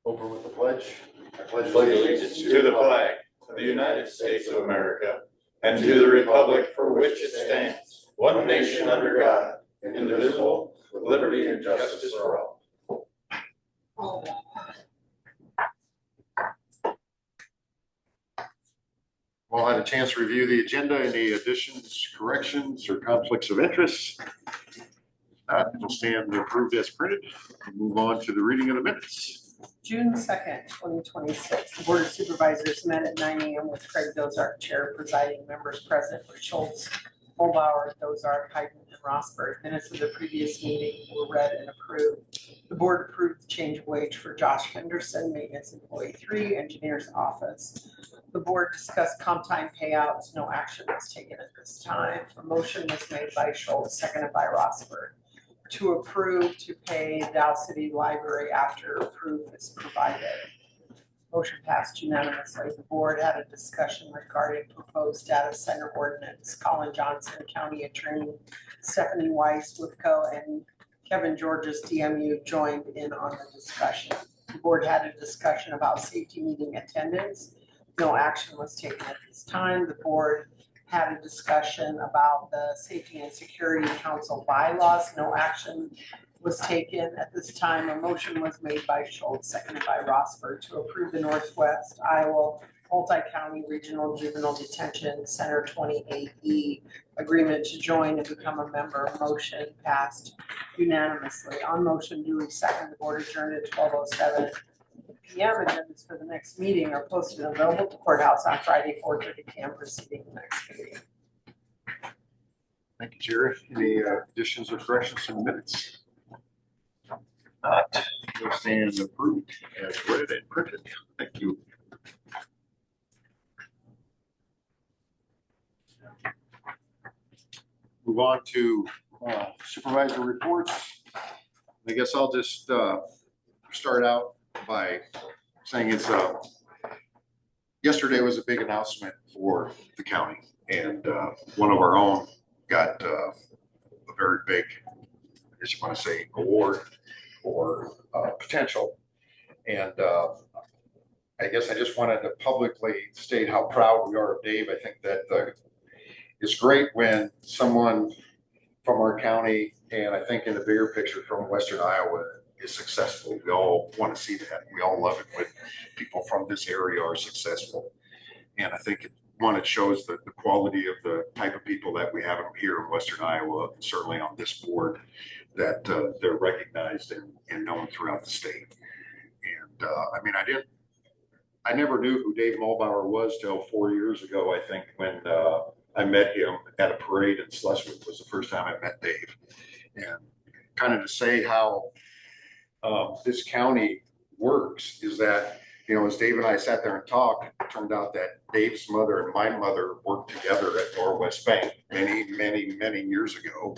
Open with the pledge. I pledge allegiance to the flag of the United States of America and to the republic for which it stands, one nation under God, indivisible, with liberty and justice for all. All had a chance to review the agenda. Any additions, corrections, or conflicts of interest? We'll stand approved as printed. Move on to the reading of the minutes. June 2nd, 2026. The Board of Supervisors met at 9 a.m. with Craig Dozark, Chair, presiding, members present with Schultz, Holbauer, Dozark, Hyden, and Rosberg. Minutes of the previous meeting were read and approved. The board approved the change of wage for Josh Henderson, Maintenance Employee 3, Engineer's Office. The board discussed comp time payouts. No action was taken at this time. A motion was made by Schultz, seconded by Rosberg, to approve to pay Dow City Library after proof is provided. Motion passed unanimously. The board had a discussion regarding proposed data center ordinance. Colin Johnson, County Attorney, Stephanie Weiss, Whitco, and Kevin Georges, DMU, joined in on the discussion. The board had a discussion about safety meeting attendance. No action was taken at this time. The board had a discussion about the Safety and Security Council bylaws. No action was taken at this time. A motion was made by Schultz, seconded by Rosberg, to approve the Northwest Iowa Multi-County Regional Juvenile Detention Center 28E agreement to join and become a member. Motion passed unanimously. On motion duly second, the board adjourned at 12:07 p.m. Agendas for the next meeting are posted and available at the courthouse on Friday, 4:30 p.m. preceding the next meeting. Thank you, Jerry. Any additions or corrections to the minutes? Not. We'll stand approved as read and printed. Thank you. Move on to supervisor reports. I guess I'll just start out by saying it's yesterday was a big announcement for the county, and one of our own got a very big, I guess you want to say, award or potential. And I guess I just wanted to publicly state how proud we are of Dave. I think that it's great when someone from our county, and I think in the bigger picture from Western Iowa, is successful. We all want to see that. We all love it when people from this area are successful. And I think it shows the quality of the type of people that we have here in Western Iowa, and certainly on this board, that they're recognized and known throughout the state. And I mean, I never knew who Dave Mulbauer was till 4 years ago, I think, when I met him at a parade in Schleswig. Was the first time I met Dave. And kind of to say how this county works is that, you know, as Dave and I sat there and talked, it turned out that Dave's mother and my mother worked together at Northwest Bank many years ago.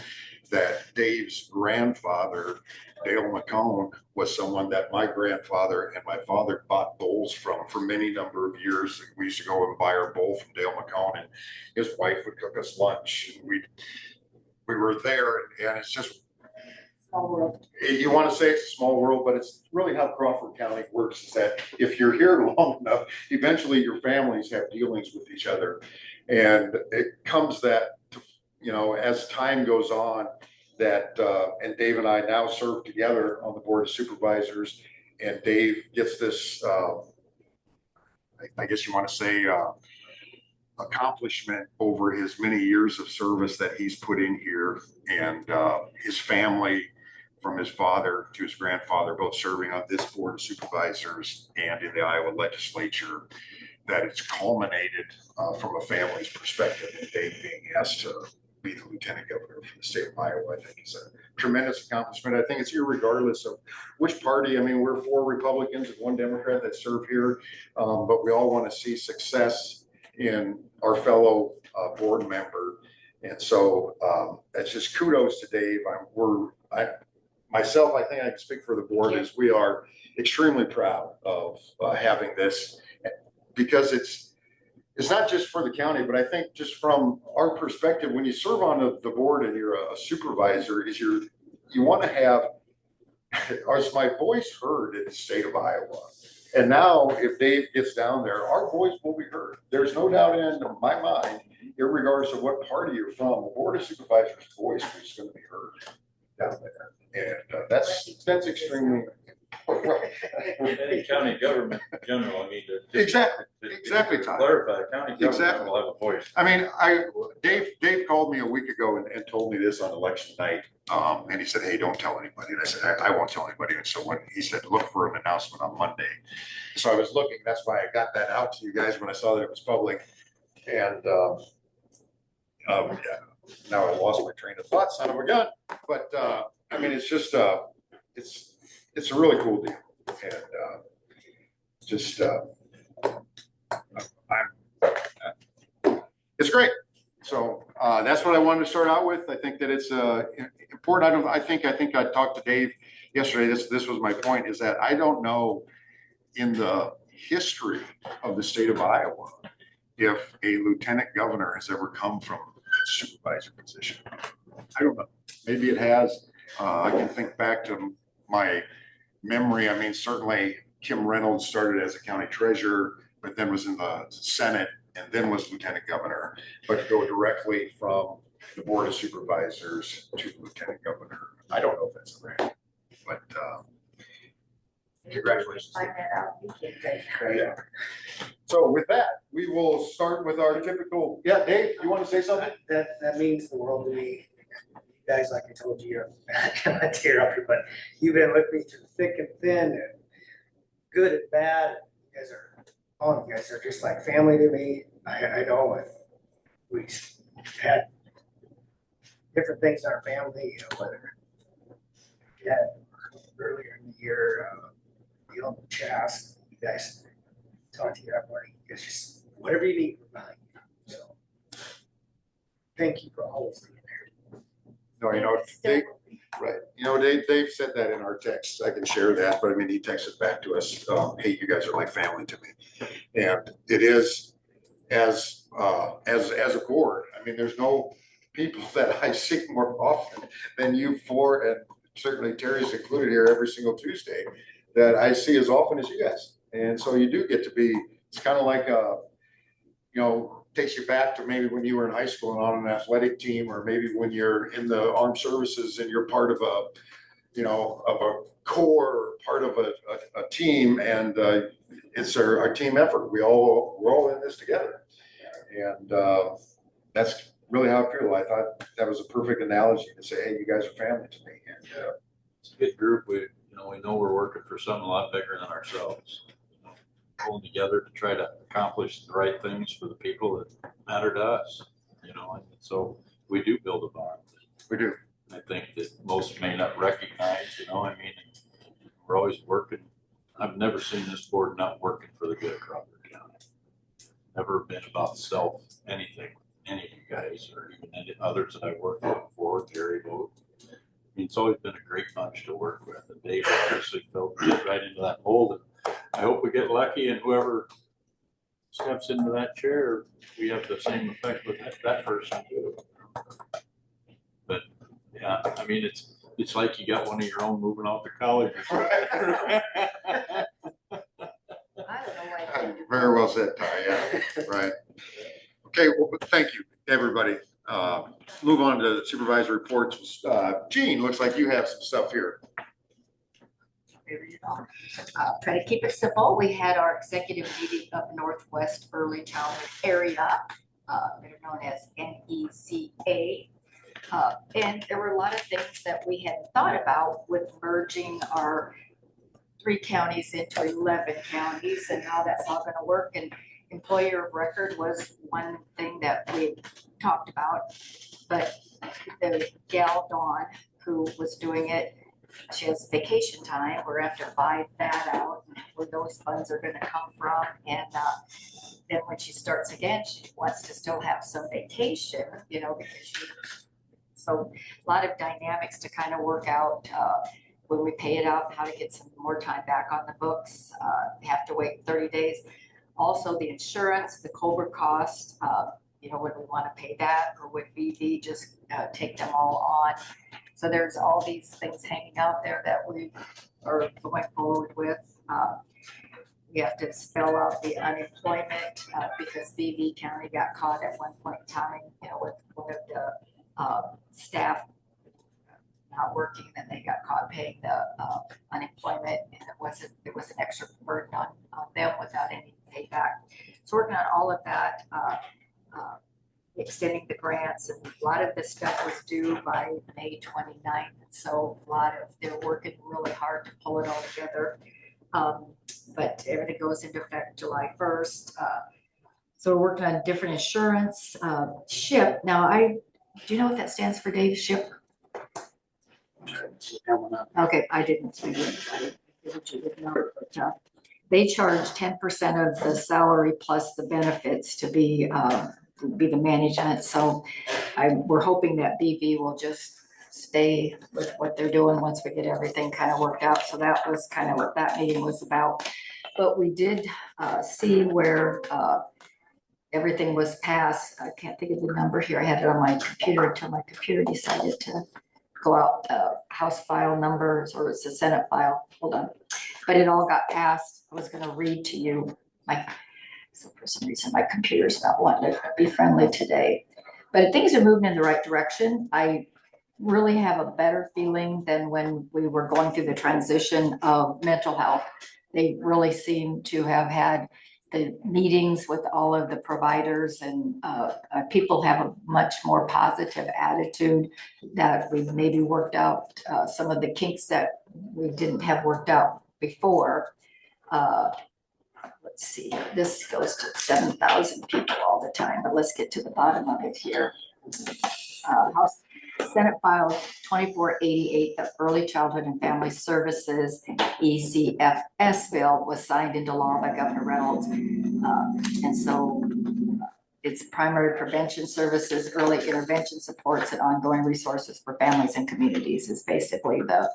That Dave's grandfather, Dale McCone, was someone that my grandfather and my father bought bowls from for many number of years. We used to go and buy our bowl from Dale McCone, and his wife would cook us lunch. And we were there, and it's just, you want to say it's a small world, but it's really how Crawford County works, is that if you're here long enough, eventually your families have dealings with each other. And it comes that, you know, as time goes on, that, and Dave and I now serve together on the Board of Supervisors, and Dave gets this, I guess you want to say, accomplishment over his many years of service that he's put in here, and his family, from his father to his grandfather, both serving on this Board of Supervisors and in the Iowa legislature, that it's culminated from a family's perspective, and Dave being asked to be the lieutenant governor for the state of Iowa, I think is a tremendous accomplishment. I think it's irregardless of which party. I mean, we're 4 Republicans and 1 Democrat that serve here, but we all want to see success in our fellow board member. And so that's just kudos to Dave. Myself, I think I can speak for the board, is we are extremely proud of having this, because it's not just for the county, but I think just from our perspective, when you serve on the board and you're a supervisor, is you want to have was my voice heard in the state of Iowa? And now if Dave gets down there, our voice will be heard. There's no doubt in my mind, regardless of what party you're from, the Board of Supervisors' voice is going to be heard down there. And that's extremely. Any county government in general, I mean, Exactly, Todd. Clarify, county government will have a voice. I mean, Dave called me a week ago and told me this on election night. And he said, hey, don't tell anybody. And I said, I won't tell anybody. And so when he said, look for an announcement on Monday. So I was looking, that's why I got that out to you guys when I saw that it was public. And yeah, now I lost my train of thought, son of a gun. But I mean, it's just, it's a really cool deal. And just, it's great. So that's what I wanted to start out with. I think that it's important. I think I talked to Dave yesterday. This was my point, is that I don't know in the history of the state of Iowa if a lieutenant governor has ever come from a supervisor position. I don't know. Maybe it has. I can think back to my memory. I mean, certainly Kim Reynolds started as a county treasurer, but then was in the Senate and then was lieutenant governor. But to go directly from the Board of Supervisors to lieutenant governor, I don't know if that's correct. But congratulations. Find that out. You can take it. Yeah. So with that, we will start with our typical. Yeah, Dave, you want to say something? That means the world to me. You guys, like I told you, I'm not tear up here, but you've been with me through thick and thin, and good and bad. You guys are, all of you guys are just like family to me. I know it. We had different things in our family, you know, whether we had earlier in the year, dealing with Chas, you guys talk to you that morning. You guys just, whatever you need, we're behind you. So thank you for always being there. No, you know, Dave, right. You know, Dave said that in our text. I can share that, but I mean, he texted back to us, hey, you guys are like family to me. And it is as a board. I mean, there's no people that I see more often than you four, and certainly Terry's included here every single Tuesday, that I see as often as you guys. And so you do get to be, it's kind of like, you know, takes you back to maybe when you were in high school and on an athletic team, or maybe when you're in the armed services and you're part of a, you know, of a core, part of a team, and it's our team effort. We're all in this together. And that's really how I feel. I thought that was a perfect analogy to say, hey, you guys are family to me. And it's a good group. We know we're working for something a lot bigger than ourselves. Pulling together to try to accomplish the right things for the people that matter to us, you know, and so we do build a bond. we do. I think that most may not recognize, you know, I mean, we're always working. I've never seen this board not working for the good of Crawford County. Never been about self anything, any of you guys, or even any others that I've worked with before, Gary Vogt. I mean, it's always been a great bunch to work with, and Dave obviously felt right into that mold. And I hope we get lucky, and whoever steps into that chair, we have the same effect with that person too. But yeah, I mean, it's like you got one of your own moving off to college. I don't know why. Very well said, Ty. Yeah, right. Okay, well, thank you, everybody. Move on to supervisor reports. Gene, looks like you have some stuff here. Try to keep it simple. We had our executive meeting up Northwest Burlington area, better known as NECA. And there were a lot of things that we had thought about with merging our 3 counties into 11 counties and how that's all going to work. And employer of record was one thing that we talked about, but the gal Dawn who was doing it, she has vacation time. We're going to have to buy that out, where those funds are going to come from. And then when she starts again, she wants to still have some vacation, you know, because so a lot of dynamics to kind of work out when we pay it out, how to get some more time back on the books. Have to wait 30 days. Also the insurance, the COBRA cost, you know, when we want to pay that, or would BV just take them all on. So there's all these things hanging out there that we are going forward with. We have to spell out the unemployment because BV County got caught at one point in time, with one of the staff not working, and they got caught paying the unemployment, and it was an extra burden on them without any payback. So working on all of that, extending the grants, and a lot of this stuff was due by May 29th. And so they're working really hard to pull it all together. But everything goes into effect July 1st. So we're working on different insurance, SHIP. Now, do you know what that stands for, Dave? SHIP? Okay, I didn't know, but they charge 10% of the salary plus the benefits to be the management. So we're hoping that BV will just stay with what they're doing once we get everything kind of worked out. So that was kind of what that meeting was about. But we did see where everything was passed. I can't think of the number here. I had it on my computer until my computer decided to go out House file numbers, or it's a Senate file. Hold on. But it all got passed. I was going to read to you. So for some reason, my computer's not wanting to be friendly today. But things are moving in the right direction. I really have a better feeling than when we were going through the transition of mental health. They really seem to have had the meetings with all of the providers, and people have a much more positive attitude, that we've maybe worked out some of the kinks that we didn't have worked out before. Let's see, this goes to 7,000 people all the time, but let's get to the bottom of it here. House Senate File 2488, the Early Childhood and Family Services ECFS bill, was signed into law by Governor Reynolds. And so it's primary prevention services, early intervention supports, and ongoing resources for families and communities is basically the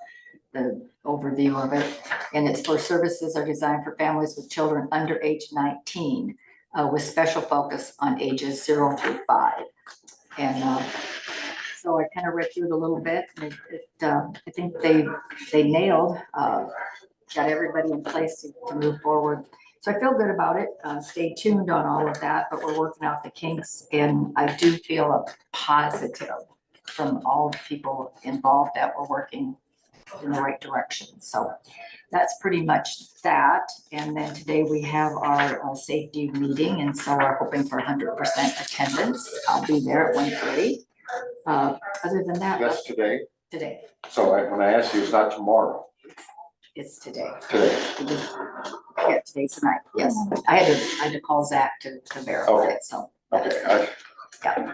overview of it. And it's for services are designed for families with children under age 19 with special focus on ages 0 through 5. And so I kind of read through it a little bit. I think they nailed, got everybody in place to move forward. So I feel good about it. Stay tuned on all of that, but we're working out the kinks, and I do feel a positive from all the people involved that we're working in the right direction. So that's pretty much that. And then today we have our safety meeting, and so we're hoping for 100% attendance. I'll be there at 1:30. Other than that, That's today. Today. So when I asked you, it's not tomorrow. It's today. Today. Yeah, today's the night. Yes, I had to call Zach to verify Okay. it. So Okay. yeah,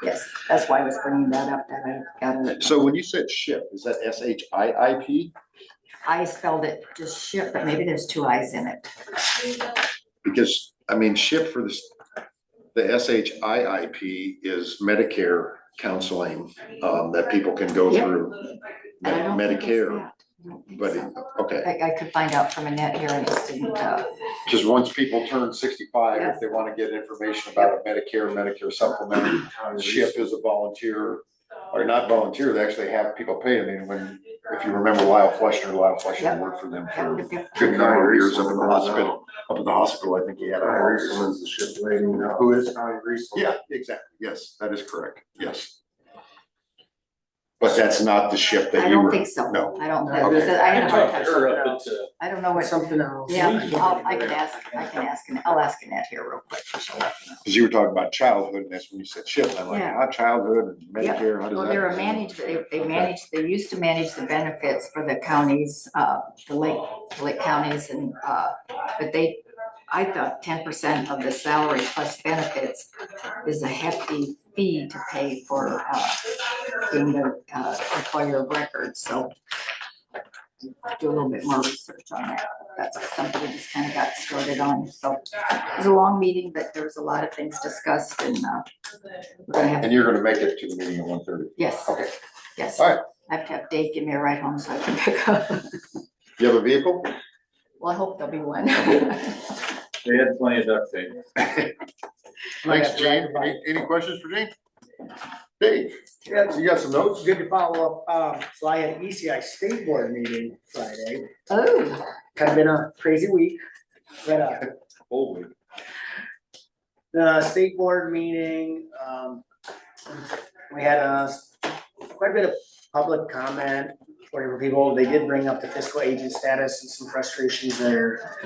yes, that's why I was bringing that up. That I got it. So when you said SHIP, is that SHIIP? I spelled it just SHIP, but maybe there's 2 I's in it. Because I mean, SHIP for the SHIIP is Medicare counseling that people can go Yep. through And I don't think it's Medicare. that. I don't think But so. okay, I could find out from Annette here, and just didn't. because once people turn 65, Yes. if they want to get information about a Medicare supplement, SHIP is a volunteer, or not volunteer, they actually have people pay. I mean, if you remember Lyle Fleshner Yep. worked for them for Yep, yep. a good number of years up at the hospital. I think he had. Rieselman's the ship lady. Who is? Connie Rieselman. Yeah, exactly. Yes, that is correct. Yes. But that's not the SHIP that I you were. don't think so. No. I don't. Okay. I had a hard Talked time. to her up at, I don't know what. Something else. Yeah, I can ask, and I'll ask Annette here real quick. She'll let me know. Because you were talking about childhood, and that's when you said SHIP. I'm like, Yeah. childhood and Medicare, how does Well, that? they're a they used to manage the benefits for the counties, the lake counties, and, but I thought 10% of the salary plus benefits is a hefty fee to pay for, being the, employer of record. So do a little bit more research on that. That's something we just kind of got started on. So it was a long meeting, but there was a lot of things discussed, and, we're gonna have. And you're gonna make it to the meeting at 1:30. Yes. Okay. Yes. All right. I have to have Dave give me a ride home so I can pick up. You have a vehicle? Well, I hope there'll be one. they had plenty of duct tape. Thanks, Jane. Any questions for Jane? Dave, so you got some notes? Good to follow up. So I had an ECI State Board meeting Friday. Oh, Kind of been a crazy week. But Holy. the State Board meeting, we had quite a bit of public comment. Whatever people, they did bring up the fiscal agent status and some frustrations there,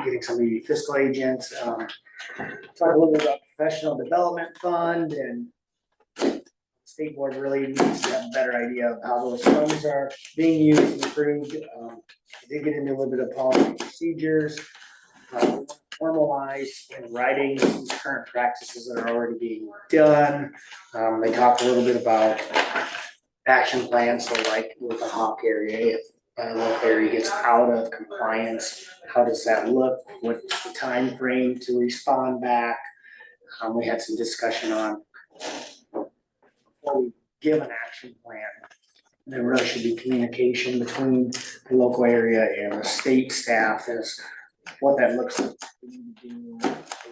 getting some of the fiscal agents. Talk a little bit about professional development fund, and State Board really needs to have a better idea of how those funds are being used and improved. They get into a little bit of policy and procedures, formalize in writing some current practices that are already being done. They talked a little bit about action plans, so like with the Hawk area, if a local area gets out of compliance, how does that look? What's the time frame to respond back? We had some discussion on before we give an action plan. There really should be communication between the local area and the state staff as what that looks like. We need to do,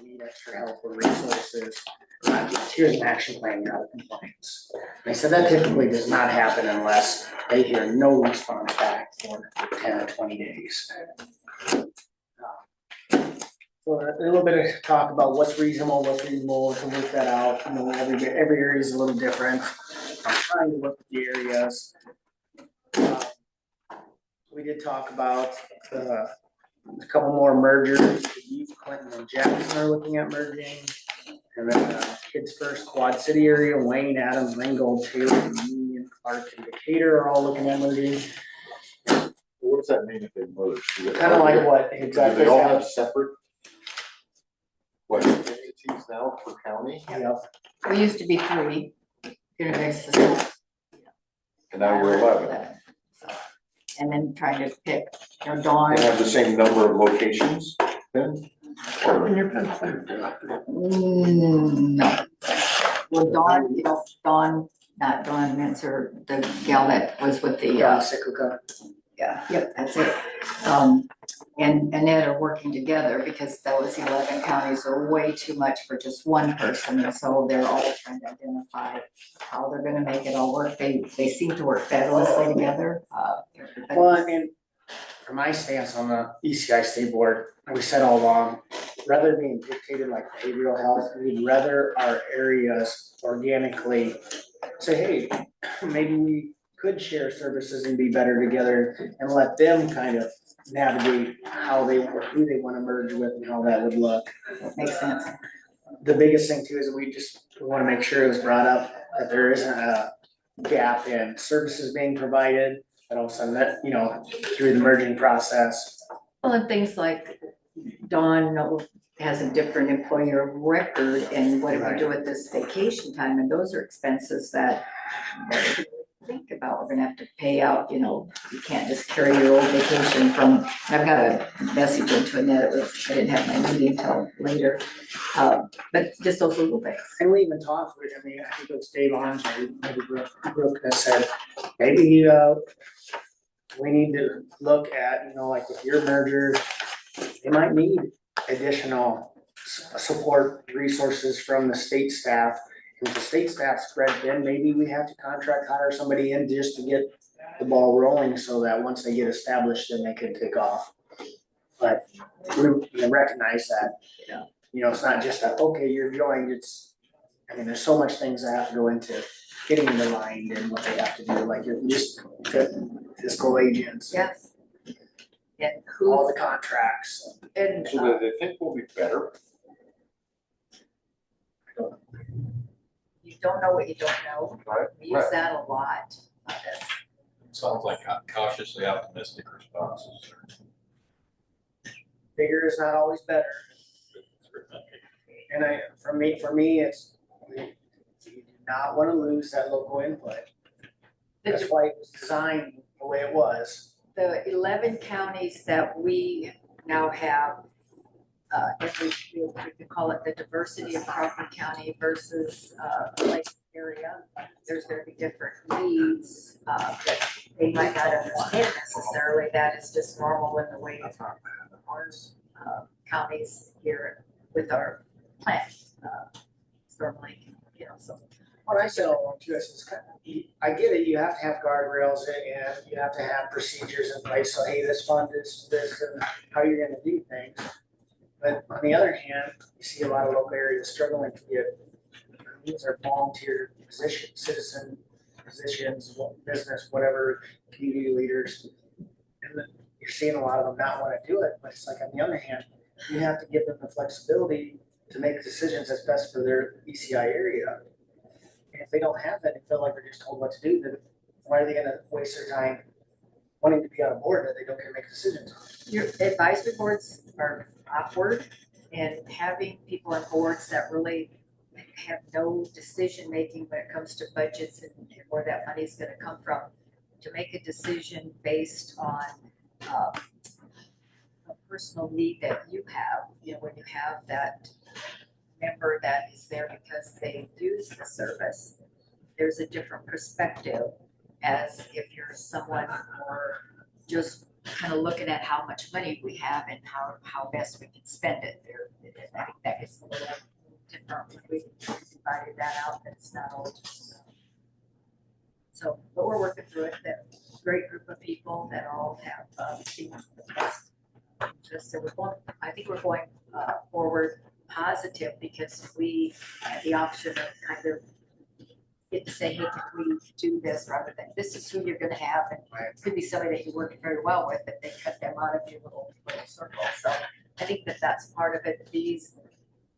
we need extra help or resources. Not just, here's an action plan, you're out of compliance. And I said that typically does not happen unless they hear no response back for 10 or 20 days. So a little bit of talk about what's reasonable to work that out. You know, every area is a little different. I'm trying to look at the areas. We did talk about a couple more mergers. Clinton and Jackson are looking at merging. And then Kids First, Quad City area, Wayne, Adams, Ringgold, Taylor, Union, Clark, and Decatur are all looking at merging. What does that mean if they merge? Kind of like what Do exactly. they all have separate entities now per county? Yep. we used to be 3. University. And now you're 11. So, and then trying to pick, Dawn. They have the same number of locations then? Or- No. Well, Dawn, Dawn, not Dawn Mincer, the gal that was with the, Cyclica. yep, that's it. And Ed are working together because those 11 counties are way too much for just one person. And so they're all trying to identify how they're gonna make it all work. They seem to work fabulously together. Well, I mean, from my stance on the ECI State Board, we said all along, rather than being dictated like behavioral health, we'd rather our areas organically say, hey, maybe we could share services and be better together, and let them kind of navigate how they, or who they want to merge with and how that would look. Makes sense. The biggest thing too is we want to make sure it was brought up that there isn't a gap in services being provided, and also that, through the merging process. Well, and things like Dawn has a different employer of record, and what do we do with this vacation time? And those are expenses that think about. We're gonna have to pay out, you can't just carry your old vacation from, I've got a message into Annette, I didn't have my meeting till later. But just those little things. And we even talked with, I think it was Dave Arms, or maybe Brooke that said, maybe, we need to look at, like with your merger, they might need additional support resources from the state staff. If the state staff spread thin, maybe we have to contract hire somebody in just to get the ball rolling so that once they get established, then they can take off. But we recognize that, it's not just that, okay, you're joined, there's so much things that have to go into getting them aligned and what they have to do, like you're just fiscal agents. Yes. And All the contracts. and So do they think we'll be better? you don't know what you don't know. Right. We use that a lot. Sounds like cautiously optimistic responses. Bigger is not always better. And for me, it's, you do not want to lose that local input. That's why it was designed the way it was. The 11 counties that we now have, if we could call it the diversity of Crawford County versus Lake area, there's going to be different needs that they might not understand necessarily. That is just normal in the way of our counties here with our plant, Storm Lake, so What I said all along too, is kind of, I get it, you have to have guardrails and you have to have procedures in place, so hey, this fund is this and how you're gonna do things. But on the other hand, you see a lot of local areas struggling to get, these are volunteer positions, citizen positions, business, whatever, community leaders. And then you're seeing a lot of them not wanna do it, but it's like on the other hand, you have to give them the flexibility to make decisions that's best for their ECI area. And if they don't have that, they feel like they're just told what to do, then why are they gonna waste their time wanting to be on a board that they don't get to make decisions on? Your advisory boards are awkward, and having people on boards that really have no decision-making when it comes to budgets and where that money is gonna come from, to make a decision based on a personal need that you have, when you have that member that is there because they use the service, there's a different perspective as if you're someone or just kind of looking at how much money we have and how best we can spend it. I think that is a little different. We divided that out, but it's not all just. So, but we're working through it. That great group of people that all have the best interests. So I think we're going forward positive because we had the option of kind of get to say, hey, can we do this rather than this is who you're gonna have, and it could be somebody that you work very well with, but they cut them out of your little circle. So I think that that's part of it. These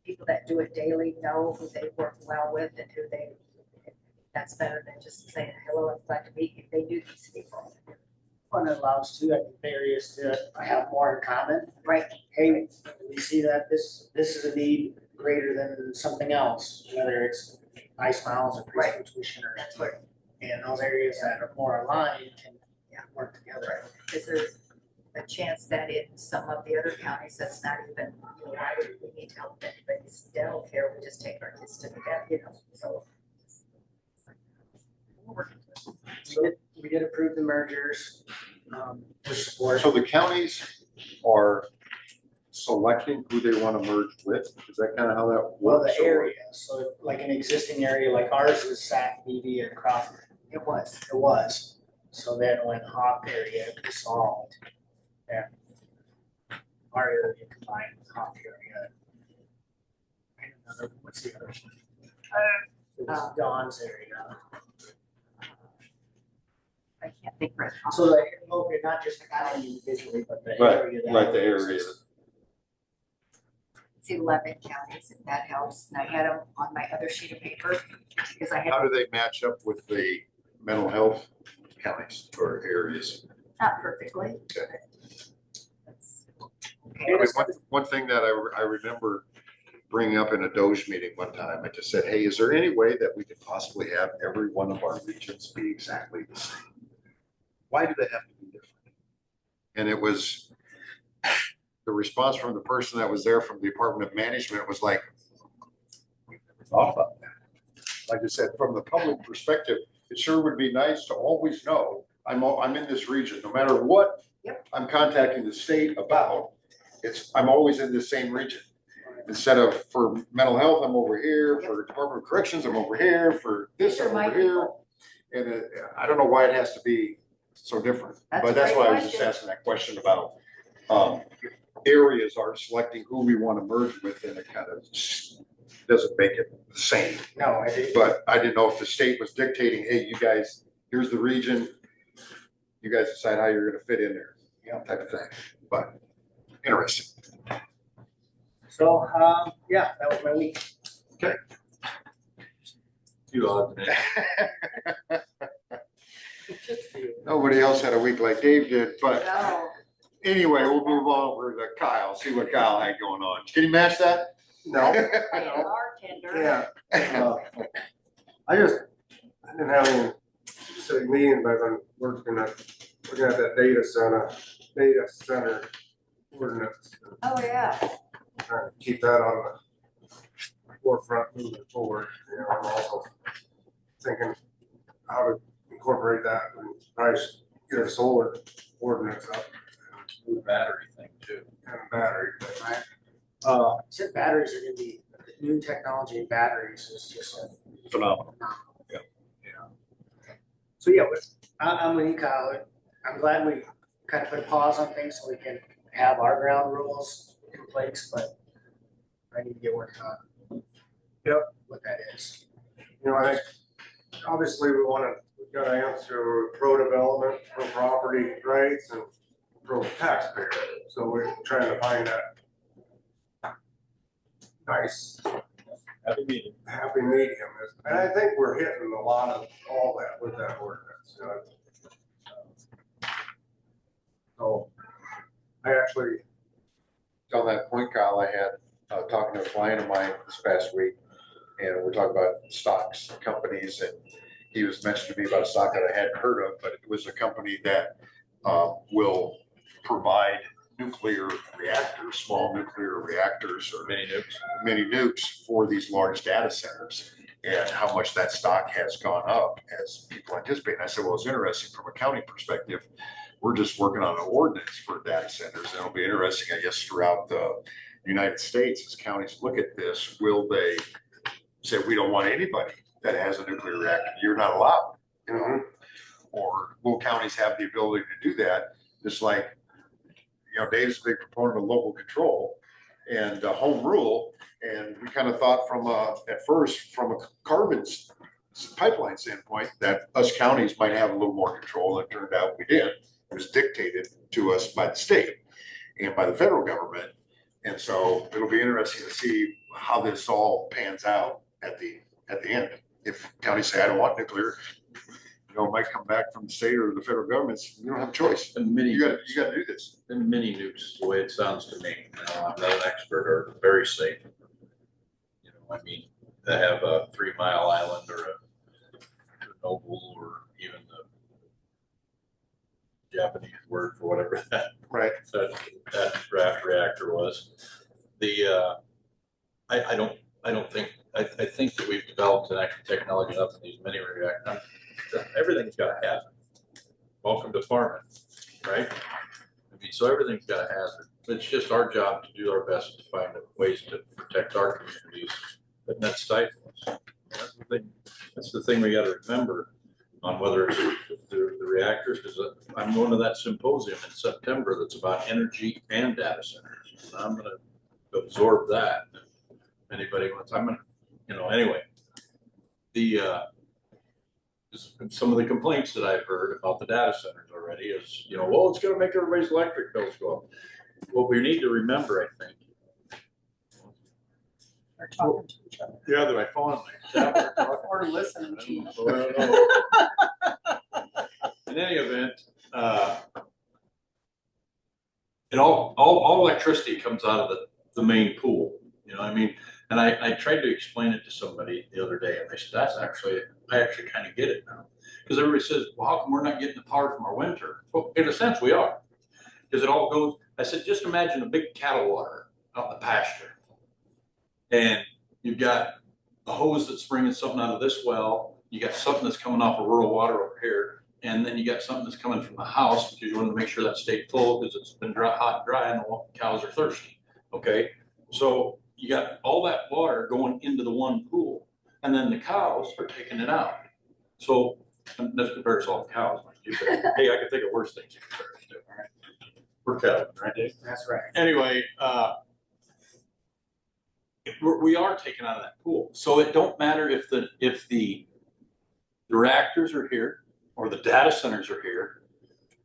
people that do it daily know who they work well with and who they, that's better than just saying, hello, I'm glad to meet you. They do these people. One it allows too, I think, areas to have more in common. Right. Hey, we see that this is a need greater than something else, whether it's ice miles or preschool tuition or. That's what, And those areas that are more aligned can work together. because there's a chance that in some of the other counties, that's not even, why would we need to help anybody's dental care? We just take our kids to the vet, so. We're working through it. We did approve the mergers, with support. So the counties are selecting who they want to merge with? Is that kind of how that Well, works? the area, so like an existing area, like ours is Sac, Beatty, and Crawford. It was. So then when Hawk area dissolved, and our area combined with Hawk area. And another, what's the other one? It was Dawn's area. I can't think right now. So like, okay, not just the county individually, but the Right, area. that right, the area. exists. It's 11 counties, if that helps. And I had them on my other sheet of paper because I had How do they match up with the mental health counties or areas? not perfectly. Okay. That's I okay. mean, one thing that I remember bringing up in a Doge meeting one time, I just said, hey, is there any way that we could possibly have every one of our regions be exactly the same? Why do they have to be different? And it was, the response from the person that was there from the Department of Management was like, we never thought about that. Like I said, from the public perspective, it sure would be nice to always know I'm in this region, no matter what I'm contacting the state about, I'm always in the same region. Instead of for mental health, I'm over here, for Department of Corrections, I'm over here, for this, These are I'm my over here. people. And I don't know why it has to be so different, That's but a that's great why I was just question. asking that question about areas are selecting who we want to merge with, and it kind of doesn't make it the same. No, I did. But I didn't know if the state was dictating, hey, you guys, here's the region, you guys decide how you're gonna fit in there, type of thing. But interesting. So, yeah, that was my week. Too odd to me. Nobody else had a week like Dave did, but No, anyway, we'll move on over to Kyle, see what Kyle had going on. Can you match that? No. I am bartender. Yeah. I didn't have any specific meetings, but I've been looking at that data center ordinance. Oh, yeah. Trying to keep that on the forefront moving forward. I'm also thinking how to incorporate that and probably get a solar ordinance up. The battery thing too. And battery. Said batteries are gonna be, the new technology in batteries is just phenomenal. So yeah, I'm with you, Kyle. I'm glad we kind of put a pause on things so we can have our ground rules in place, but I need to get working on what that is. You know, I think obviously we gotta answer pro development, pro property rights and pro taxpayer. So we're trying to find that nice, happy medium. And I think we're hitting a lot of all that with that ordinance. You know. So I actually, On that point, Kyle, I had talking to a client of mine this past week, and we're talking about stocks, companies, and he was mentioning to me about a stock that I hadn't heard of, but it was a company that will provide nuclear reactors, small nuclear reactors, or mini nukes for these large data centers, and how much that stock has gone up as people anticipate. And I said, well, it's interesting from a county perspective. We're just working on an ordinance for data centers, and it'll be interesting, I guess, throughout the United States as counties look at this. Will they say we don't want anybody that has a nuclear reactor? You're not allowed, you know? Or will counties have the ability to do that? Just like, you know, Dave's a big proponent of local control and home rule, and we kind of thought from at first from a carbon pipeline standpoint that us counties might have a little more control. It turned out we did. It was dictated to us by the state and by the federal government. And so it'll be interesting to see how this all pans out at the end. If counties say, I don't want nuclear, you know, it might come back from the state or the federal governments. You don't have a choice. And mini, You got to do this. and mini nukes, the way it sounds to me, you know, I'm not an expert, are very safe. You know, I mean, they have a 3 Mile Island or a Chernobyl or even the Japanese word for whatever that reactor was. I think that we've developed an actual technology enough in these mini reactors. Everything's got a hazard. Welcome to farming, right? I mean, so everything's got a hazard. It's just our job to do our best to find ways to protect our communities, but not stifle us. That's the thing we got to remember on whether it's the reactors, because I'm going to that symposium in September that's about energy and data centers. And I'm going to absorb that. If anybody wants, I'm going to, you know, anyway, some of the complaints that I've heard about the data centers already is, you know, well, it's going to make everybody's electric bills go up. What we need to remember, I think, Or talking to each other. yeah, that my phone, Or listening to each in any event, it all electricity comes out of the main pool. You know what I mean? And I tried to explain it to somebody the other day, and they said, I actually kind of get it now. Because everybody says, well, how come we're not getting the power from our winter? Well, in a sense, we are. Because it all goes, I said, just imagine a big cattle water out in the pasture. And you've got a hose that's bringing something out of this well. You got something that's coming off of rural water over here. And then you got something that's coming from the house because you want to make sure that stayed full because it's been hot and dry and the cows are thirsty. Okay. So you got all that water going into the one pool, and then the cows are taking it out. So that's compared to all the cows. Hey, I can think of worse things you compare it to. All right. We're cattle, right, Dave? That's right. Anyway, we are taken out of that pool. So it don't matter if the reactors are here or the data centers are here,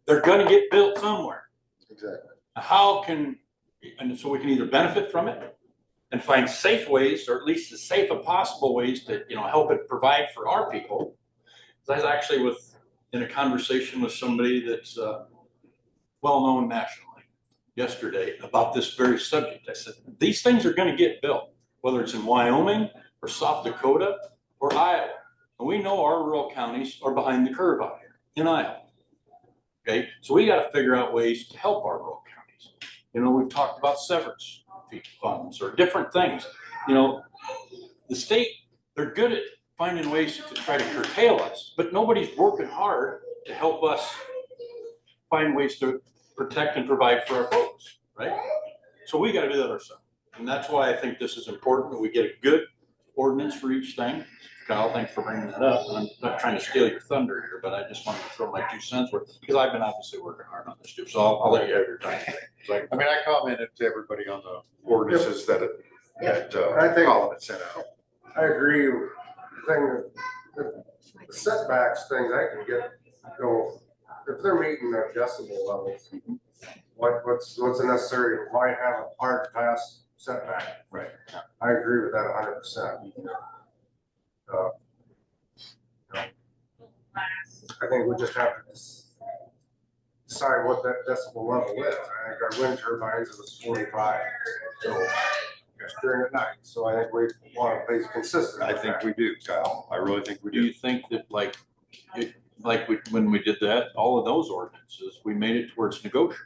they're going to get built somewhere. Exactly. And so we can either benefit from it and find safe ways, or at least as safe as possible ways to, you know, help it provide for our people. I was actually in a conversation with somebody that's well-known nationally yesterday about this very subject. I said, these things are going to get built, whether it's in Wyoming or South Dakota or Iowa. And we know our rural counties are behind the curve out here in Iowa. Okay, so we got to figure out ways to help our rural counties. You know, we've talked about severance funds or different things. You know, the state, they're good at finding ways to try to curtail us, but nobody's working hard to help us find ways to protect and provide for our folks, right? So we got to do that ourselves. And that's why I think this is important that we get a good ordinance for each thing. Kyle, thanks for bringing that up. I'm not trying to steal your thunder here, but I just wanted to throw my 2 cents worth, because I've been obviously working hard on this too, so I'll let you have your time. I mean, I commented to everybody on the ordinances that I think- Colin had sent out. I agree. The setbacks things I can get, if they're meeting their decibel levels, what's the necessary, why have a hard pass setback? Right. I agree with that 100%. I think we just have to decide what that decibel level is. I think our wind turbines, it was 45. So during the night, so I think we want to be consistent. I think we do, Kyle. I really think we Do do. you think that when we did that, all of those ordinances, we made it towards negotiable?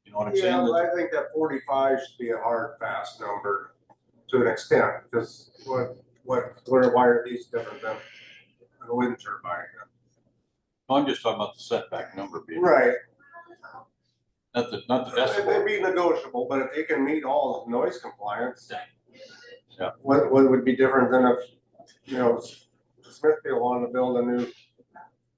You know what I'm Yeah, saying? but I think that 45 should be a hard, fast number to an extent, because why are these different than a wind turbine? I'm just talking about the setback number being, Right. not the They'd decibel. be negotiable, but if they can meet all noise compliance. Yeah. What would be different than if, Smithfield wanted to build a new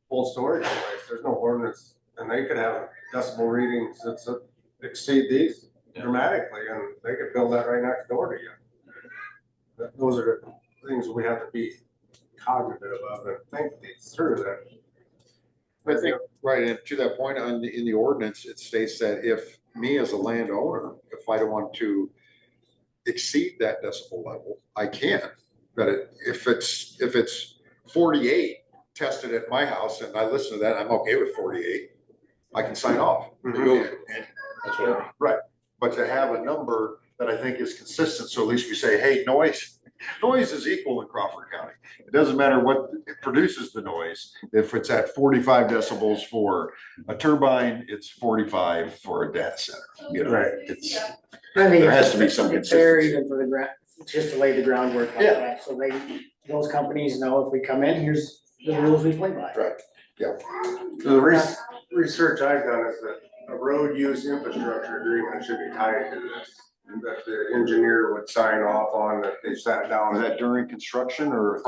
cold storage place, there's no ordinance, and they could have decibel readings that exceed these dramatically, and they could build that right next door to you. Those are the things we have to be cognitive of and think these through that. I think, right, and to that point, in the ordinance, it states that if me as a landowner, if I don't want to exceed that decibel level, I can. But if it's 48 tested at my house and I listen to that, I'm okay with 48, I can sign off. Mhm. And That's what I mean. right, but to have a number that I think is consistent, so at least we say, hey, noise is equal in Crawford County. It doesn't matter what produces the noise. If it's at 45 decibels for a turbine, it's 45 for a data center. Right. It's, I think there has to be some it's fair consistency. even for the ground, just to lay the groundwork like Yeah. that, so those companies know if we come in, here's the rules we play by. Right. The research I've done is that a road use infrastructure agreement should be tied to this, that the engineer would sign off on, that they sat Is down that during construction or?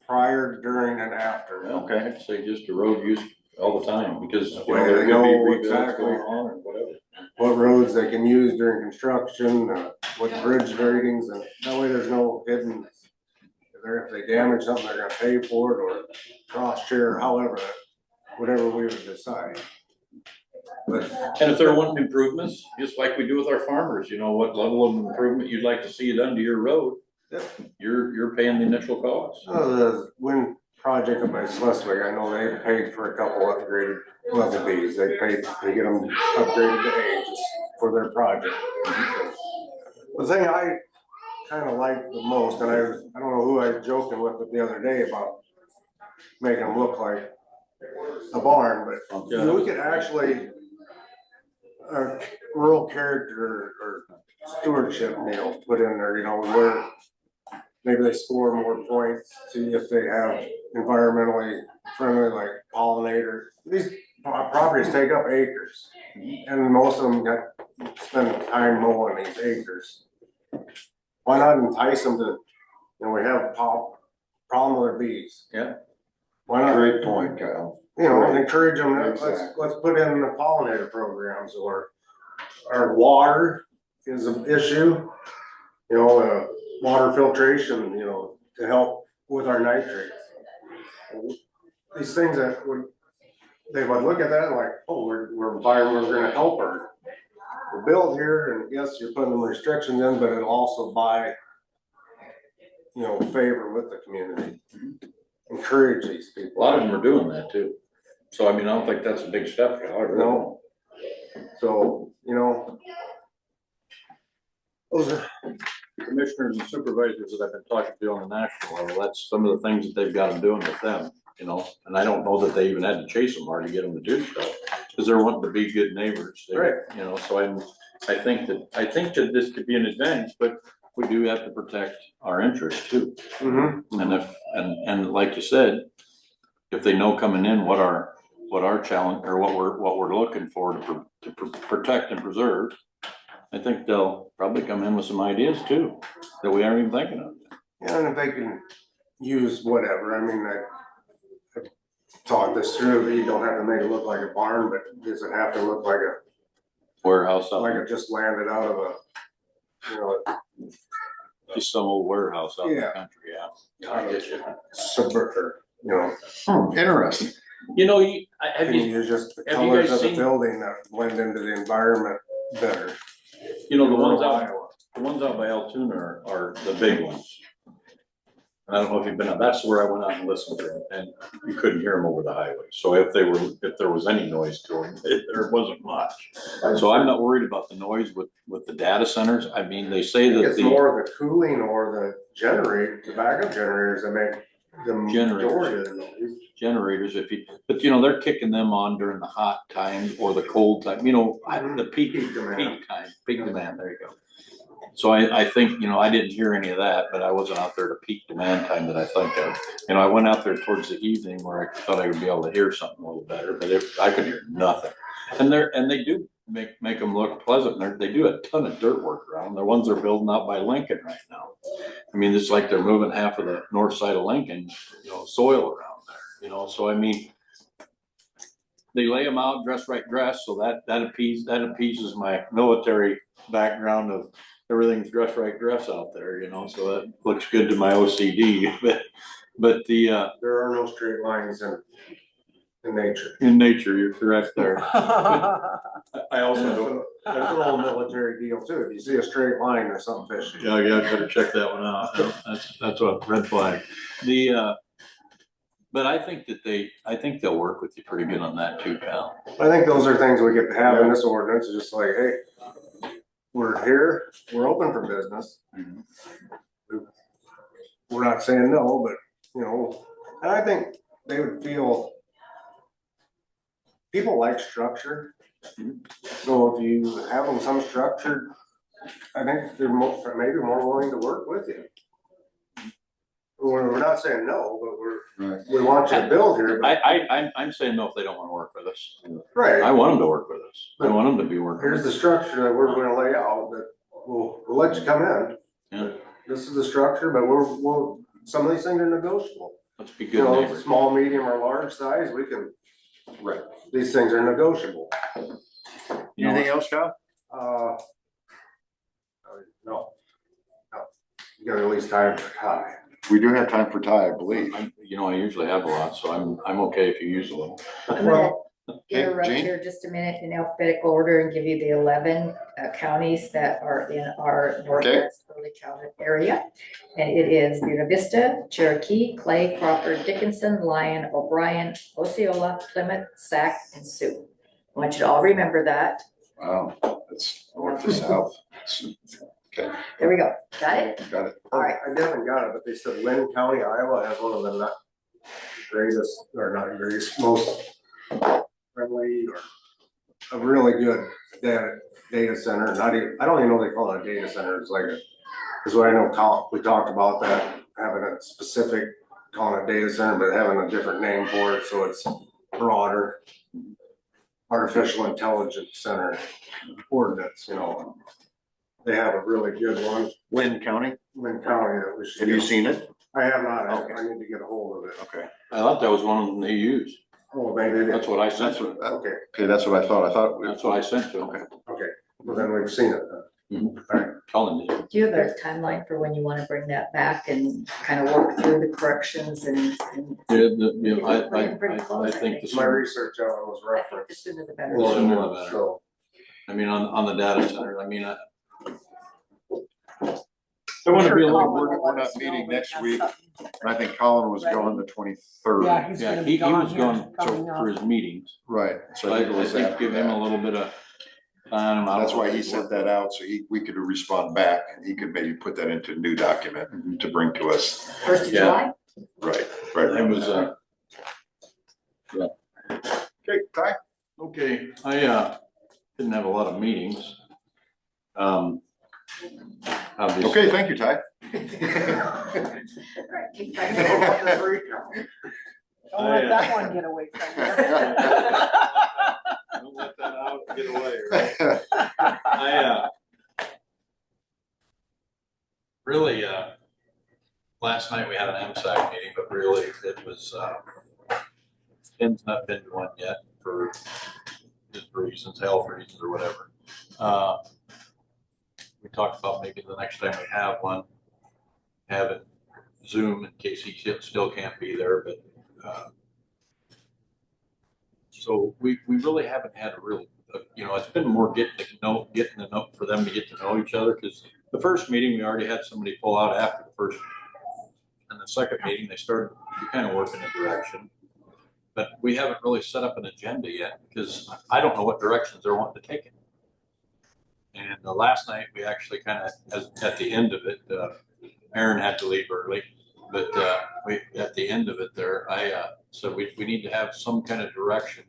prior, during, and after. Okay, I'd say just a road use all the time, because That way they there could be know rebuilds exactly going on or whatever. what roads they can use during construction, what bridge ratings, and that way there's no hidden. If they damage something, they're gonna pay for it, or cross share, however, whatever we would decide. But And if they're wanting improvements, just like we do with our farmers, what level of improvement you'd like to see done to your road, Yep. you're paying the initial cost. the wind project up by Schleswig, I know they paid for a couple upgraded level Bs. They get them upgraded to A just for their project. The thing I kind of like the most, and I don't know who I was joking with it the other day about making them look like a barn, but we could actually rural character or stewardship put in there, where maybe they score more points, see if they have environmentally friendly, like pollinator. These properties take up acres, and most of them spend time mowing these acres. Why not entice them to, we have a problem with their bees. Yeah. Why not? Great point, Kyle. Encourage them, Exactly. let's put in the pollinator programs, or our water is an issue. Water filtration, to help with our nitrates. These things they would look at that and like, oh, we're gonna help her. We'll build here, and yes, you're putting them restrictions in, but it'll also buy, favor with the community. Encourage these A people. lot of them are doing that too. So, I don't think that's a big step. No. So, those are, Commissioners and supervisors that I've been talking to on the national level, that's some of the things that they've got them doing with them, and I don't know that they even had to chase them hard to get them to do stuff, because they're wanting to be good neighbors. Right. So I think that this could be an advantage, but we do have to protect our interests too. And like you said, if they know coming in what our challenge, or what we're looking for to protect and preserve, I think they'll probably come in with some ideas too, that we aren't even thinking of. And if they can use whatever, I mean, I talked this through, you don't have to make it look like a barn, but does it have to look like Warehouse out like there, it just landed out of a, you know, just some old warehouse out in the Yeah. country, yeah. I get you. suburban, you know? Interesting. You know, have And you, you just the have you colors guys of the seen- building that blend into the environment better. you know, the ones Rural out, Iowa. the ones out by Altoona are the big ones. And I don't know if you've been out, that's where I went out and listened to them, and you couldn't hear them over the highway. So if there was any noise to them, there wasn't much. So I'm not worried about the noise with the data centers. I mean, they say that It's the more the cooling or the backup generators that make the majority of the noise. generators, but you know, they're kicking them on during the hot times or the cold time, you know, the peak demand. time, peak demand, there you go. So I think, you know, I didn't hear any of that, but I wasn't out there to peak demand time that I think of. You know, I went out there towards the evening where I thought I would be able to hear something a little better, but I could hear nothing. And they do make them look pleasant. They do a ton of dirt work around them. The ones they're building out by Lincoln right now. I mean, it's like they're moving half of the north side of Lincoln, you know, soil around there, you know, so I mean, they lay them out dress right dress, so that appeases my military background of everything's dress right dress out there, you know, so that looks good to my OCD. But There are no straight lines in nature. in nature, you're correct there. I also don't. There's a little military deal too. If you see a straight line, there's something fishy. Yeah, I better check that one out. That's a red flag. But I think they'll work with you pretty good on that too, pal. I think those are things we could have in this ordinance, it's just like, hey, we're here, we're open for business. We're not saying no, but, you know, and I think they would feel, people like structure. So if you have them some structure, I think they're maybe more willing to work with you. We're not saying no, but we want you to build here, but. I'm saying no if they don't want to work with us. Right. I want them to work with us. I want them to be working Here's with the us. structure that we're gonna lay out, that we'll let you come in. Yeah. This is the structure, but some of these things are negotiable. Let's be You good know, neighbors. small, medium, or large size, right, these things are negotiable. You know, Anything else, John? No. You gotta at least time for time. We do have time for Ty, I believe. you know, I usually have a lot, so I'm okay if you use a little. I'm gonna Hey, interrupt Jane? here just a minute in alphabetical order and give you the 11 counties that are in our northwest early childhood area. And it is Buena Vista, Cherokee, Clay, Crawford, Dickinson, Lyon, O'Brien, Osceola, Plymouth, Sac, and Sioux. I want you to all remember that. Wow, that's north to south. Okay, There we go. Got it? got it. All right. I haven't got it, but they said Lynn County, Iowa has one of the greatest, or not greatest, most friendly or a really good data center. Not even, I don't even know they call it a data center. It's like because what I know, we talked about that, having a specific, calling it data center, but having a different name for it, so it's broader. Artificial Intelligence Center ordinance, you know. They have a really good one, Lynn County, Lynn County, that we should. have you seen it? I have not, Okay. I need to get a hold of it. Okay, I thought that was one of them they used. Oh, maybe it is. That's what I sent that's to them. what, Okay, okay, that's what I thought. I thought. That's what I sent to them. Okay. okay, well then we've seen it then. Colin, Do you have a timeline for when you want to bring that back and kind of work through the corrections and? I think the My sooner, research on it was I think the referenced. sooner the better. Well, sooner the better. So, I mean, on the data center, I mean, I want to be a little, We're not meeting next week. I think Colin was going the 23rd. Yeah, he's yeah, gonna he be gone was here going coming so up. for his meetings. Right. So I think it was think after give him that. a little bit of time. I don't That's know why if he he'd sent work that out, so we could respond back, and he could maybe put that into a new document to bring to us. 1st of Yeah. July? Right, It was, Okay, Ty? okay, I didn't have a lot of meetings. Obviously. Okay, thank you, Ty. Keep trying to- Don't let that one get away from you. Don't let that out and get away, right? I really last night we had an MSAC meeting, but really it was, Ken's not been to one yet for his reasons, health reasons or whatever. We talked about maybe the next time we have one, have it Zoom in case he still can't be there, but, so we really haven't had a real, it's been more getting to know for them to get to know each other, because the first meeting, we already had somebody pull out after the first, and the second meeting, they started to kind of work in a direction. But we haven't really set up an agenda yet, because I don't know what directions they're wanting to take it. And last night, we actually kind of, at the end of it, Aaron had to leave early, but at the end of it there, I said we need to have some kind of direction.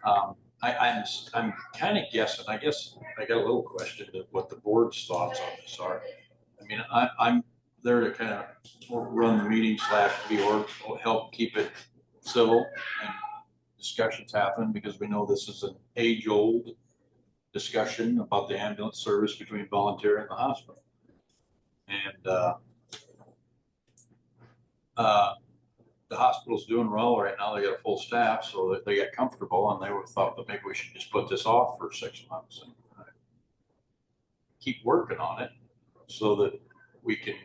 I'm kind of guessing, I guess I got a little question of what the board's thoughts on this are. I mean, I'm there to kind of run the meeting / help keep it civil and discussions happen, because we know this is an age-old discussion about the ambulance service between volunteer and the hospital. And the hospital's doing well right now. They got a full staff, so that they get comfortable, and they thought that maybe we should just put this off for 6 months and keep working on it, so that we can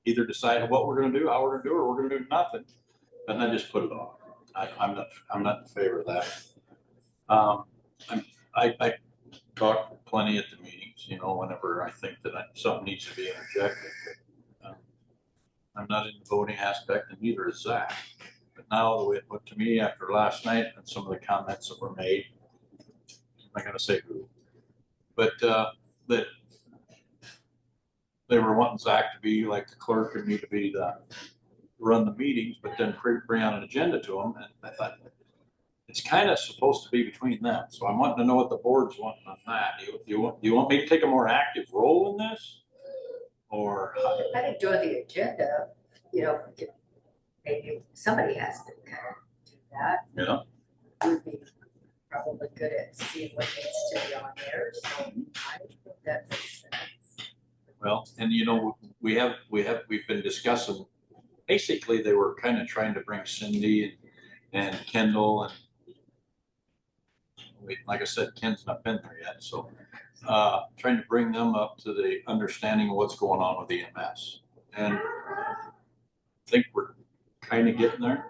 either decide what we're going to do, how we're going to do it, or we're going to do nothing, and then just put it off. I'm not in favor of that. I talk plenty at the meetings, whenever I think that something needs to be interjected. I'm not in the voting aspect, and neither is Zach. But now the way it looked to me after last night and some of the comments that were made, I'm not going to say who, but that they were wanting Zach to be like the clerk and me to be run the meetings, but then bring out an agenda to them. And I thought, it's kind of supposed to be between them. So I'm wanting to know what the board's wanting on that. Do you want me to take a more active role in this? Or I think doing the agenda, maybe somebody has to kind of do that. Yeah. We'd be probably good at seeing what needs to be on there. So I think that makes sense. Well, and we've been discussing, basically they were kind of trying to bring Cindy and Kendall, and like I said, Ken's not been there yet, so trying to bring them up to the understanding of what's going on with EMS. And I think we're kind of getting there.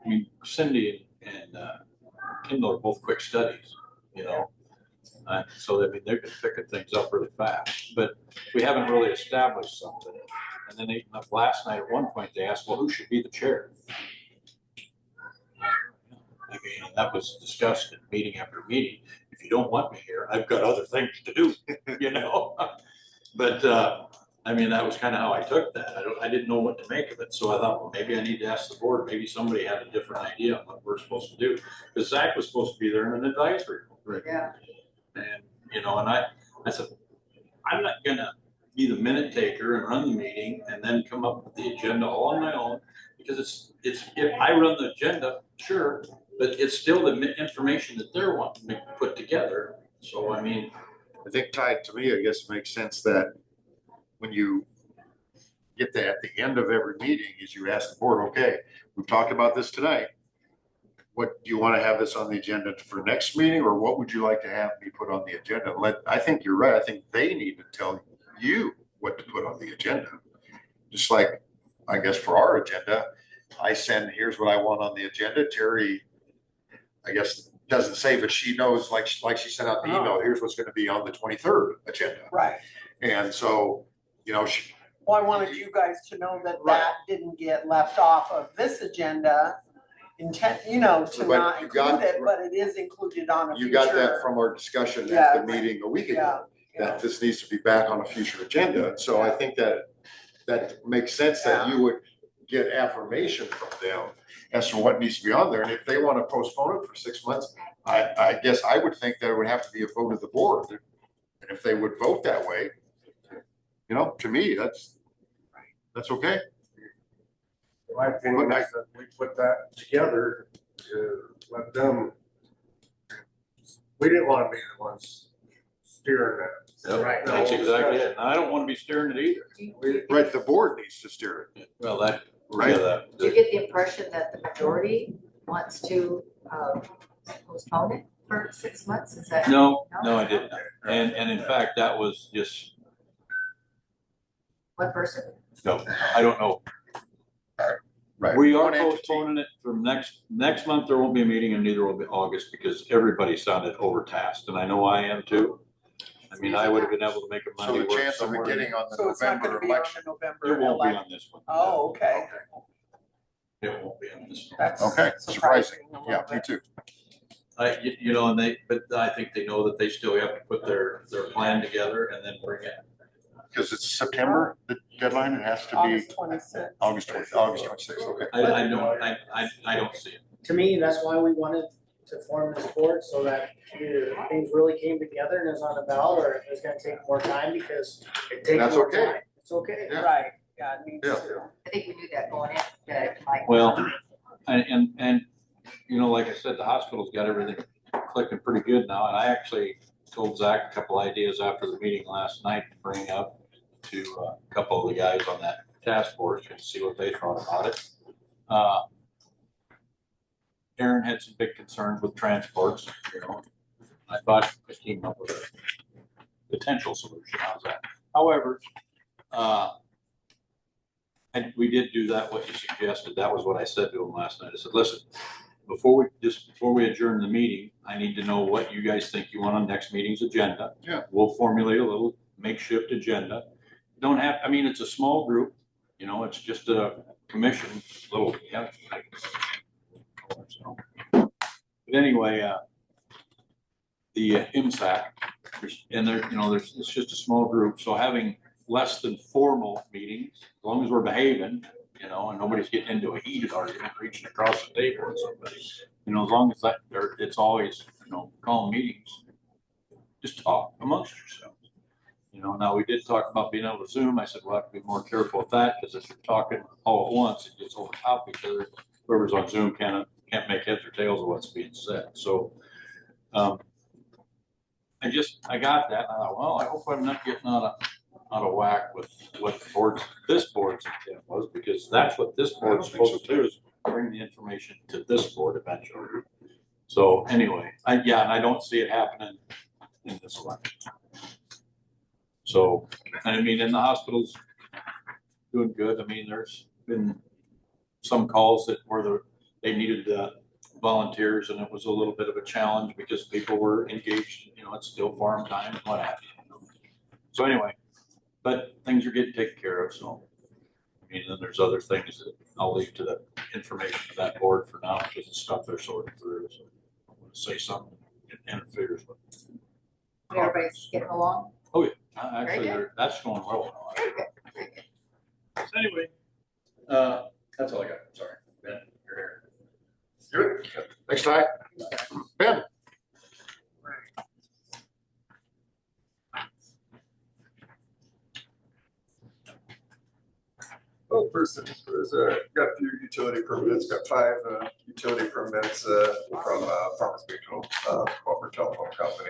I mean, Cindy and Kendall are both quick studies, so I mean, they've been picking things up really fast, but we haven't really established something. And then last night at one point they asked, well, who should be the chair? I mean, that was discussed in meeting after meeting. If you don't want me here, I've got other things to do, But I mean, that was kind of how I took that. I didn't know what to make of it, so I thought, well, maybe I need to ask the board. Maybe somebody had a different idea on what we're supposed to do, because Zach was supposed to be there in an advisory. Right. Yeah. And and I said, I'm not gonna be the minute taker and run the meeting and then come up with the agenda all on my own, because if I run the agenda, sure, but it's still the information that they're wanting to put together. So, I mean, I think, Ty, to me, I guess it makes sense that when you get that at the end of every meeting is you ask the board, okay, we've talked about this tonight. What do you want to have this on the agenda for next meeting, or what would you like to have me put on the agenda? I think you're right. I think they need to tell you what to put on the agenda. Just like, I guess for our agenda, I send, here's what I want on the agenda. Terry, I guess, doesn't say, but she knows, like she sent out the email, here's what's going to be on the 23rd agenda. Right. And so, Well, I wanted you guys to know that Right. that didn't get left off of this agenda. Intent, to But not you got- include it, but it is included on a future. you got that from our discussion Yeah, at the meeting a week ago, Yeah. that this needs to be back on a future agenda. So I think that makes sense that you would get affirmation from them as to what needs to be on there. And if they want to postpone it for 6 months, I guess I would think that it would have to be a vote of the board. And if they would vote that way, to me, that's okay. My opinion is that we put that together to let them, we didn't want to be the ones steering that. Yep, Right. that's exactly it. And I don't want to be steering it either. Do you Right, the board needs to steer it. Well, that, Right. yeah, that. do you get the impression that the majority wants to postpone it for 6 months? Is that? No, I didn't. And in fact, that was just, One person? no, I don't know. Right. We are One entity. postponing it from next month. There won't be a meeting and neither will be August because everybody sounded overtasked and I know I am too. I mean, I would have been able to make a So Monday the work chance of it somewhere. getting on the So it's not November gonna be on election. the November It won't be election? on this one. Oh, okay. It won't be on this one. That's Okay, surprising. surprising a little Yeah, me bit. too. You know, but I think they know that they still have to put their plan together and then bring it. Because it's September, the deadline, it has to be August 26th. August 26th, okay. I don't see it. To me, that's why we wanted to form this board, so that either things really came together and is on the ballot, or if it's gonna take more time, because it takes That's more okay. time. It's okay. Yeah. Right, yeah, it needs Yeah. to. I think we knew that going in, that it might. Well, and, you know, like I said, the hospital's got everything clicking pretty good now. And I actually told Zach a couple ideas after the meeting last night to bring up to a couple of the guys on that task force and see what they thought about it. Aaron had some big concerns with transports, you know. I thought I came up with a potential solution. How's that? However, and we did do that, what you suggested. That was what I said to him last night. I said, listen, before we adjourn the meeting, I need to know what you guys think you want on next meeting's agenda. Yeah. We'll formulate a little makeshift agenda. Don't have, I mean, it's a small group, you know, it's just a commission, little, yeah. But anyway, the IMSAC, and there, you know, it's just a small group, so having less than formal meetings, as long as we're behaving, you know, and nobody's getting into a heated argument, reaching across the table with somebody, you know, as long as that, it's always, you know, calm meetings. Just talk amongst yourselves. You know, now we did talk about being able to Zoom. I said, we'll have to be more careful with that, because if you're talking all at once, it gets over top each other. Whoever's on Zoom can't make heads or tails of what's being said. So, I got that. And I thought, well, I hope I'm not getting out of whack with what this board's intent was, because that's what this board's supposed to do, is bring the information to this board eventually. So anyway, and I don't see it happening in this election. So, I mean, and the hospital's doing good. I mean, there's been some calls that they needed volunteers, and it was a little bit of a challenge because people were engaged. You know, it's still farm time and what have you. So anyway, but things are getting taken care of. So, I mean, then there's other things that I'll leave to the information of that board for now, because it's stuff they're sorting through. So I want to say something that interferes with. Everybody's getting along? Oh yeah, actually, Very good. that's going well. Very good, very good. So anyway, that's all I got. Sorry, Ben, you're here. Good. Thanks, Ty. Ben? Well, first things first, got a few utility permits, got 5 utility permits from Farmers Mutual, Crawford Telephone Company.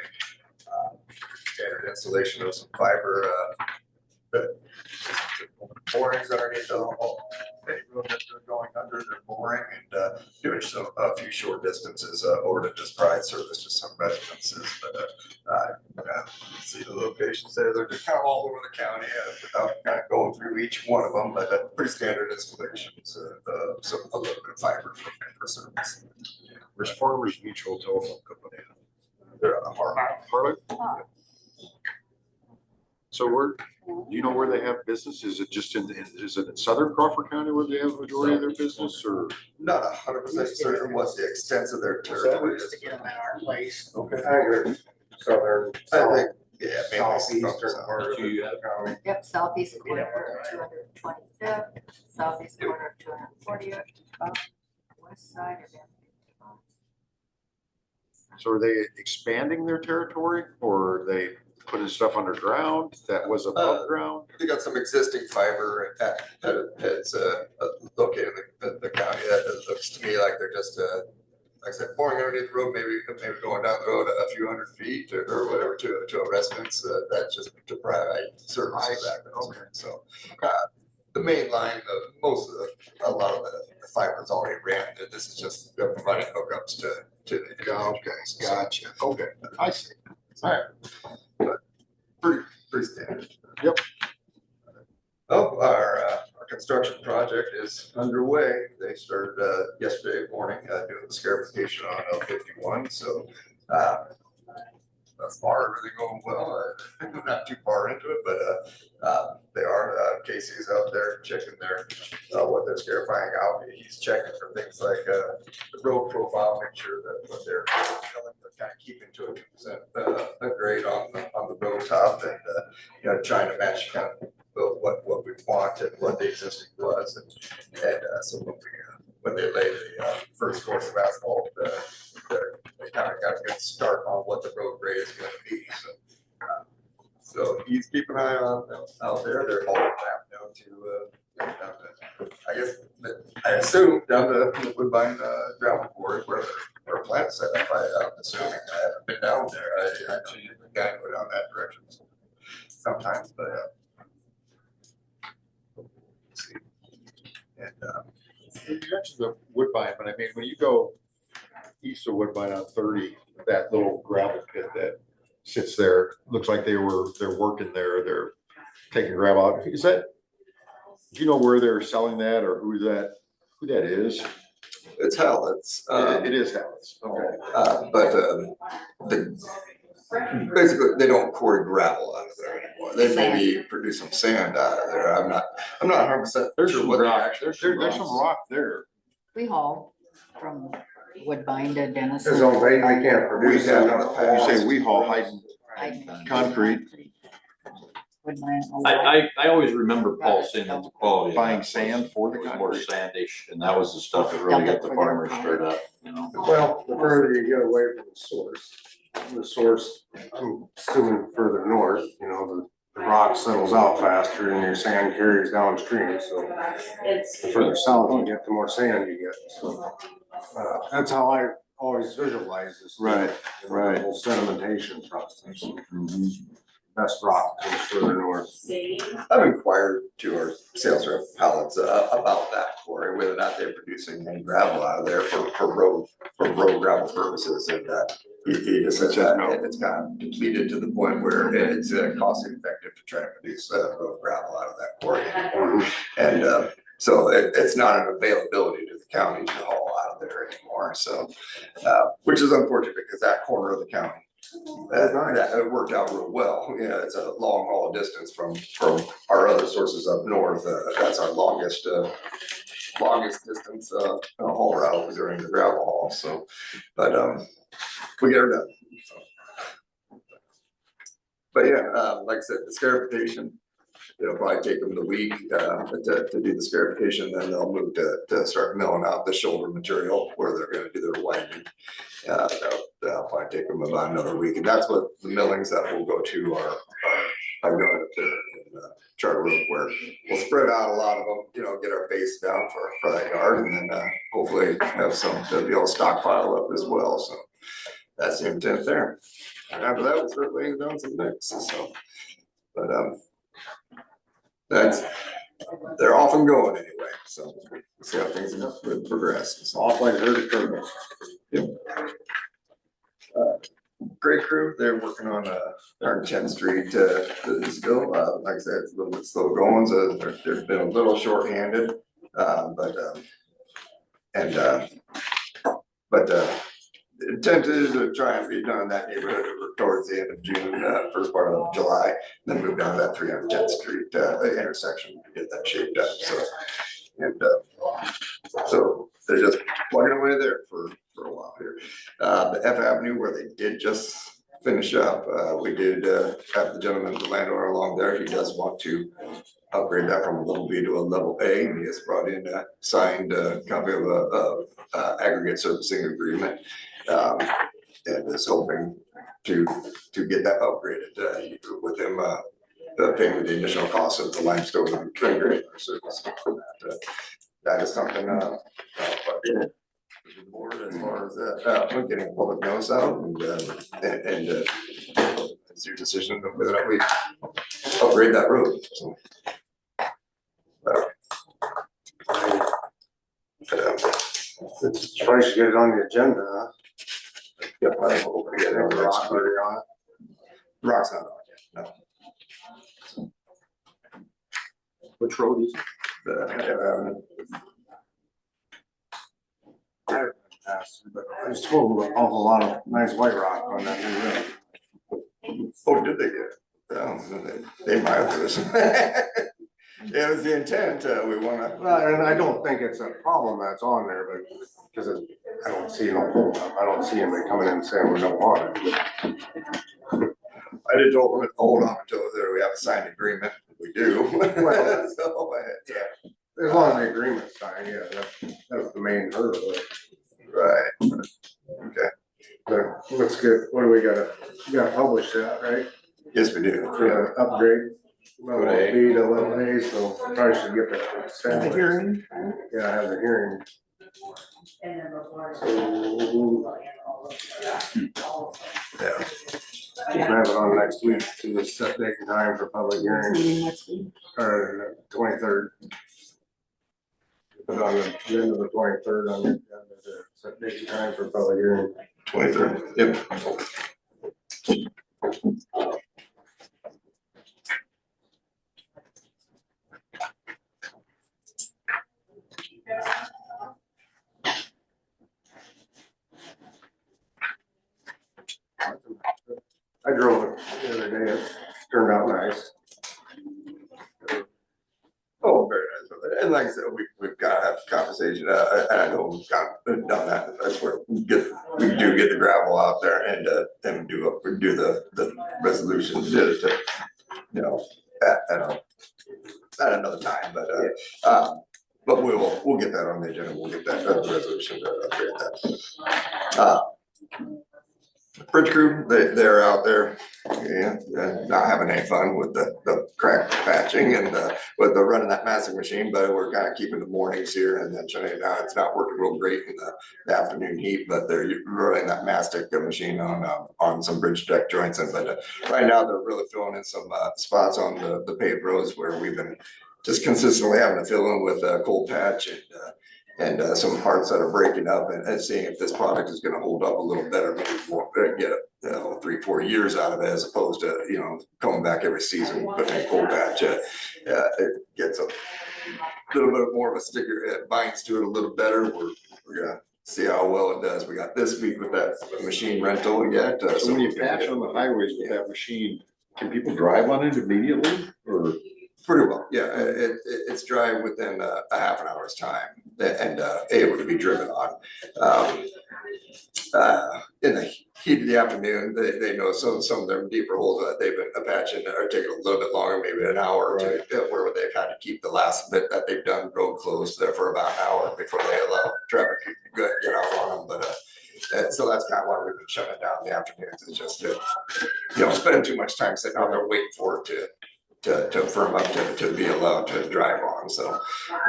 Standard installation of some fiber borings underneath the whole room that they're going under, they're boring and doing a few short distances over to this pride service, just some residences. But see the locations there, they're just kind of all over the county without kind of going through each one of them, but pretty standard installations. So a little bit of fiber for service. Where's Farmers Mutual Telephone Company? They're on the Harlan. Harlan? So do you know where they have business? Is it just is it in Southern Crawford County where they have the majority of their business, or? Not 100% certain what the extent of their territory Used is. to get them at our place. Okay, I agree. Southern. I think, yeah, mainly Southeastern part of Do you the have- county. Yep, southeast corner of 225th, southeast corner of 240th, west side of that. So are they expanding their territory, or are they putting stuff underground that was above ground? They got some existing fiber that is located in the county. That looks to me like they're just like I said, pouring underneath the road, maybe going down the road a few hundred feet or whatever to a residence, that's just to provide services. Okay. So, the main line, a lot of the fiber is already ran. This is just providing hookups to the. Okay, gotcha. Okay, I see. All right. Pretty standard. Yep. Oh, our construction project is underway. They started yesterday morning doing the scarification on L51. So thus far, everything going well. Not too far into it, but they are. Casey's out there checking what they're scarifying out. He's checking for things like the road profile, make sure that what they're kind of keeping to a 2% grade on the road top, and trying to match kind of what we want and what the existing was, and so when they lay the first course of asphalt, they kind of got a good start on what the road grade is going to be. So he's keeping an eye on them out there. They're hauling down to I guess I assume down to Woodbine gravel quarry where our plant set up. I'm assuming. I haven't been down there. I actually got to go down that direction sometimes, but. And You mentioned the Woodbine, but I mean, when you go east of Woodbine on 30, that little gravel pit that sits there, looks like they're working there. They're taking gravel out. Is that? Do you know where they're selling that or who that is? it's Hallett's. It is Hallett's. Okay. But basically they don't quarry gravel out of there anymore. They maybe produce some sand out of there. I'm not 100% There's sure some what rock. actually. There's some rock there. We haul from Woodbine to Denison. There's no way we can't produce We have that. in the past. You say we haul hiding concrete. Woodbine, a lot. I always remember Paul saying that the quality. of Buying that sand for the was more concrete. sandish, and that was the stuff that really got the farmers stirred up, Well, the further you get away from the source, I'm assuming further north, the rock settles out faster and your sand carries downstream, so the further south you get, the more sand you get, so. That's how I always visualize this. Right, right. The whole sedimentation process. Best rock comes further north. I've inquired to our sales rep Hallett's about that quarry, whether or not they're producing any gravel out of there for road gravel purposes, and he just said that it's kind of depleted to the point where it's cost effective to try to produce road gravel out of that quarry anymore. And so it's not an availability to the county to haul out of there anymore. So, which is unfortunate because that corner of the county. That worked out real well. It's a long haul distance from our other sources up north. That's our longest distance haul route during the gravel haul. So, but we get her done. So. But yeah, like I said, the scarification, it'll probably take them the week to do the scarification. Then they'll move to start milling out the shoulder material where they're going to do their widening. That'll probably take them about another week, and that's what the millings that will go to are going up there in Charter Road, where we'll spread out a lot of them, get our base down for that yard, and then hopefully have some to be able to stockpile up as well. So that's the intent there. And after that, we'll start laying down some mix. So, but they're off and going anyway. So we'll see how things progress. So, Off like a herd of turtles. yep. Great crew. They're working on 10th Street still. Like I said, it's a little bit slow going, so they've been a little short-handed. But the intent is to try and be done in that neighborhood towards the end of June, first part of July, then move down to that 310th Street intersection to get that shaped up. So they're just plugging away there for a while here. The F Avenue where they did just finish up, we did have the gentleman, the landowner along there. He does want to upgrade that from a level B to a level A, and he has brought in a signed copy of a aggregate servicing agreement, and is hoping to get that upgraded with him paying the initial cost of the limestone and granular service. That is something the board as far as that, getting a public notice out and it's your decision whether or not we upgrade that road, so. It's try to get it on the agenda, huh? Yeah, I'm hoping to get it on the next Rock week. already on it. Rock's not on yet, no. Which road is it? I haven't passed, but I just told an awful lot of nice white rock on that new road. Oh, did they get it? They might have this. It was the intent, we wanna. Well, and I don't think it's a problem that's on there, but, because I don't see no hold up, I don't see anybody coming in and saying we don't want it. I did told them to hold on until we have a signed agreement, we do. Well, So, yeah, as long as the agreement's signed, yeah, that's the main hurdle. right, okay, But let's get, what do we gotta publish that, right? yes, we do. For the upgrade. Well, Level A. B to level A, so probably should get that. established. hearing. Yeah, have the hearing. And then before. Yeah. Have it on next week to the set date and time for public hearing, Meeting next week. or 23rd. Put on the agenda the 23rd on the set date and time for public hearing. 23rd, yep. I drove it the other day, it turned out nice. Oh, very nice. And like I said, we've got to have a conversation, and I know we've done that, that's where we do get the gravel out there and do the resolution to, you know, at another time, but we'll get that on the agenda, we'll get that resolution to upgrade that. Bridge crew, they're out there, not having any fun with the crack patching and with the running that massive machine, but we're kind of keeping the mornings here and then shutting it down. It's not working real great in the afternoon heat, but they're running that mastic machine on some bridge deck joints. But right now they're really filling in some spots on the paved roads where we've been just consistently having to fill in with cold patch and some parts that are breaking up and seeing if this product is gonna hold up a little better, maybe more, get 3-4 years out of it as opposed to, coming back every season, putting in cold patch. It gets a little bit more of a sticker, it binds to it a little better. We're gonna see how well it does. We got this week with that machine rental yet. So when you patch on the highways with that machine, can people drive on it immediately or? Pretty well, yeah. It's dry within a half an hour's time and able to be driven on. In the heat of the afternoon, they know some of them deeper holes that they've been patching are taking a little bit longer, maybe an hour or two, where they've had to keep the last bit that they've done road closed there for about an hour before they allow traffic to get out on them. But so that's kind of why we've been shutting it down in the afternoons. It's just spending too much time sitting out there waiting for it to firm up to be allowed to drive on. So,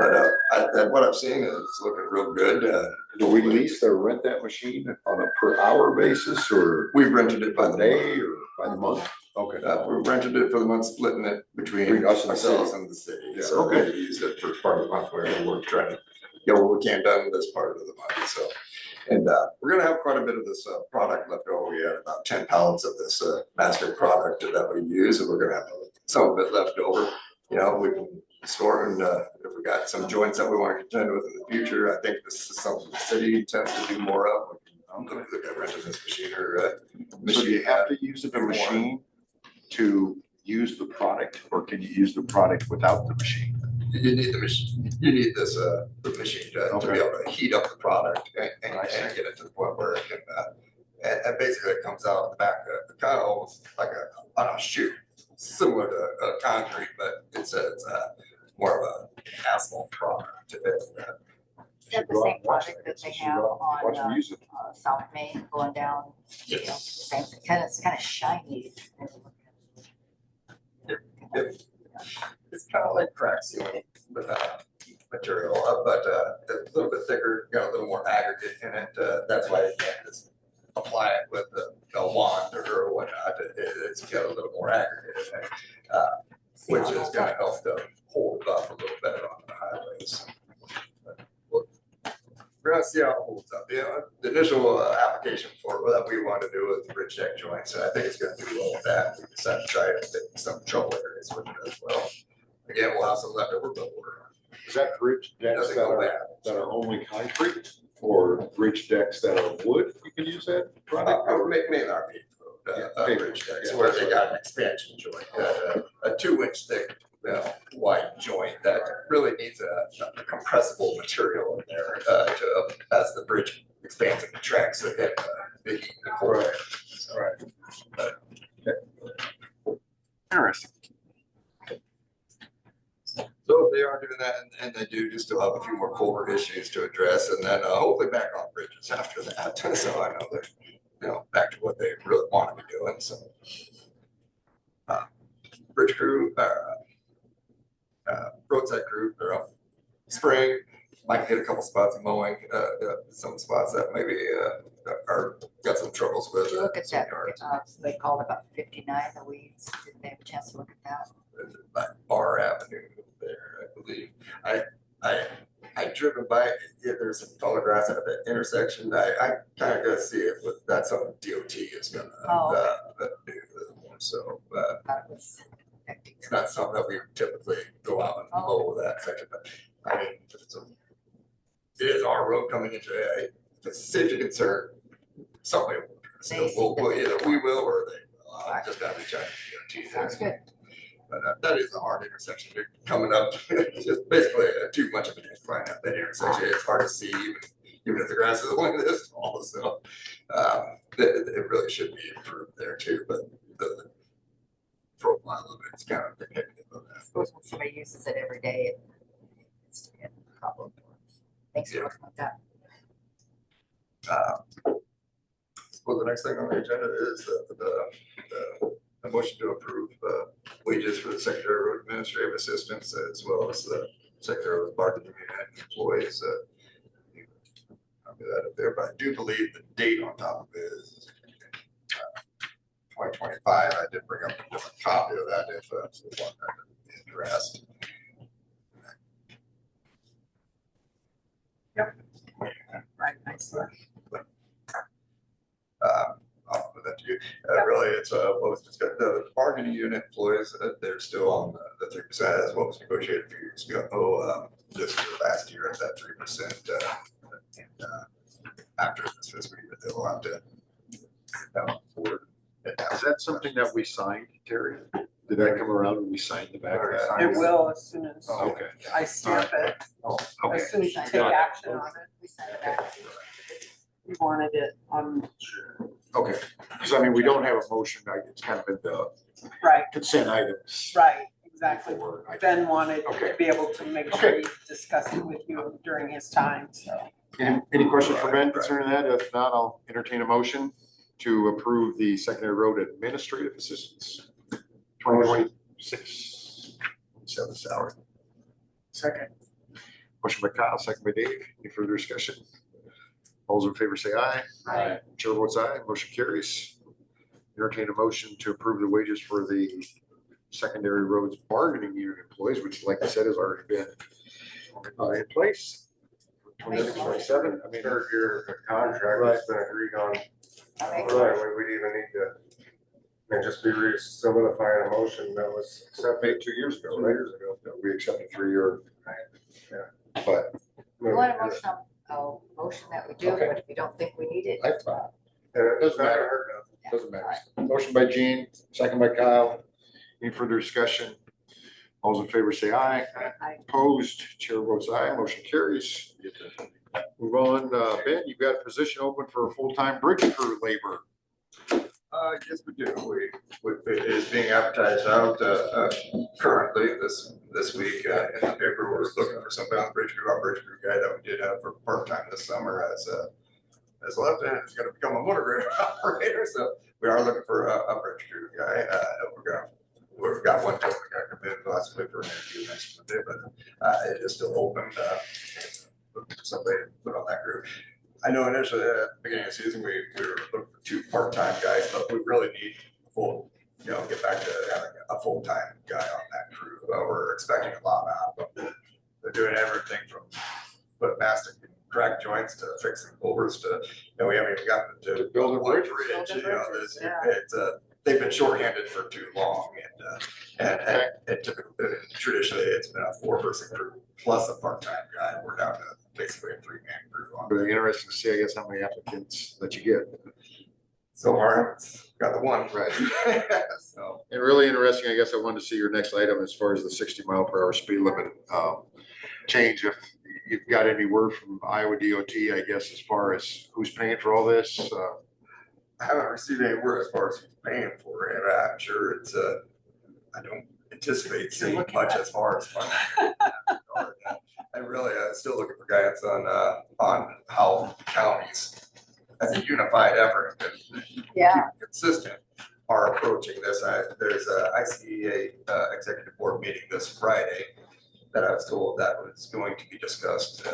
but what I've seen is it's looking real good. Do we lease or rent that machine on a per hour basis or We've rented it by by the day day. or by the month? Okay. We rented it for the month, splitting it between Between us and the ourselves city. and the city. Yeah, So okay. we use it for part of the month where we're trying to get what we can done this part of the month. So, and we're gonna have quite a bit of this product left over. We had about 10 pallets of this master product that we use, and we're gonna have some of it left over. We can store and if we got some joints that we want to contend with in the future, I think this is something the city intends to do more of. I'm gonna look at renting this machine or So do you have to use the machine to use the product or can you use the product without the machine? You need the machine. You need this the machine to be able to heat up the product and get it to the point where it can. And basically, it comes out the back kind of almost like on a chute, similar to concrete, but it's more of an asphalt product. Is that the same product that they have Watch them on use it. South Main going down? Same, it's kind of shiny. It's kind of like crack sealing, but material, but a little bit thicker, got a little more aggregate in it. That's why you can't just apply it with a wand or whatnot. It's got a little more aggregate in it, which is going to help to hold up a little better on the highways. We're gonna see how it holds up. The initial application for that we want to do with the bridge deck joints, and I think it's gonna do well with that. We decided to try it in some trouble areas with it as well. Again, we'll have some leftover, but Is that bridge decks doesn't that go are, bad. that are only concrete or bridge decks that are wood? You can use that product? Maybe our bridge decks Yeah, where that's they right. got an expansion joint, a 2-inch thick wide joint that really needs a compressible material in there to as the bridge expands and contracts to get the heat and cold. Right. So, Interesting. So if they are doing that, and they do still have a few more culvert issues to address, and then hopefully back on bridges after that. So I know they're, back to what they really want to be doing. So bridge crew, roadside crew, they're up. Spring, might get a couple spots of mowing, some spots that maybe are got some troubles with. Did you look at some that, yards. they called about 59, the weeds, didn't they have a chance to look at that? By Bar Avenue there, I believe. I driven by it. Yeah, there's some taller grass at the intersection. I kind of gotta see if that's something DOT is gonna do. So Thought it was affecting it's not something that we typically go out and mow that section. But I mean, it is our road coming into it. If it's a safety concern, somebody will. So we'll either we will or they will. I just gotta reach out to DOT. Sounds good. But that is a hard intersection. They're coming up, it's just basically too much of an incline up that intersection. It's hard to see even if the grass is like this tall. So it really should be improved there too. But the profile of it's kind of negative of I that. suppose when somebody uses it every day, it's a problem. Thanks for looking at that. Well, the next thing on the agenda is the motion to approve wages for the Secretary of Road Administrative Assistants as well as the Secretary of Bargaining Unit employees. I'll do that up there, but I do believe the date on top of it is 2025. I did bring up a different copy of that if one that is addressed. Right, nice work. I'll put that to you. Really, it's what was discussed. The bargaining unit employees, they're still on the 3% as what was negotiated a few years ago. This year, last year at that 3%. After this fiscal year, they'll have to forward. Is that something that we signed, Terry? Did that come around when we signed the back of that? It will as soon as Okay. I stamp it, Okay. as soon as you take action on it. We sent it back. We wanted it on, Okay, because I mean, we don't have a motion, it's kind of in the right, consent items. right, exactly. For- Ben wanted Okay. to be able to make sure he discussed it with you during his time, so. Any questions for Ben concerning that? If not, I'll entertain a motion to approve the secondary road administrative assistance 2026 7 salary. Second. Motion by Kyle, second by Dave. Any further discussion? All those in favor say aye. Aye. Chair votes aye, motion carries. Entertain a motion to approve the wages for the secondary roads bargaining unit employees, which like I said, has already been in place. 26, 27, I mean, Third year of the contract has been agreed on. I make Right, we'd even need to, and just be solidifying a motion that was made 2 years ago, right? That we accepted 3-year. Yeah. But You want a motion, motion that we do, Okay. but if you don't think we need it. I thought, It Doesn't matter. hurt nothing. yeah, doesn't matter. all right. Motion by Gene, second by Kyle. Any further discussion? All those in favor say aye. Aye. Opposed, chair votes aye, motion carries. Move on, Ben, you've got a position open for a full-time bridge crew labor. Yes, we do. It is being advertised out currently this week in the paper. We're looking for somebody on the bridge crew. Our bridge crew guy that we did have for part-time this summer has left and is going to become a motor grader operator. So we are looking for a bridge crew guy. We've got one job we got committed possibly for an interview next Monday, but it is is still open, somebody put on that group. I know initially at the beginning of the season, we were looking for 2 part-time guys, but we really need full, get back to having a full-time guy on that crew. We're expecting a lot out of them. They're doing everything from put mastic and crack joints to fixing overs to, we haven't even gotten to build a bridge. They've been shorthanded for too long, and typically, traditionally, it's been a 4-person crew plus a part-time guy. We're down to basically a 3-man crew. It'll be interesting to see, I guess, how many applicants that you get. So far, it's got the one. Right. So. And really interesting, I guess I wanted to see your next item as far as the 60-mile-per-hour speed limit change. If you've got any word from Iowa DOT, I guess, as far as who's paying for all this? I haven't received any word as far as who's paying for it. I'm sure it's, I don't anticipate seeing much as far as funding. I'm still looking for guidance on how counties, as a unified effort, and keep consistent, are approaching this. There's a ICEA executive board meeting this Friday that I was told that was going to be discussed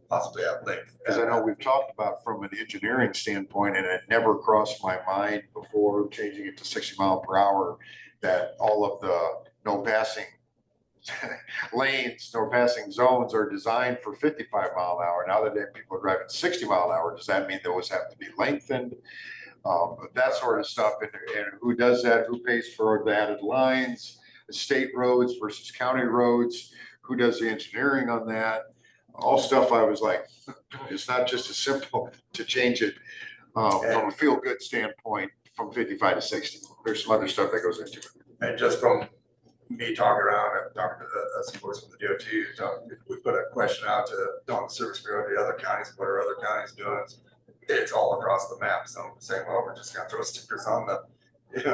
possibly at length. Because I know we've talked about from an engineering standpoint, and it never crossed my mind before changing it to 60 mile per hour, that all of the no passing lanes, no passing zones are designed for 55 mile an hour. Now that people are driving 60 mile an hour, does that mean those have to be lengthened? That sort of stuff. And who does that? Who pays for the added lines? The state roads versus county roads? Who does the engineering on that? All stuff I was like, it's not just as simple to change it from a feel-good standpoint from 55 to 60. There's some other stuff that goes into it. And just from me talking around and talking to the supports from the DOT, we put a question out to on the Service Bureau, the other counties, what are other counties doing? It's all across the map. So I'm saying, well, we're just gonna throw stickers on the,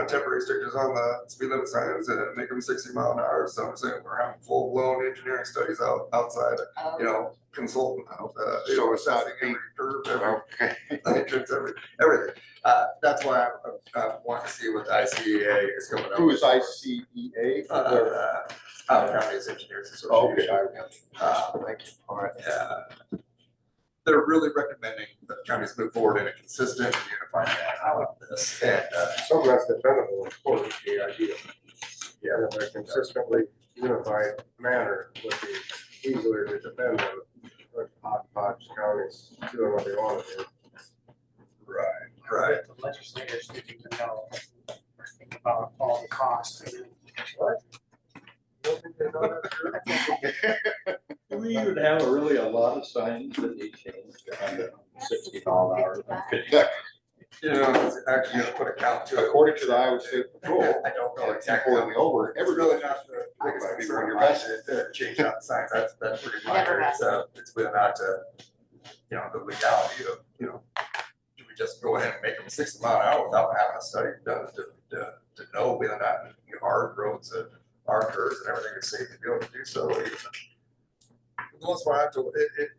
temporary stickers on the speed limit signs and make them 60 mile an hour. So I'm saying we're having full blown engineering studies outside, consultant out, So it's not every curve, every entrance, everything. That's why I want to see what the ICEA is coming up. Who is ICEA? Counties Engineers Association. Thank you. All right. They're really recommending that counties move forward in a consistent and unified manner with this. And something that's defendable, of course, is the idea. Yeah, in a consistently unified manner would be easier to defend than hodgepodge counties doing what they want to do. right. The legislators didn't even know, or think about all the costs. What? Do we even have a lot of signs that need changed to 60 mile an hour? It's actually going to put a count to it. According to the Iowa State Patrol, I don't know exactly. over It's really not the biggest concern of mine to change out the signs. That's pretty minor. It's really not to, the legality of, do we just go ahead and make them 60 mile an hour without having a study done to know whether or not our roads, our curves and everything is safe to be able to do so. For the most part,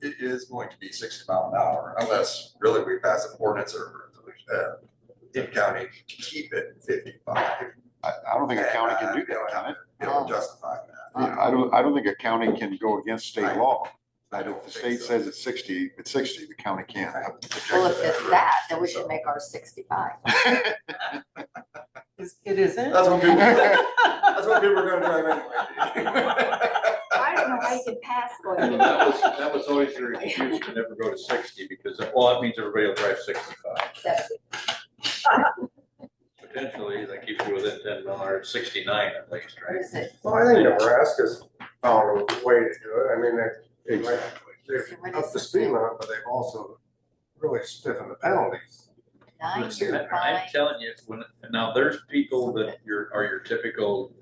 it is going to be 60 mile an hour unless really we pass an ordinance or in county to keep it 55. I don't think a county can do that, can it? Justify that. I don't think a county can go against state law. I don't If the think state so. says it's 60, it's 60, the county can't. Well, if it's that, then we should make ours 65. It isn't? That's what people, that's what people are gonna drive anyway. I don't know how you can pass going. That was always their excuse to never go to 60 because, that means everybody will drive 65. Potentially, that keeps you within 10 mile or 69 at least, right? Is it? Well, I think Nebraska's found a way to do it. I mean, they've upped the speed limit, but they've also really stiffened the penalties. I'm telling you, now there's people that are your typical,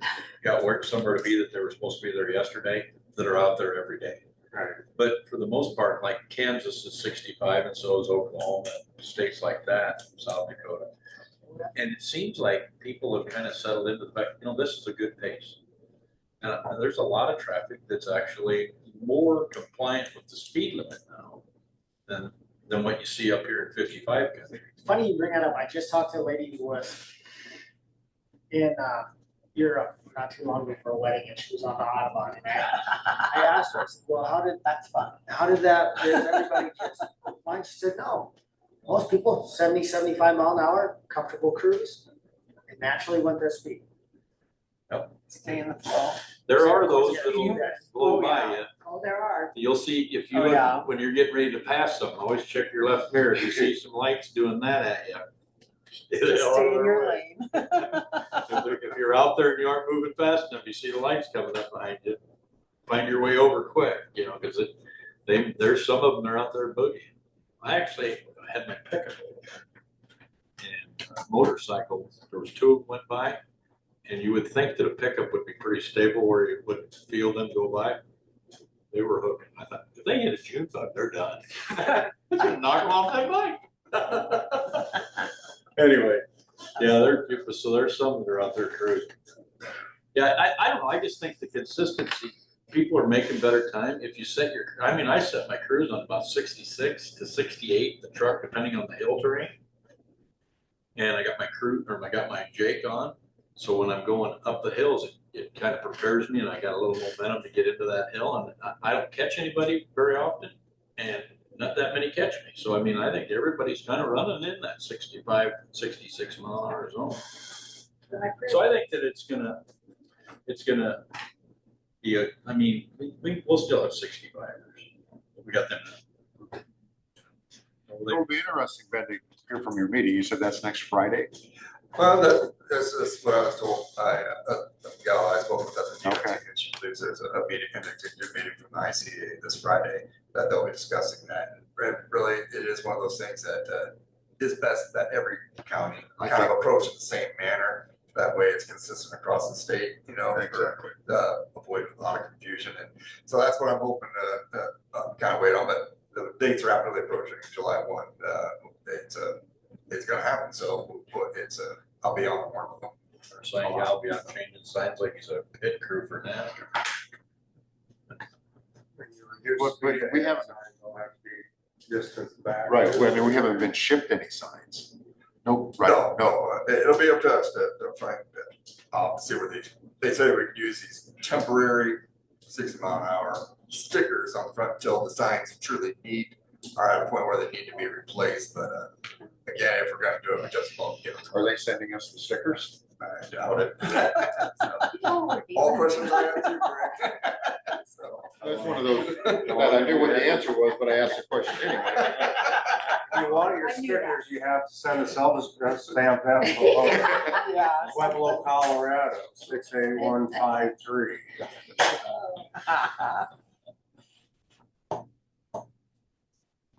got work somewhere to be that they were supposed to be there yesterday, that are out there every day. Right. But for the most part, like Kansas is 65 and so is Oklahoma, states like that, South Dakota. And it seems like people have kind of settled into the fact, this is a good pace. And there's a lot of traffic that's actually more compliant with the speed limit now than what you see up here in 55 country. Funny you bring that up. I just talked to a lady who was in Europe not too long ago for a wedding, and she was on the Audubon, and I asked her, I said, well, That's fun. how did that, does everybody just, fine? She said, no. Most people, 70, 75 mile an hour, comfortable cruise, and naturally went their speed. Stay in the flow. There are those Yeah, that'll you guys. blow Oh, by yeah. you. Oh, there are. You'll see, if you Oh, look, yeah. when you're getting ready to pass something, always check your left mirror. If you see some lights doing that at you. Just stay in your lane. If you're out there and you aren't moving fast enough, you see the lights coming up behind you, find your way over quick, you know, because there's some of them that are out there boogieing. I actually had my pickup and motorcycle, there was two of them went by, and you would think that a pickup would be pretty stable where you wouldn't feel them go by. They were hooking. I thought, if they hit a June bug, they're done. Knock them off that bike. Anyway, yeah, there's some that are out there cruising. Yeah, I don't know. I just think the consistency, people are making better time. If you set I set my cruise on about 66 to 68, the truck, depending on the hill terrain. And I got my Jake on. So when I'm going up the hills, it kind of prepares me, and I got a little momentum to get into that hill. And I don't catch anybody very often, and not that many catch me. So, I think everybody's kind of running in that 65, 66 mile an hour zone. So I think that it's gonna be we'll still have 65ers. We got them now. It'll be interesting, Ben, to hear from your meeting. You said that's next Friday? Well, this is what I was told. The gal I spoke with at the Okay. meeting, and she believes there's a meeting, a meeting from the ICA this Friday that they'll be discussing that. And really, it is one of those things that is best that every county kind of approach it the same manner. That way, it's consistent across the state. Exactly. Avoid a lot of confusion. And so that's what I'm hoping to kind of wait on. But the dates are rapidly approaching. July 1. It's going to happen. So I'll be on one of them. They're saying I'll be out changing signs like he's a pit crew for NASCAR. But we haven't. They'll have to be distance back. Right, well, we haven't been shipped any signs. Nope, right, No, it'll be up to us to find, see where they say we could use these temporary 60 mile an hour stickers on the front until the signs truly are at a point where they need to be replaced. But again, if we're gonna do it, we just won't get them. Are they sending us the stickers? I doubt it. Oh, All questions I answered, correct? That's one of those, that I knew what the answer was, but I asked the question anyway. If you want your I knew that. stickers, you have to send a self-stamp that Yeah. Pueblo, Colorado, 68153.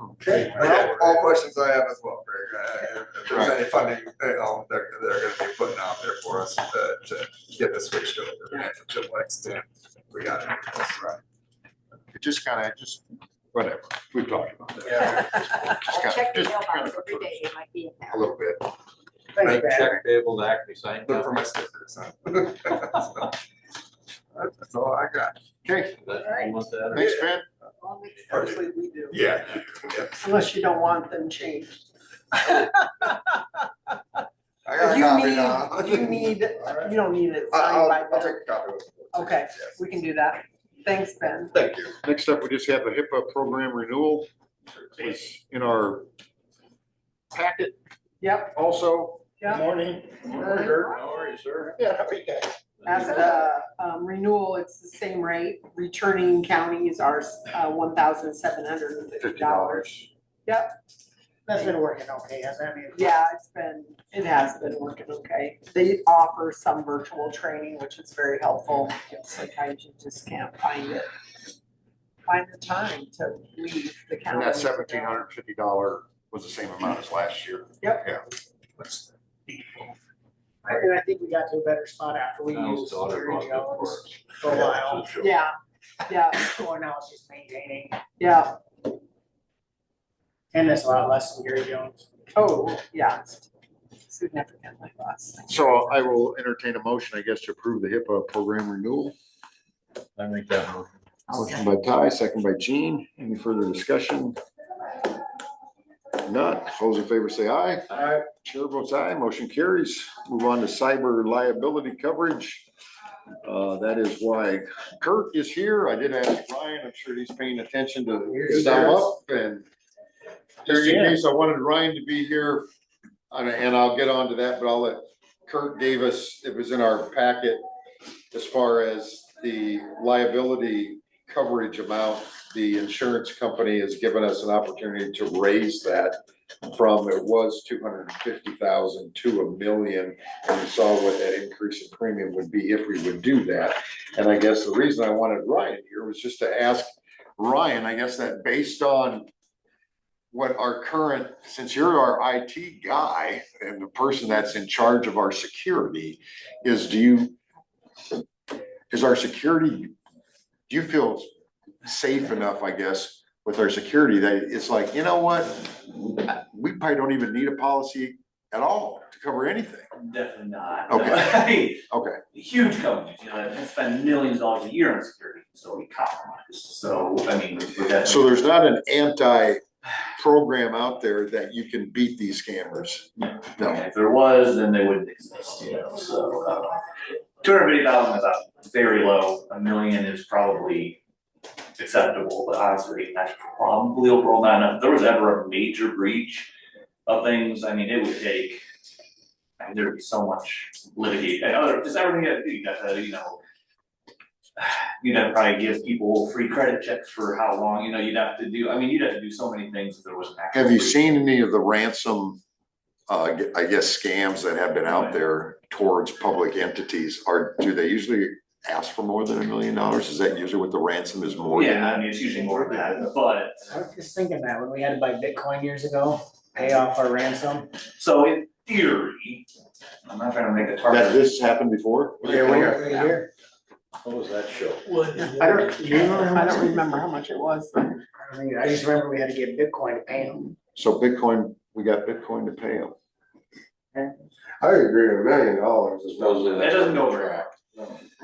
Okay. Well, all questions I have as well, Greg. If there's any funding, they're gonna be putting out there for us to get this switched over. And to what extent we got it. That's right. It just whatever, we've talked about that. Yeah. I'll check the Just mailbox every day, it might be in there. A little bit. Thanks, Make Ben. check table to Acme sign Look for company. my stickers. Huh? That's all I got. Okay, You want that? thanks, Ben. Long week. Actually, we do. Yeah. Unless you don't want them changed. I got a You copy now. you don't need it signed I'll by take them. a copy of it. Okay, Yes. we can do that. Thanks, Ben. Thank you. Next up, we just have a HIPAA program renewal. It's in our packet Yep, also. yep. Morning. How are you, sir? Yeah, how are you guys? As the renewal, it's the same rate. Returning counties are $1,750. Yep, That's been working okay, hasn't it? yeah, it has been working okay. They offer some virtual training, which is very helpful. Sometimes you just can't find the time to leave the And county. that $1,750 was the same amount as last year. Yep. Yeah. And I think we got to a better spot after we Kyle's used daughter Gary bought that Jones for a while. Yeah, yeah, So now it's just maintaining, yeah. and it's a lot less than Gary Jones. Oh, yeah, it's significantly less. So I will entertain a motion, I guess, to approve the HIPAA program renewal. I make that motion. I'll Motion second. by Ty, second by Gene. Any further discussion? not, those in favor say aye. Aye. Chair votes aye, motion carries. Move on to cyber liability coverage. That is why Kurt is here. I did ask Ryan, I'm sure he's paying attention to sum up, and just in case I wanted Ryan to be here, and I'll get on to that, but I'll let Kurt gave us, it was in our packet as far as the liability coverage amount. The insurance company has given us an opportunity to raise that from, it was 250,000 to $1 million. And we saw what that increase in premium would be if we would do that. And I guess the reason I wanted Ryan here was just to ask Ryan, I guess that based on what our current, since you're our IT guy and the person that's in charge of our security, is our security, do you feel safe enough, I guess, with our security that it's like, you know what, we probably don't even need a policy at all to cover anything? Definitely not. Okay. I mean, Okay. huge companies, you know, that spend millions of dollars a year on security, so we compromised. So, I mean, we're definitely. So there's not an anti-program out there that you can beat these scammers? No. If there was, then they wouldn't exist, you know, so, 250,000 is very low. $1 million is probably acceptable, but honestly, that's probably overall not enough. If there was ever a major breach of things, I mean, it would take, I mean, there'd be so much litigation, just everything you got to, you know, you'd have to probably give people free credit checks for how long, you know, you'd have to do so many things if there was an actual. Have you breach. seen any of the ransom, I guess, scams that have been out there towards public entities? Do they usually ask for more than $1 million? Is that usually what the ransom is, more than Yeah, that? I mean, it's usually more than that, but, I was just thinking that when we had to buy Bitcoin years ago, pay off our ransom. so in theory, I'm not trying to make a That target. this happened before? Yeah, we got right here. What was that show? I don't remember how much it was. I just remember we had to get Bitcoin to pay them. So Bitcoin, we got Bitcoin to pay them. I agree, $1 million is. That doesn't go very far.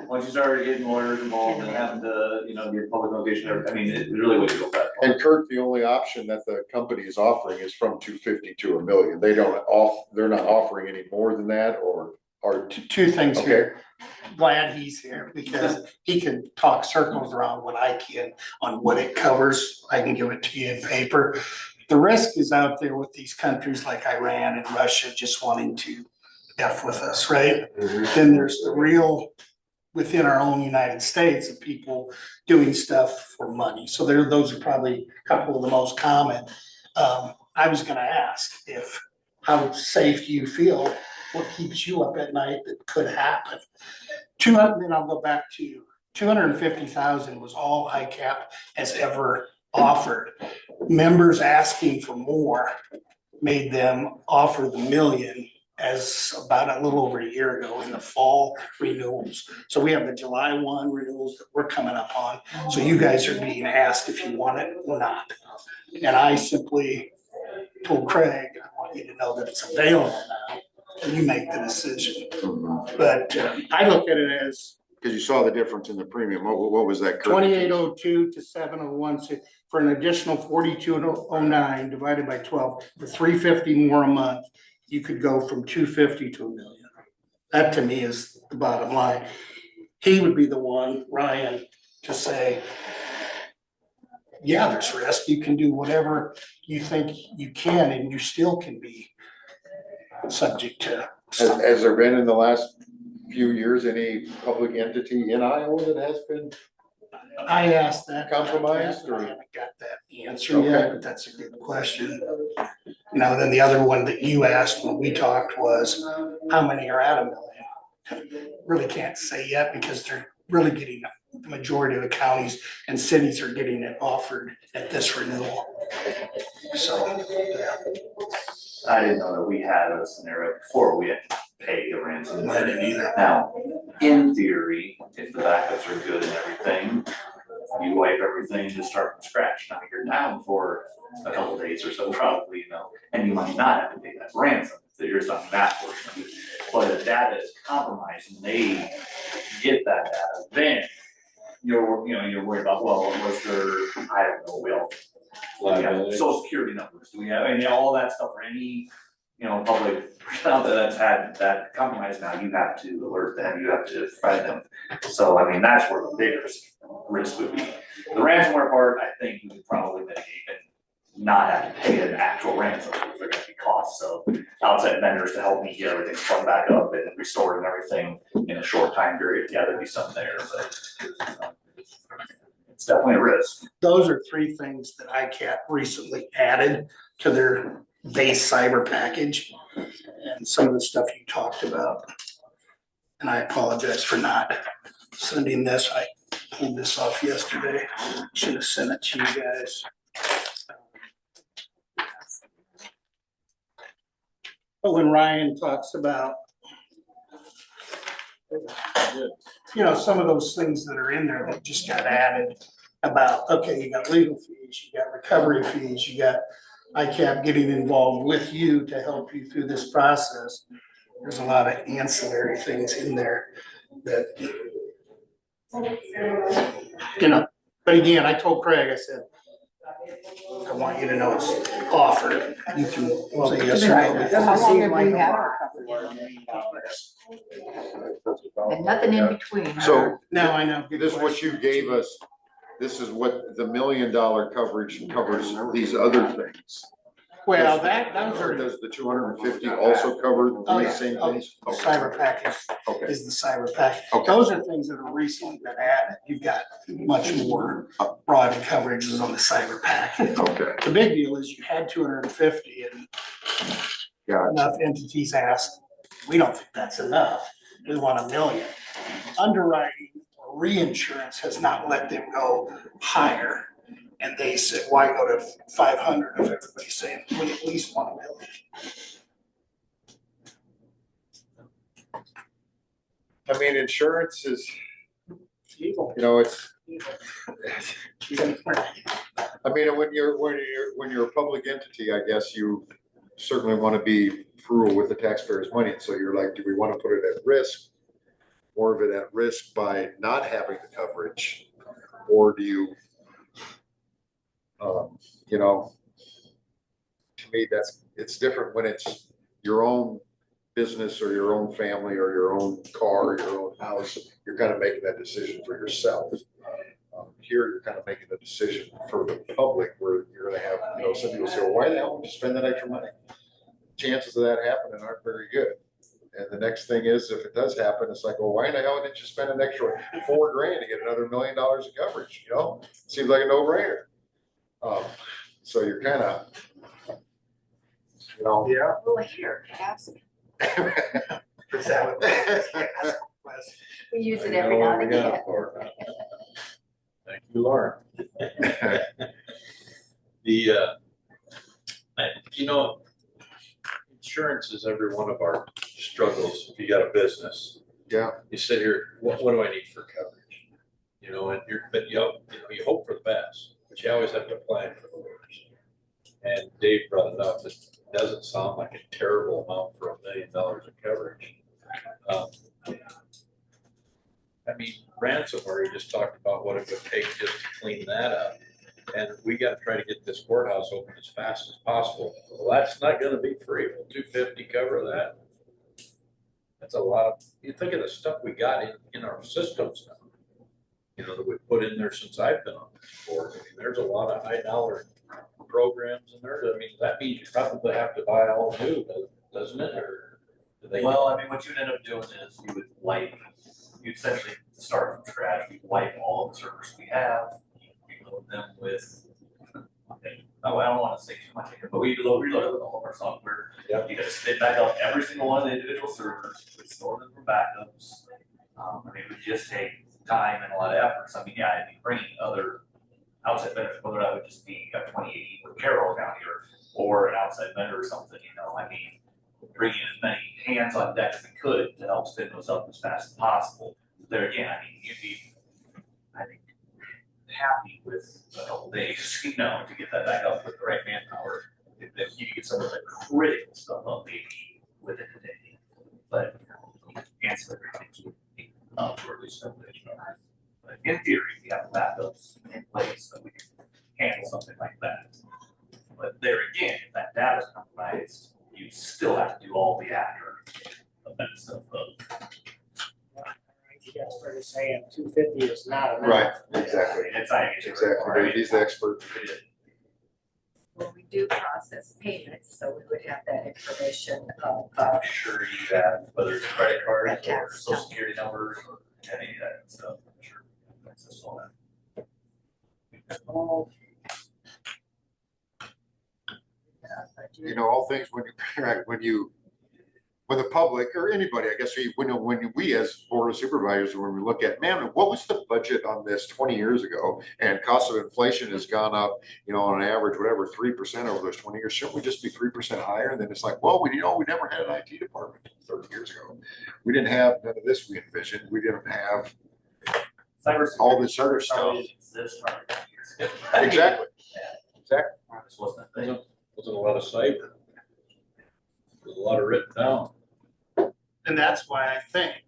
Once you start getting lawyers involved and having to, you know, get public notification, I mean, it really wouldn't go that far. And Kurt, the only option that the company is offering is from 250 to $1 million. They're not offering any more than that, or Two things okay. here. Glad he's here because he can talk circles around what I can on what it covers. I can give it to you in paper. The risk is out there with these countries like Iran and Russia just wanting to F with us, right? Then there's the real within our own United States of people doing stuff for money. So those are probably a couple of the most common. I was gonna ask how safe do you feel? What keeps you up at night that could happen? Then I'll go back to 250,000 was all ICAP has ever offered. Members asking for more made them offer the $1 million as about a little over a year ago in the fall renewals. So we have the July 1 renewals that we're coming up on. So you guys are being asked if you want it or not. And I simply told Craig, I want you to know that it's available now. And you make the decision. But I look at it as Because you saw the difference in the premium. What was that, Kurt? 2802 to 701 for an additional 4209 divided by 12 for $350 more a month. You could go from 250 to $1 million. That to me is the bottom line. He would be the one, Ryan, to say, yeah, there's risk. You can do whatever you think you can, and you still can be subject to. Has there been in the last few years any public entity in Iowa that has been? I asked that. Compromised, or? I haven't got that answer yet, but that's a good question. You know, then the other one that you asked when we talked was, how many are at $1 million? Really can't say yet because they're really getting, the majority of the counties and cities are getting it offered at this renewal. So, yeah. I didn't know that we had a scenario before we had to pay a ransom. I didn't either. Now, in theory, if the backups are good and everything, you wipe everything and just start from scratch. Now you're down for a couple days or so probably, you know, and you might not have to pay that ransom if you're on that portion of it. But if data is compromised and they get that data, then you're worried about, well, was there, I don't know, Do we have Liability. social security numbers? Do we have, and all that stuff for any, public out there that's had that compromise, now you have to alert them, you have to provide them. So, I mean, that's where the biggest risk would be. The ransomware part, I think we could probably mitigate and not have to pay an actual ransom. If there are gonna be costs of outside vendors to help me get everything spun back up and restored and everything in a short time period, yeah, there'd be some there, but it's definitely a risk. Those are three things that ICAP recently added to their base cyber package. And some of the stuff you talked about. And I apologize for not sending this. I pulled this off yesterday. Should have sent it to you guys. But when Ryan talks about, some of those things that are in there that just got added about, okay, you got legal fees, you got recovery fees, you got ICAP getting involved with you to help you through this process. There's a lot of ancillary things in there that, but again, I told Craig, I said, I want you to know it's offered. You can say yes or no. How long have we had our And nothing in between, huh? So Now I know. this is what you gave us. This is what the $1 million coverage covers these other things. Well, those Or are, does the 250 also cover Oh, yeah. these same things? the cyber package Okay. is the cyber package. Okay. Those are things that are recently been added. You've got much more broad coverages on the cyber package. Okay. The big deal is you had 250 and Gotcha. enough entities asked, we don't think that's enough. We want $1 million. Underwriting or reinsurance has not let them go higher. And they said, why go to 500 if everybody's saying we at least want $1 million? I mean, insurance is, Evil. it's, I mean, when you're a public entity, I guess you certainly want to be frugal with the taxpayers' money. So you're like, do we want to put it at risk? More of it at risk by not having the coverage? Or do you, to me, it's different when it's your own business or your own family or your own car or your own house. You're kind of making that decision for yourself. Here, you're kind of making the decision for the public where you're going to have, some people say, well, why the hell would you spend that extra money? Chances of that happening aren't very good. And the next thing is, if it does happen, it's like, well, why in the hell didn't you spend an extra $4,000 to get another $1 million of coverage? Seems like a no-brainer. So you're kind of, Yeah. Well, here, have some. Is that what that is? We use it every now and again. Thank you, Lauren. Insurance is every one of our struggles. If you got a business, Yeah. you sit here, what do I need for coverage? You hope for the best, but you always have to plan for the worst. And Dave brought it up. It doesn't sound like a terrible amount for $1 million of coverage. Ransomware, you just talked about what it would take just to clean that up. And we got to try to get this courthouse open as fast as possible. Well, that's not going to be free. Will 250 cover that? That's a lot of, you think of the stuff we got in our systems now, that we put in there since I've been on this board. There's a lot of high dollar programs in there. That means you probably have to buy all new, doesn't it? Or do they? Well, what you'd end up doing is you essentially start from scratch. We wipe all the servers we have, we load them with, I don't want to say too much here, but we reload it with all of our software. Yeah. You gotta spin back up every single one of the individual servers, we store them for backups. It would just take time and a lot of effort. So I'd be bringing other outside vendors, whether that would just be a 2080 with Carol down here or an outside vendor or something, bringing as many hands on deck as we could to help spin those up as fast as possible. There again, you'd be, I think, happy with a couple days, to get that back up with the right manpower. If you get some of the critical stuff up maybe within a day, but answer everything for at least something. But in theory, we have backups in place that we can handle something like that. that data is compromised, you'd still have to do all the after event stuff. You guys started saying 250 is not enough. Right, exactly, It's not. exactly, he's the expert. Well, we do process payments, so we would have that information of, I'm sure you have, whether it's credit cards or Tax. social security numbers or any of that stuff, I'm sure. That's all that. Oh, You know, all things when you, right, when the public or anybody, I guess, when we as board of supervisors, when we look at, man, what was the budget on this 20 years ago? And cost of inflation has gone up, you know, on an average, whatever, 3% over those 20 years. Shouldn't we just be 3% higher? And then it's like, well, we never had an IT department 30 years ago. We didn't have none of this we envisioned. We didn't have all this other stuff. Exactly. Exactly. This wasn't a thing. Wasn't a lot of cyber. There's a lot of written down. And that's why I think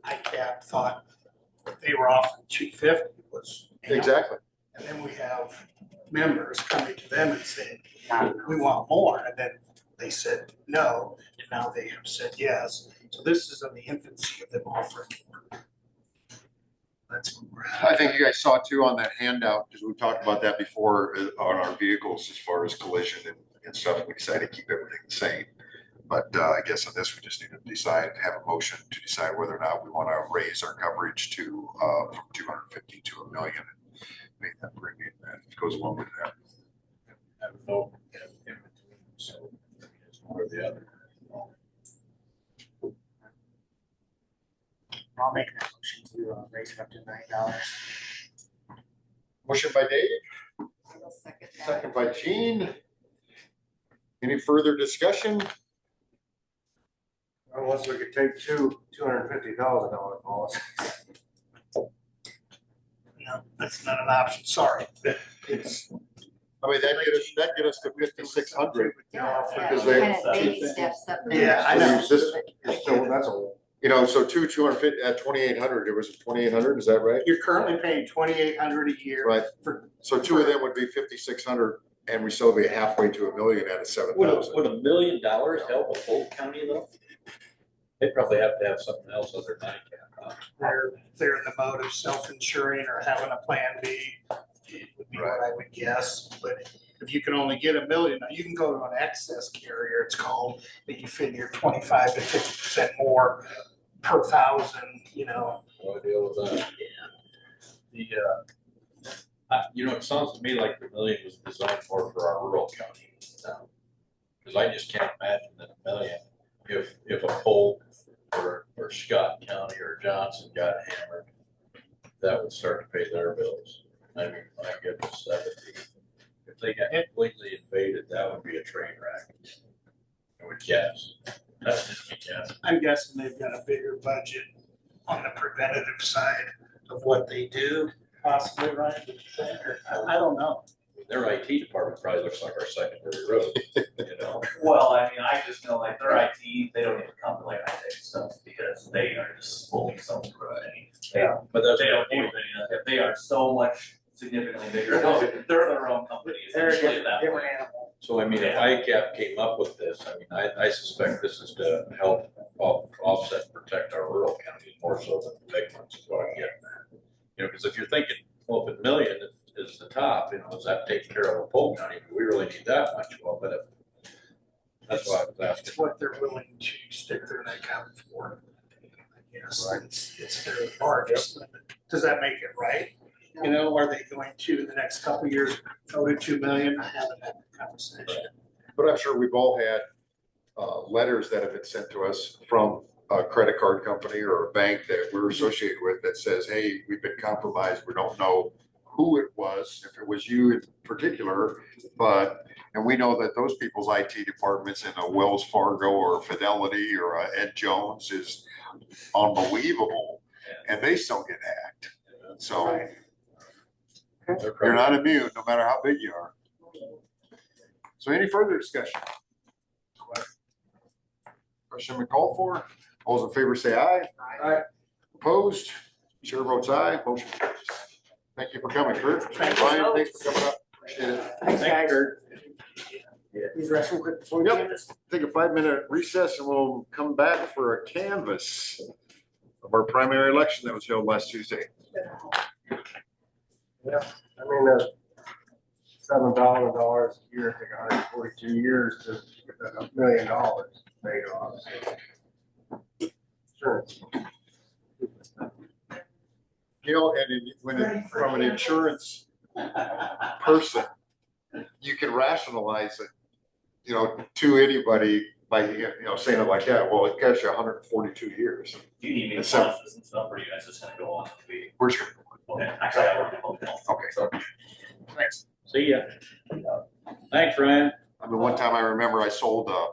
ICAP thought they were offering 250 was. Exactly. And then we have members coming to them and saying, we want more. And then they said no, and now they have said yes. So this is in the infancy of them offering more. That's where we're at. I think you guys saw too on that handout, because we talked about that before on our vehicles as far as collision and stuff. We decided to keep everything the same. But I guess on this, we just need to decide, have a motion to decide whether or not we want to raise our coverage to from 250 to $1 million and make that premium that goes along with that. Have no in between, so it's one or the other. I'll make that motion to raise it up to $9. Motion by Dave, I'll second that. second by Gene. Any further discussion? Unless we could take $250,000 policies. No, that's not an option, sorry. It's. I mean, that get us to 5,600. Yeah, because yeah, they- kind of baby steps up. Yeah, I know. This, So that's a, you know, so 250 at 2,800, it was 2,800, is that right? You're currently paying 2,800 a year. Right. For, So two of them would be 5,600 and we still be halfway to $1 million at a 7,000. Would $1 million help a Polk County though? They probably have to have something else other than ICAP. they're in the mode of self-insuring or having a plan B, it would be what I would guess. But if you can only get $1 million, now you can go to an excess carrier, it's called, that you figure 25 to 50% more per thousand, you know. No idea with that. Yeah. The, you know, it sounds to me like the $1 million was designed more for our rural county. Because I just can't imagine that $1 million, if a Polk or Scott County or Johnson got hammered, that would start to pay their bills. I mean, I get to 70. If they got completely invaded, that would be a train wreck. I would guess. That's just me guessing. I'm guessing they've got a bigger budget on the preventative side of what they do, possibly, right? I don't know. Their IT department probably looks like our secondary road, you know? Well, I mean, I just know like their IT, they don't even come to like IT stuff because they are just fully self-running. But that's. They don't do anything, if they are so much significantly bigger, they're their own company, They're a essentially that way. different animal. So I mean, if ICAP came up with this, I mean, I suspect this is to help offset and protect our rural counties more so than the big ones, is what I'm getting at. You know, because if you're thinking, well, if $1 million is the top, you know, is that taking care of a Polk County? Do we really need that much? Well, but if, that's why I was asking. It's what they're willing to stick their neck out for. I guess it's their largest. Does that make it right? You know, are they going to, in the next couple of years, go to 2 million? I haven't had that conversation. But I'm sure we've all had letters that have been sent to us from a credit card company or a bank that we're associated with that says, hey, we've been compromised. We don't know who it was, if it was you in particular, and we know that those people's IT departments in a Wells Fargo or Fidelity or a Ed Jones is unbelievable, and they still get hacked. So you're not immune, no matter how big you are. So any further discussion? Question been called for? All those in favor say aye. Aye. Opposed? Chair votes aye. Motion carries. Thank you for coming, Kurt. Thank you. Ryan, thanks for coming up. Appreciate it. Thanks, guys. These rest real quick before we Yep. canvas. Take a 5-minute recess and we'll come back for a canvas of our primary election that was held last Tuesday. Yeah, I mean, $7,000 a year, take 142 years to get that $1 million paid off. Sure. You know, from an insurance person, you can rationalize it, you know, to anybody by, saying it like that. Well, it costs you 142 years. Do you need me to It's so- pause this and stuff, or are you guys just gonna go on to the? Where's your, Okay, actually, I work in hotel. okay. Thanks. See ya. Thanks, Ryan. I mean, one time I remember I sold a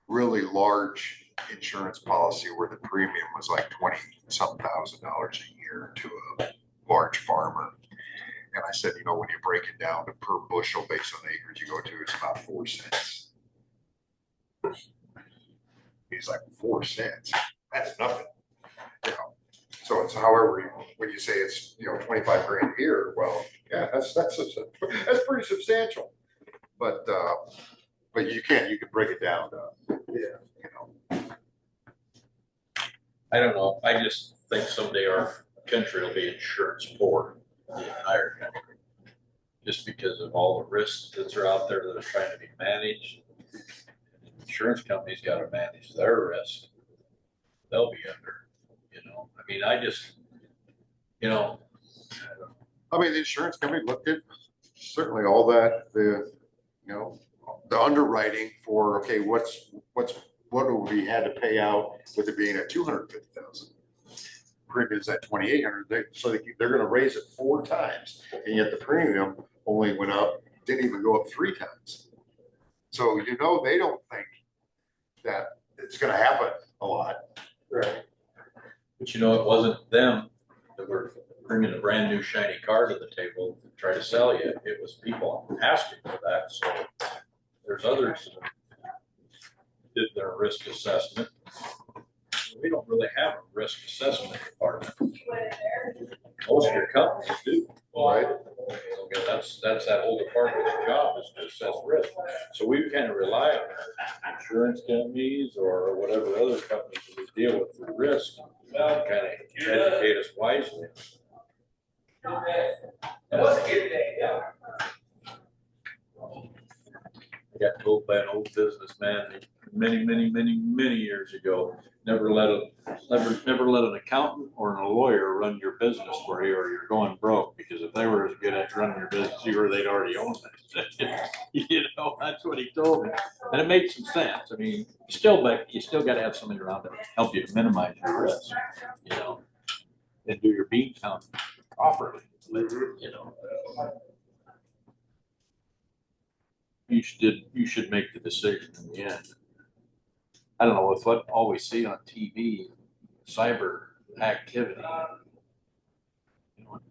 really large insurance policy where the premium was like 20-something thousand dollars a year to a large farmer. And I said, when you break it down to per bushel based on the acres you go to, it's about 4 cents. He's like, 4 cents? That's nothing. So it's however, when you say it's, 25 grand a year, well, yeah, that's pretty substantial. But you can break it down to, I don't know. I just think someday our country will be insurance poor, the entire country. Just because of all the risks that are out there that are trying to be managed. Insurance companies got to manage their risk. They'll be under, I mean, I just, I mean, the insurance company looked at certainly all that, the underwriting for, okay, what would we had to pay out with it being at 250,000? Premium's at 2,800, so they're gonna raise it 4 times, and yet the premium only went up, didn't even go up 3 times. So, they don't think that it's gonna happen a lot. Right. but it wasn't them that were bringing a brand new shiny car to the table to try to sell you. It was people asking for that. So there's others that did their risk assessment. We don't really have a risk assessment department. Most of your companies do, right? Okay, that's that whole department's job is to assess risk. So we kind of rely on our insurance companies or whatever other companies that we deal with for risk, kind of educate us wisely. It was a good day, yeah. I got told by an old businessman many years ago, never let an accountant or a lawyer run your business for you, or you're going broke. Because if they were as good at running your business, they'd already own it. That's what he told me, and it made some sense. I mean, you still got to have somebody around to help you minimize your risk, and do your bean count properly. But, you should make the decision in the end. I don't know, with what all we see on TV, cyber activity,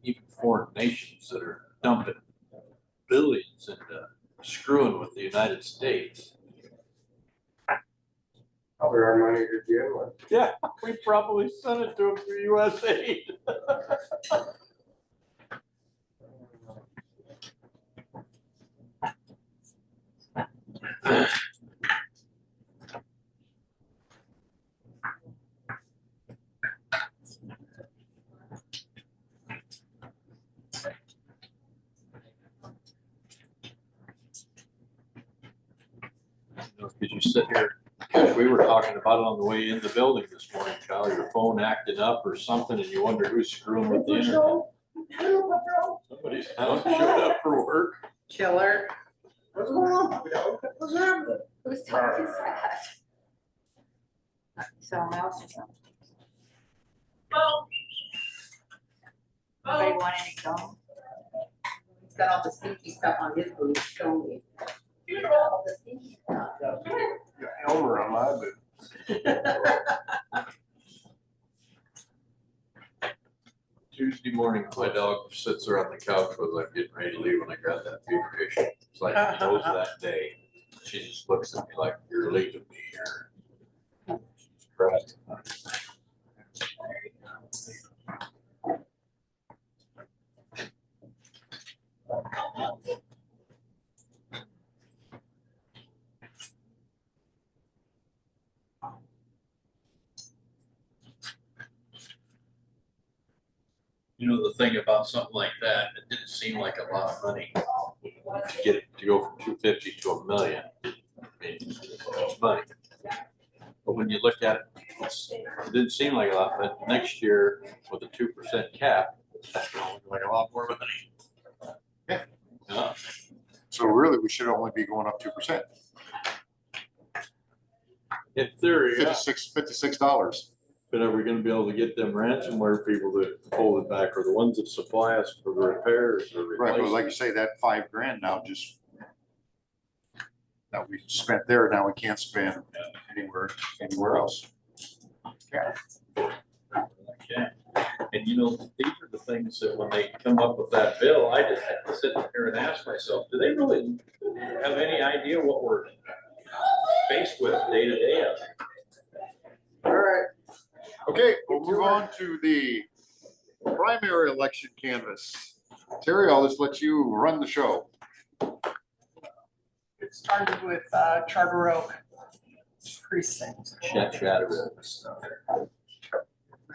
even foreign nations that are dumping billions into screwing with the United States. Probably our money to begin with. Yeah, we probably sent it to them through USA. Because you sit here, because we were talking about it on the way in the building this morning, Kyle, your phone acted up or something, and you wonder who's screwing with the internet. Somebody's house showed up for work. Killer. What's going on? What's happening? Whose dog is that? Someone else or something? Anybody want any gum? He's got all the stinky stuff on his boots, show me. All the stinky stuff. Got Elmer on my boot. Tuesday morning, my dog sits there on the couch with like getting ready to leave when I got that fever. It's like he knows that day. She just looks at me like, you're leaving me here. She's crying. You know, the thing about something like that, it didn't seem like a lot of money to get it to go from 250 to $1 million. I mean, it's money. But when you look at it, it didn't seem like a lot, but next year with a 2% cap, that's like a lot more money. Yeah. So really, we should only be going up 2%. In theory, yeah. $56. But are we gonna be able to get them ransomware people to hold it back, or the ones that supply us for the repairs or Right, but like you replacement? say, that $5,000 now just, now we spent there, now we can't spend anywhere else. Yeah. And you know, these are the things that when they come up with that bill, I just have to sit here and ask myself, do they really have any idea what we're faced with day to day out there? All right. Okay, we'll move on to the primary election canvas. Terry, I'll just let you run the show. It started with Charter Oak precinct. Chatter.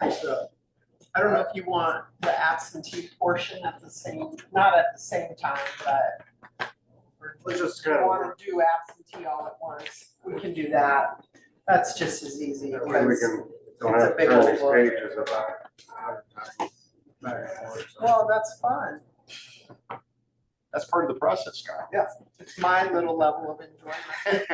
I don't know if you want the absentee portion at the same, not at the same time, but Let's just if you kind of, want to do absentee all at once, we can do that. That's just as easy that way we because, can, don't it's a have to big turn old these book. pages about. back and forth, so. well, that's fun. That's part of the process, Scott. Yeah, it's my little level of enjoyment.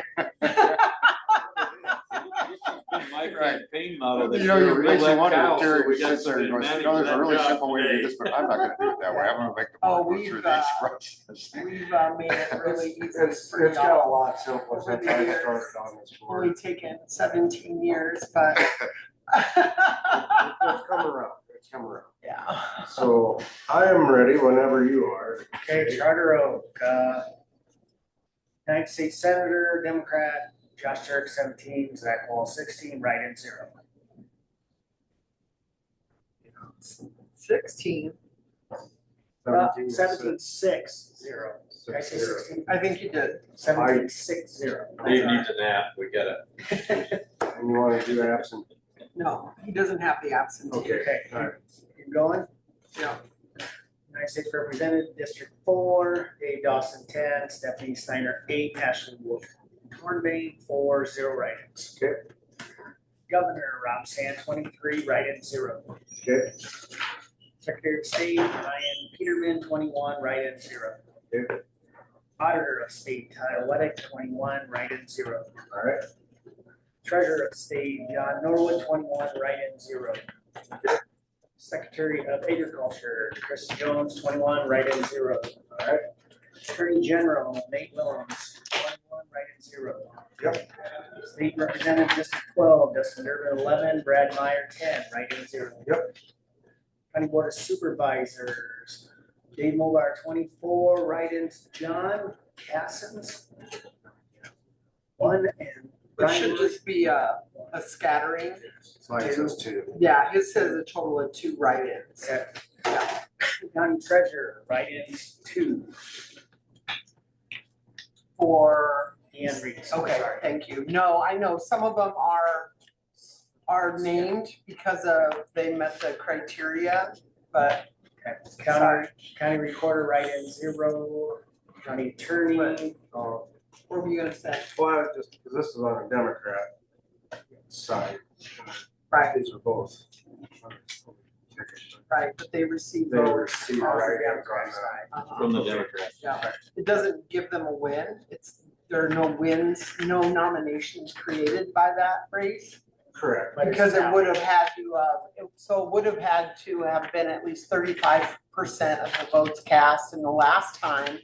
My campaign model this You know, year, it real makes you that wonder, cow, Terry, so we who got sits there and some goes, you management know, there's a really job simple way to do today. this, but I'm not gonna do it that way. I'm gonna make the Oh, board go through we've, these processes. We've made it really easy It's for got a y'all. lot simpler since I started on this board. Only taken 17 years, but It's come around, it's come around. yeah. So I am ready whenever you are. Okay, Charter Oak, United States Senator, Democrat, Josh Turk, 17, Zach Wall, 16, write-in 0. 16. 17, 6, 0. Did I say 16? I think you did. 17, 6, 0. Dave needs a nap, we gotta. And you wanna do absent? No, he doesn't have the absentee. Okay, all right. Keep going. Yeah. United States Representative, District 4, Dave Dawson, 10, Stephanie Steiner, 8, Ashley Wolf, Hornbeam, 4, 0 write-ins. Okay. Governor, Rob Sand, 23, write-in 0. Okay. Secretary of State, Ryan Peterman, 21, write-in 0. Okay. Auditor of State, Tyler Weddick, 21, write-in 0. All right. Treasurer of State, John Norwood, 21, write-in 0. Secretary of Agriculture, Chris Jones, 21, write-in 0. All right. Attorney General, Nate Willems, 21, write-in 0. Yep. State Representative, District 12, Dustin Durbin, 11, Brad Meyer, 10, write-in 0. Yep. County Board of Supervisors, Dave Mulgar, 24, write-ins, John Cassins, 1, and It should just be a scattering. Mine says 2. Yeah, his says a total of 2 write-ins. Okay. Yeah. County Treasurer, write-ins, 2. For, Ian Reese. okay, Sorry. thank you. No, I know some of them are named because of, they met the criteria, but County Recorder, write-in, 0. County Attorney, Oh, what were you gonna say? well, I was just, because this is on a Democrat side. Right. These are both. Right, but they received They votes receive on the write-ins on Democrat side. Uh-huh. From the Democrats. Yeah, it doesn't give them a win. There are no wins, no nominations created by that race. Correct. But it's Because it not- would have had to, so it would have had to have been at least 35% of the votes cast in the last time.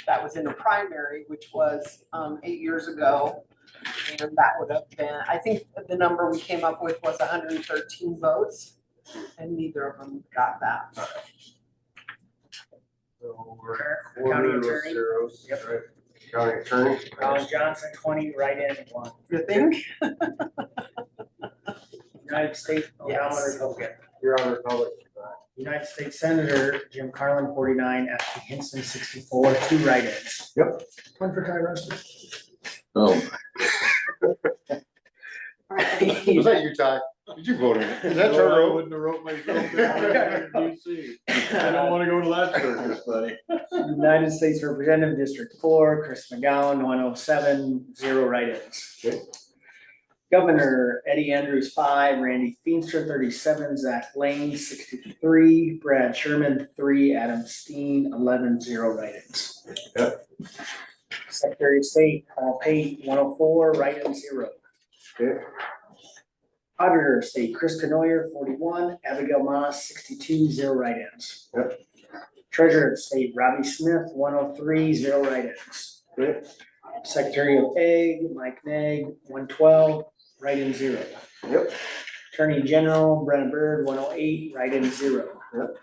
That was in a primary, which was 8 years ago. And that would have been, I think the number we came up with was 113 votes. And neither of them got that. So we're County quarter with Attorney. zeros, Yep. right? County Attorney. Colin Johnson, 20, write-in, 1. You think? United States, oh, now I'm a Republican. You're on Republic. United States Senator Jim Carlin, 49, Ashley Hinson, 64, 2 write-ins. Yep. One for Ty Russell. Oh. Was that you, Ty? Did you vote in? Is that No, your I road? wouldn't have wrote myself down here in DC. I don't wanna go to that circus, buddy. United States Representative District 4, Chris McGowan, 107, 0 write-ins. Okay. Governor Eddie Andrews, 5, Randy Feenstra, 37, Zach Lane, 63, Brad Sherman, 3, Adam Steen, 11, 0 write-ins. Yep. Secretary of State, Paul Pate, 104, write-in 0. Okay. Auditor of State, Chris Canoyer, 41, Abigail Moss, 62, 0 write-ins. Yep. Treasurer of State, Robbie Smith, 103, 0 write-ins. Okay. Secretary of Ag, Mike Nag, 112, write-in 0. Yep. Attorney General, Brenna Bird, 108, write-in 0. Yep.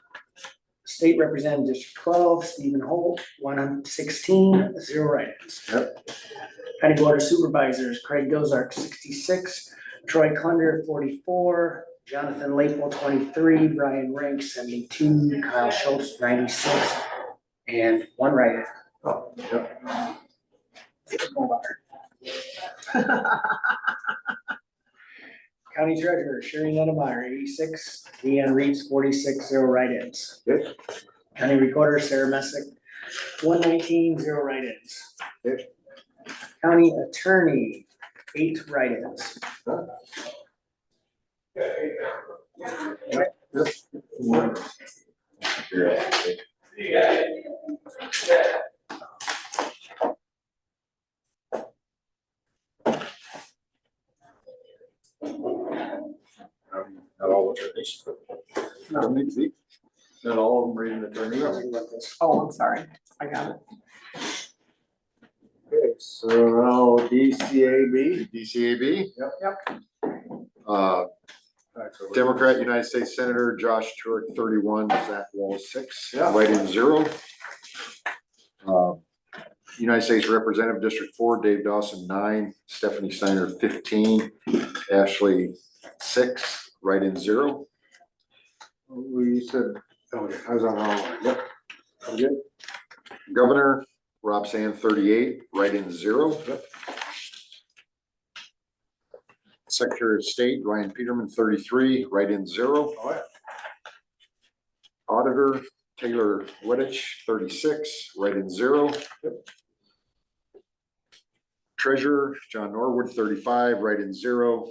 State Representative District 12, Stephen Holt, 116, 0 write-ins. Yep. County Board of Supervisors, Craig Dozark, 66, Troy Klunder, 44, Jonathan Lapel, 23, Brian Rank, 72, Kyle Schultz, 96, and 1 write-in. Oh, yep. County Treasurer, Sherry Nettlemeyer, 86, Deanne Reeds, 46, 0 write-ins. Good. County Recorder, Sarah Messick, 119, 0 write-ins. Good. County Attorney, 8 write-ins. Not all attorneys. Not all of them reading attorney. Oh, I'm sorry, I got it. Okay, so now DCAB. DCAB? Yep. Democrat, United States Senator Josh Turek, 31, Zach Wall, 6, Yeah. write-in 0. United States Representative District 4, Dave Dawson, 9, Stephanie Steiner, 15, Ashley, 6, write-in 0. We said, okay, I was on the wrong line, yep. I'm good. Governor, Rob Sand, 38, write-in 0. Yep. Secretary of State, Ryan Peterman, 33, write-in 0. Oh, yeah. Auditor, Taylor Wittich, 36, write-in 0. Treasurer, John Norwood, 35, write-in 0.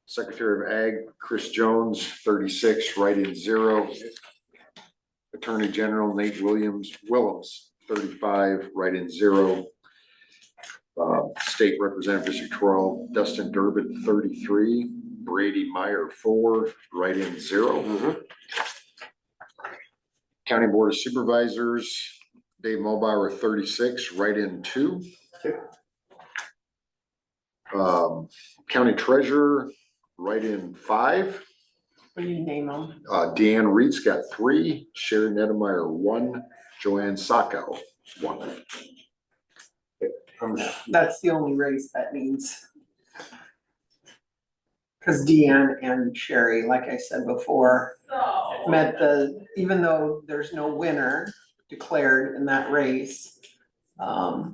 Secretary of Ag, Chris Jones, 36, write-in 0. Attorney General Nate Willems, 35, write-in 0. State Representative District 12, Dustin Durbin, 33, Brady Meyer, 4, write-in 0. County Board of Supervisors, Dave Mulbauer, 36, write-in 2. County Treasurer, write-in 5. Will you name them? Deanne Reed's got 3, Sherry Nettlemeyer, 1, Joanne Sacco, 1. That's the only race that needs. Cause Deanne and Sherry, like I said before, met even though there's no winner declared in that race,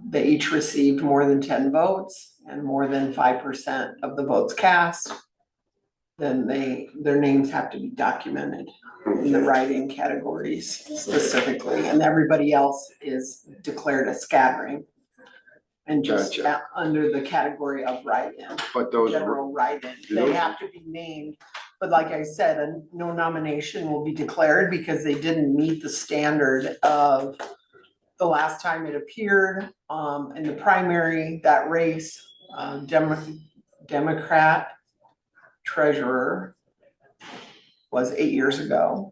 they each received more than 10 votes and more than 5% of the votes cast. Then their names have to be documented in the write-in categories specifically, and everybody else is declared a scattering. And just Gotcha. under the category of write-in, But those, general write-in, they those- have to be named. But like I said, no nomination will be declared because they didn't meet the standard of the last time it appeared, in the primary, that race, Democrat treasurer was 8 years ago.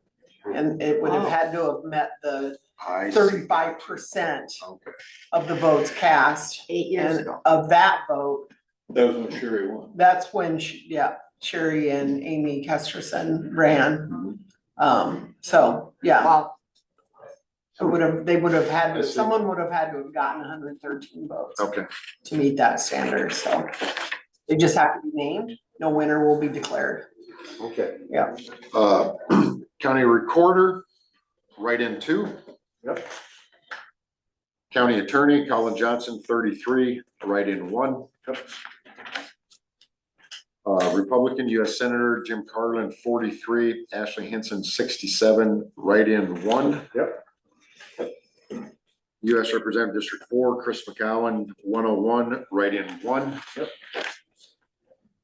And it would have had to have met the I see. 35% Okay. of the votes cast. 8 years And ago. of that vote, That was when Sherry won. that's when, Sherry and Amy Kesterson ran. So, yeah, Wow. they would have had I to, see. someone would have had to have gotten 113 votes Okay. to meet that standard, so. They just have to be named, no winner will be declared. Okay. Yeah. County Recorder, write-in 2. Yep. County Attorney, Colin Johnson, 33, write-in 1. Republican US Senator Jim Carlin, 43, Ashley Hinson, 67, write-in 1. Yep. US Representative District 4, Chris McCowan, 101, write-in 1. Yep.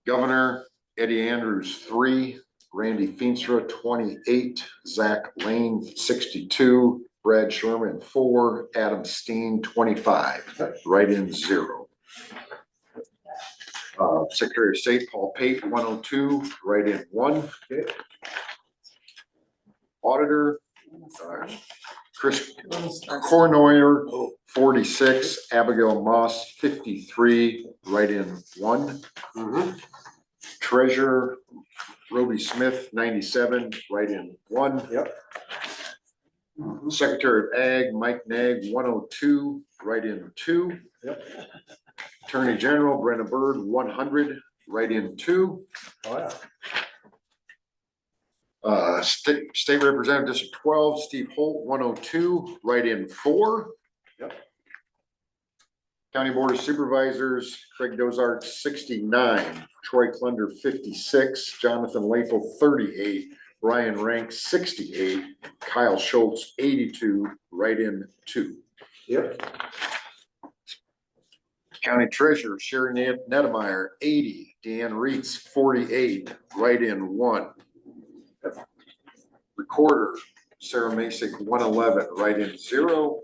Governor Eddie Andrews, 3, Randy Feenstra, 28, Zach Lane, 62, Brad Sherman, 4, Adam Steen, 25, write-in 0. Secretary of State Paul Pate, 102, write-in 1. Okay. Auditor Chris Cornoyer, 46, Abigail Moss, 53, write-in 1. Treasurer Roby Smith, 97, write-in 1. Yep. Secretary of Ag Mike Nag, 102, write-in 2. Yep. Attorney General Brenna Bird, 100, write-in 2. Oh, yeah. State Representative District 12, Steve Holt, 102, write-in 4. Yep. County Board of Supervisors, Craig Dozark, 69, Troy Klunder, 56, Jonathan Lapel, 38, Ryan Rank, 68, Kyle Schultz, 82, write-in 2. Yep. County Treasurer Sherry Nedemeyer, 80, Deanne Reitz, 48, write-in 1. Recorder Sarah Masick, 111, write-in 0.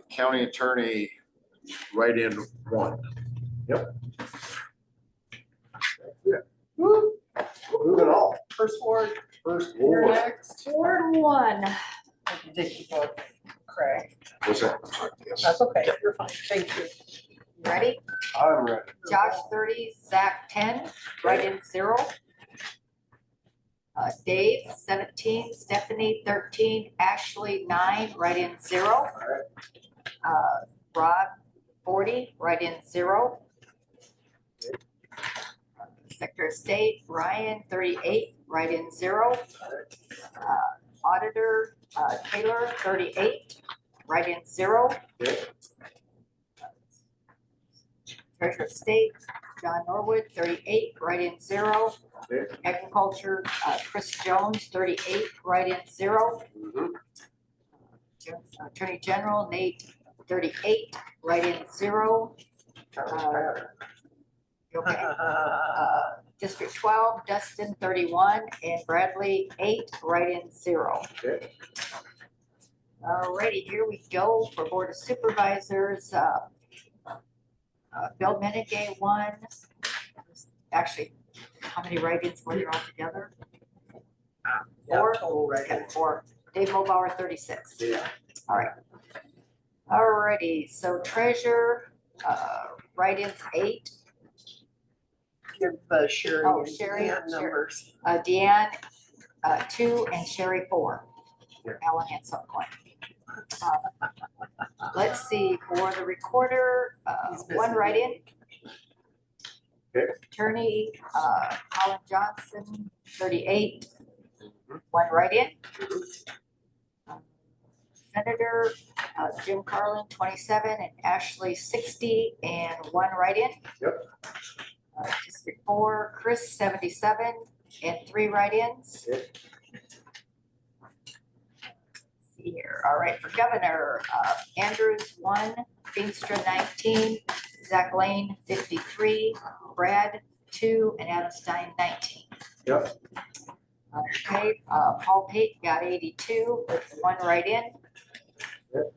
County Attorney, write-in 1. Yep. Yeah. Moving on. First ward, First you're ward. next. Ward 1, Did you vote, Craig? What's that? Yes. That's okay, you're fine, thank you. ready? I'm ready. Josh 30, Zach 10, write-in 0. Dave 17, Stephanie 13, Ashley 9, write-in 0. Rod 40, write-in 0. Secretary of State Ryan 38, write-in 0. Auditor Taylor 38, write-in 0. Treasurer of State John Norwood 38, write-in 0. Agriculture Chris Jones 38, write-in 0. Attorney General Nate 38, write-in 0. Okay. District 12, Dustin 31, and Bradley 8, write-in 0. Okay. Alrighty, here we go for Board of Supervisors. Bill Menegay 1. Actually, how many write-ins were there altogether? Yeah, 4. total Okay, write-in. 4. Dave Mulbauer 36. Yeah. All right. Alrighty, so treasurer, write-ins 8. Give Sherry Oh, and Sherry, Deanne Sherry. numbers. Deanne 2 and Sherry 4. Yeah. Ellen had some point. Let's see, for the recorder, He's busy. 1 write-in. Okay. Attorney Colin Johnson 38, 1 write-in. Senator Jim Carlin 27 and Ashley 60 and 1 write-in. Yep. District 4 Chris 77 and 3 write-ins. Yep. See here. All right, for governor, Andrews 1, Feenstra 19, Zach Lane 53, Brad 2, and Adam Stein 19. Yep. Okay, Paul Pate got 82 with 1 write-in. Yep.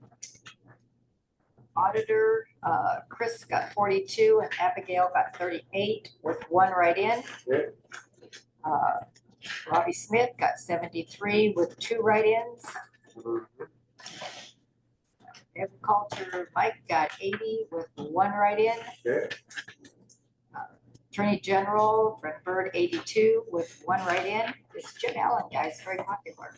Auditor, Chris got 42 and Abigail got 38 with 1 write-in. Yep. Robbie Smith got 73 with 2 write-ins. Agriculture, Mike got 80 with 1 write-in. Okay. Attorney General, Brent Bird 82 with 1 write-in. This Jim Allen guy is very popular.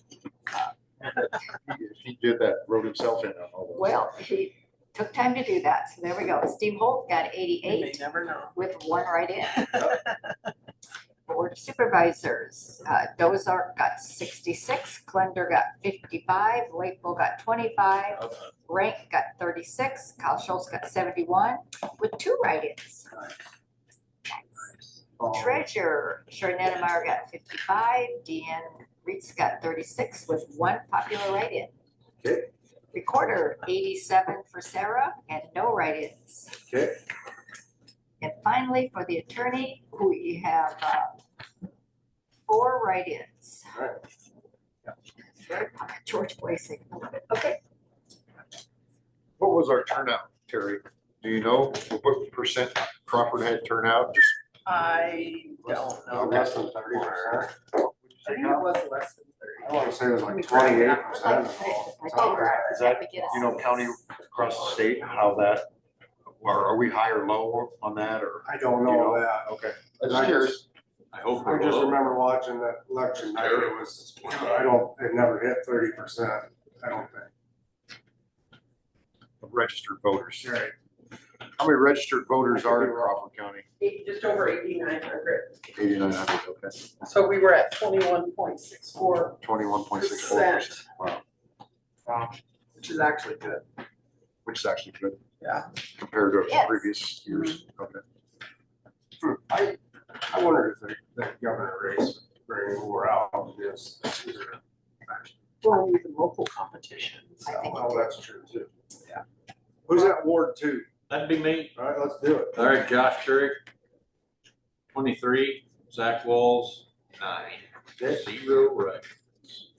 He did that, wrote himself in on all those. Well, he took time to do that, so there we go. Steve Holt got You may 88 never know. with 1 write-in. Board of Supervisors, Dozark got 66, Klender got 55, Lakeville got 25, Rank got 36, Kyle Schultz got 71 with 2 write-ins. Treasurer, Sherry Nettmeyer got 55, Deanne Reitz got 36 with 1 popular write-in. Okay. Recorder, 87 for Sarah and no write-ins. Okay. And finally, for the attorney, we have 4 write-ins. All right. Very popular, George Blasek, I love it. Okay. What was our turnout, Terry? Do you know what percent Crawford had turnout? Just I don't know. Less than 30, right? I think it was less than I wanna say it was Let me like grab it 28%. is that, you know, county across the state, how that, or are we high or low on that, or? I don't You know? know that. Okay. And Just curious. I hope I we're just low. remember watching that election night, it was, it never hit 30%, I don't think. Of registered voters. Right. How many registered voters are in Crawford County? just over 8,900. 8,900, okay. So we were at 21.64%, 21.64%. Wow, which is actually good. which is actually good. Yeah. Compared to Yes. previous years. Okay. I wondered if the governor race would bring more out of this. Well, even local competition, I so. think Well, that's true too. Yeah. Who's that Ward 2? That'd be me. All right, let's do it. All right, Josh Turek, 23, Zach Walls, 9. Okay. 0 write-ins.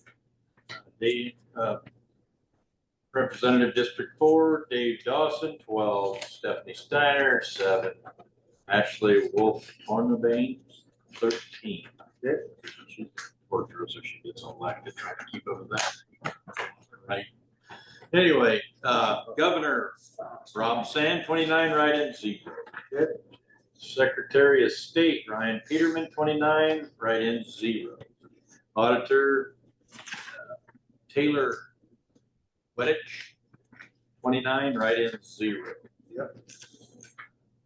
Representative District 4, Dave Dawson, 12, Stephanie Steiner, 7, Ashley Wolf Hornabane, 13. Okay. She's worked her so she gets elected, trying to keep up with that. Right. Anyway, Governor Rob Sand, 29 write-ins, 0. Good. Secretary of State Ryan Peterman, 29 write-ins, 0. Auditor Taylor Weddich, 29 write-ins, 0. Yep.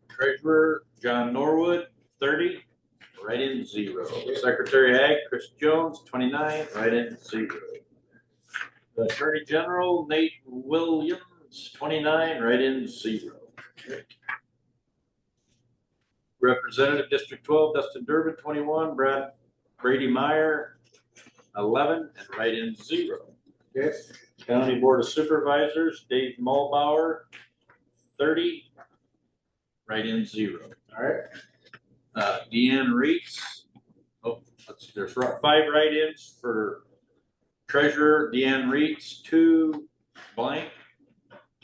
Treasurer John Norwood, 30 write-ins, 0. Secretary Ag Chris Jones, 29 write-ins, 0. The Attorney General Nate Williams, 29 write-ins, 0. Representative District 12 Dustin Durbin, 21, Brady Meyer, 11, and write-ins, 0. Yes. County Board of Supervisors Dave Mulbauer, 30, write-ins, 0. All right. Deanne Reitz, there's 5 write-ins for Treasurer Deanne Reitz, 2 blank,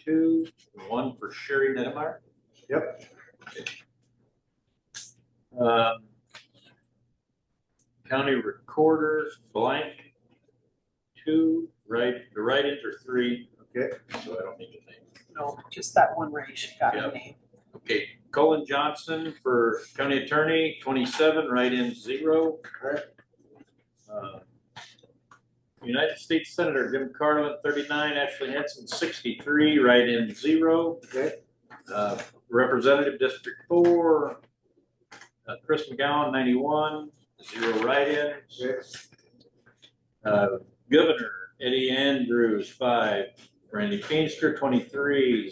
2, 1 for Sherry Nettmeyer. Yep. County Recorder blank, 2, the write-ins are 3. Okay. So I don't need to name. No, just that one race you got Yep. a name. Okay, Colin Johnson for County Attorney, 27, write-ins, 0. Right. United States Senator Jim Carlin, 39, Ashley Henson, 63, write-in, 0. Okay. Representative District 4, Chris McGowan, 91, 0 write-ins. Okay. Governor Eddie Andrews, 5. Randy Feenstra, 23.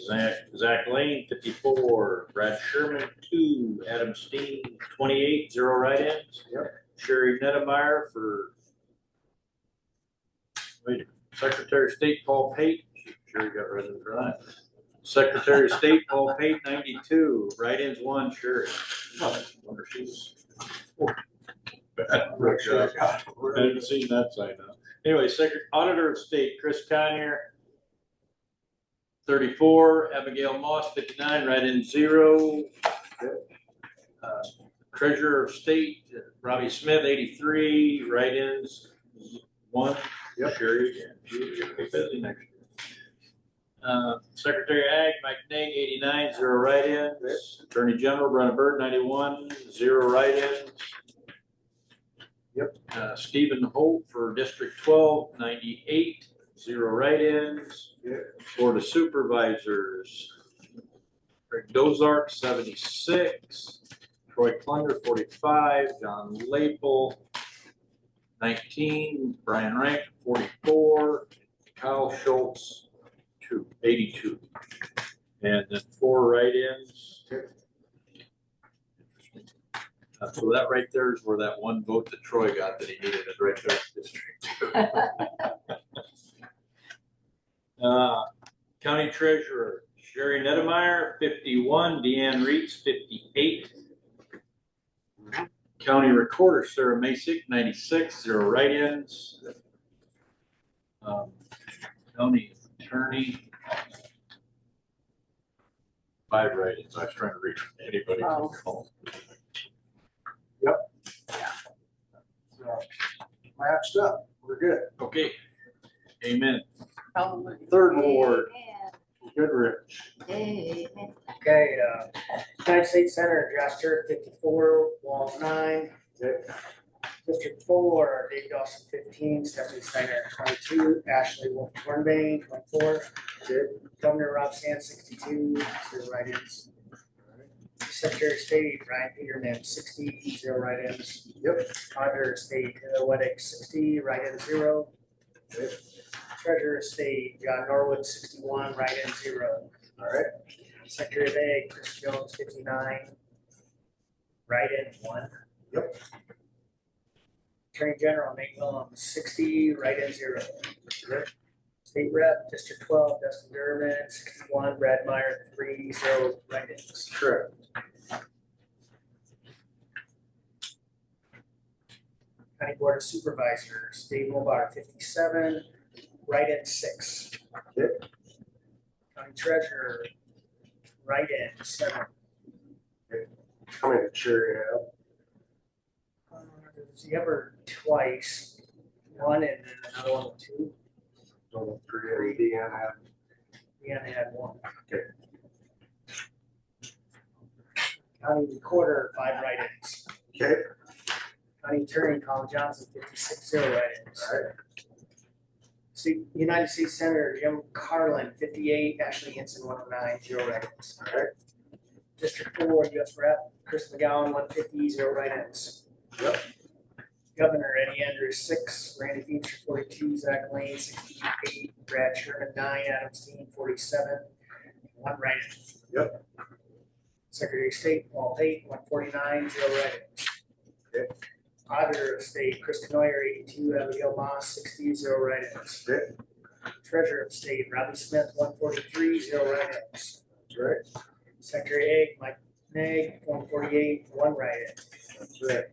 Zach Lane, 54. Brad Sherman, 2. Adam Steen, 28. 0 write-ins. Yep. Sherry Nettmeyer for Secretary of State Paul Pate. Sherry got rid of that. Secretary of State Paul Pate, 92. Write-ins, 1. Sherry. Wonder if she's. Good job. I didn't see that side now. Anyway, Auditor of State Chris Conyer, 34. Abigail Moss, 59. Write-in, 0. Treasurer of State Robbie Smith, 83. Write-ins, 1. Yep. Sherry, she's gonna be busy next year. Secretary of Ag Mike Nate, 89. 0 write-ins. Attorney General Brenna Bird, 91. 0 write-ins. Yep. Stephen Holt for District 12, 98. 0 write-ins. Yep. Board of Supervisors Greg Dozark, 76. Troy Klunger, 45. John Lapel, 19. Brian Rank, 44. Kyle Schultz, 82. And then 4 write-ins. So that right there is where that one vote that Troy got that he needed it right there in District 2. County Treasurer Sherry Nedemeyer, 51, Deanne Reeds, 58. County Recorder Sarah Masick, 96, 0 write-ins. County Attorney, 5 write-ins. I was trying to reach anybody. Oh. Matched up, we're good. Okay, amen. Hallelujah. Third Ward, Goodrich. Amen. Okay, United States Center, Josh Turk, 54, Walls 9. District 4, Dave Dawson, 15, Stephanie Steiner, 22, Ashley Wolf Tornbane, 24. Governor Rob Sand, 62, 0 write-ins. Secretary of State, Ryan Peterman, 60, 0 write-ins. Auditor of State, Heather Weddick, 60, write-in 0. Treasurer of State, John Norwood, 61, write-in 0. All right. Secretary of Ag, Chris Jones, 59, write-in 1. Attorney General, Nate Willems, 60, write-in 0. State Rep, District 12, Dustin Durman, 61, Brad Meyer, 3, 0 write-ins. Correct. County Board of Supervisors, Dave Mulbauer, 57, write-in 6. County Treasurer, write-in 7. How many did Sherry have? There's the other twice, one and then another one with 2. Total 3, and Deanne had. Deanna had 1. Okay. County Recorder, 5 write-ins. Okay. County Attorney, Colin Johnson, 56, 0 write-ins. All right. United States Senator Jim Carlin, 58, Ashley Hinson, 109, 0 write-ins. All right. District 4, US Rep, Chris McGowan, 150, 0 write-ins. Governor Eddie Andrews, 6, Randy Beecher, 42, Zach Lane, 68, Brad Sherman, 9, Adam Steen, 47, 1 write-in. Secretary of State, Paul Pate, 149, 0 write-ins. Auditor of State, Kristen Neuer, 82, Abigail Moss, 60, 0 write-ins. Treasurer of State, Robbie Smith, 143, 0 write-ins. That's right. Secretary of Ag, Mike Nag, 148, 1 write-in. That's right.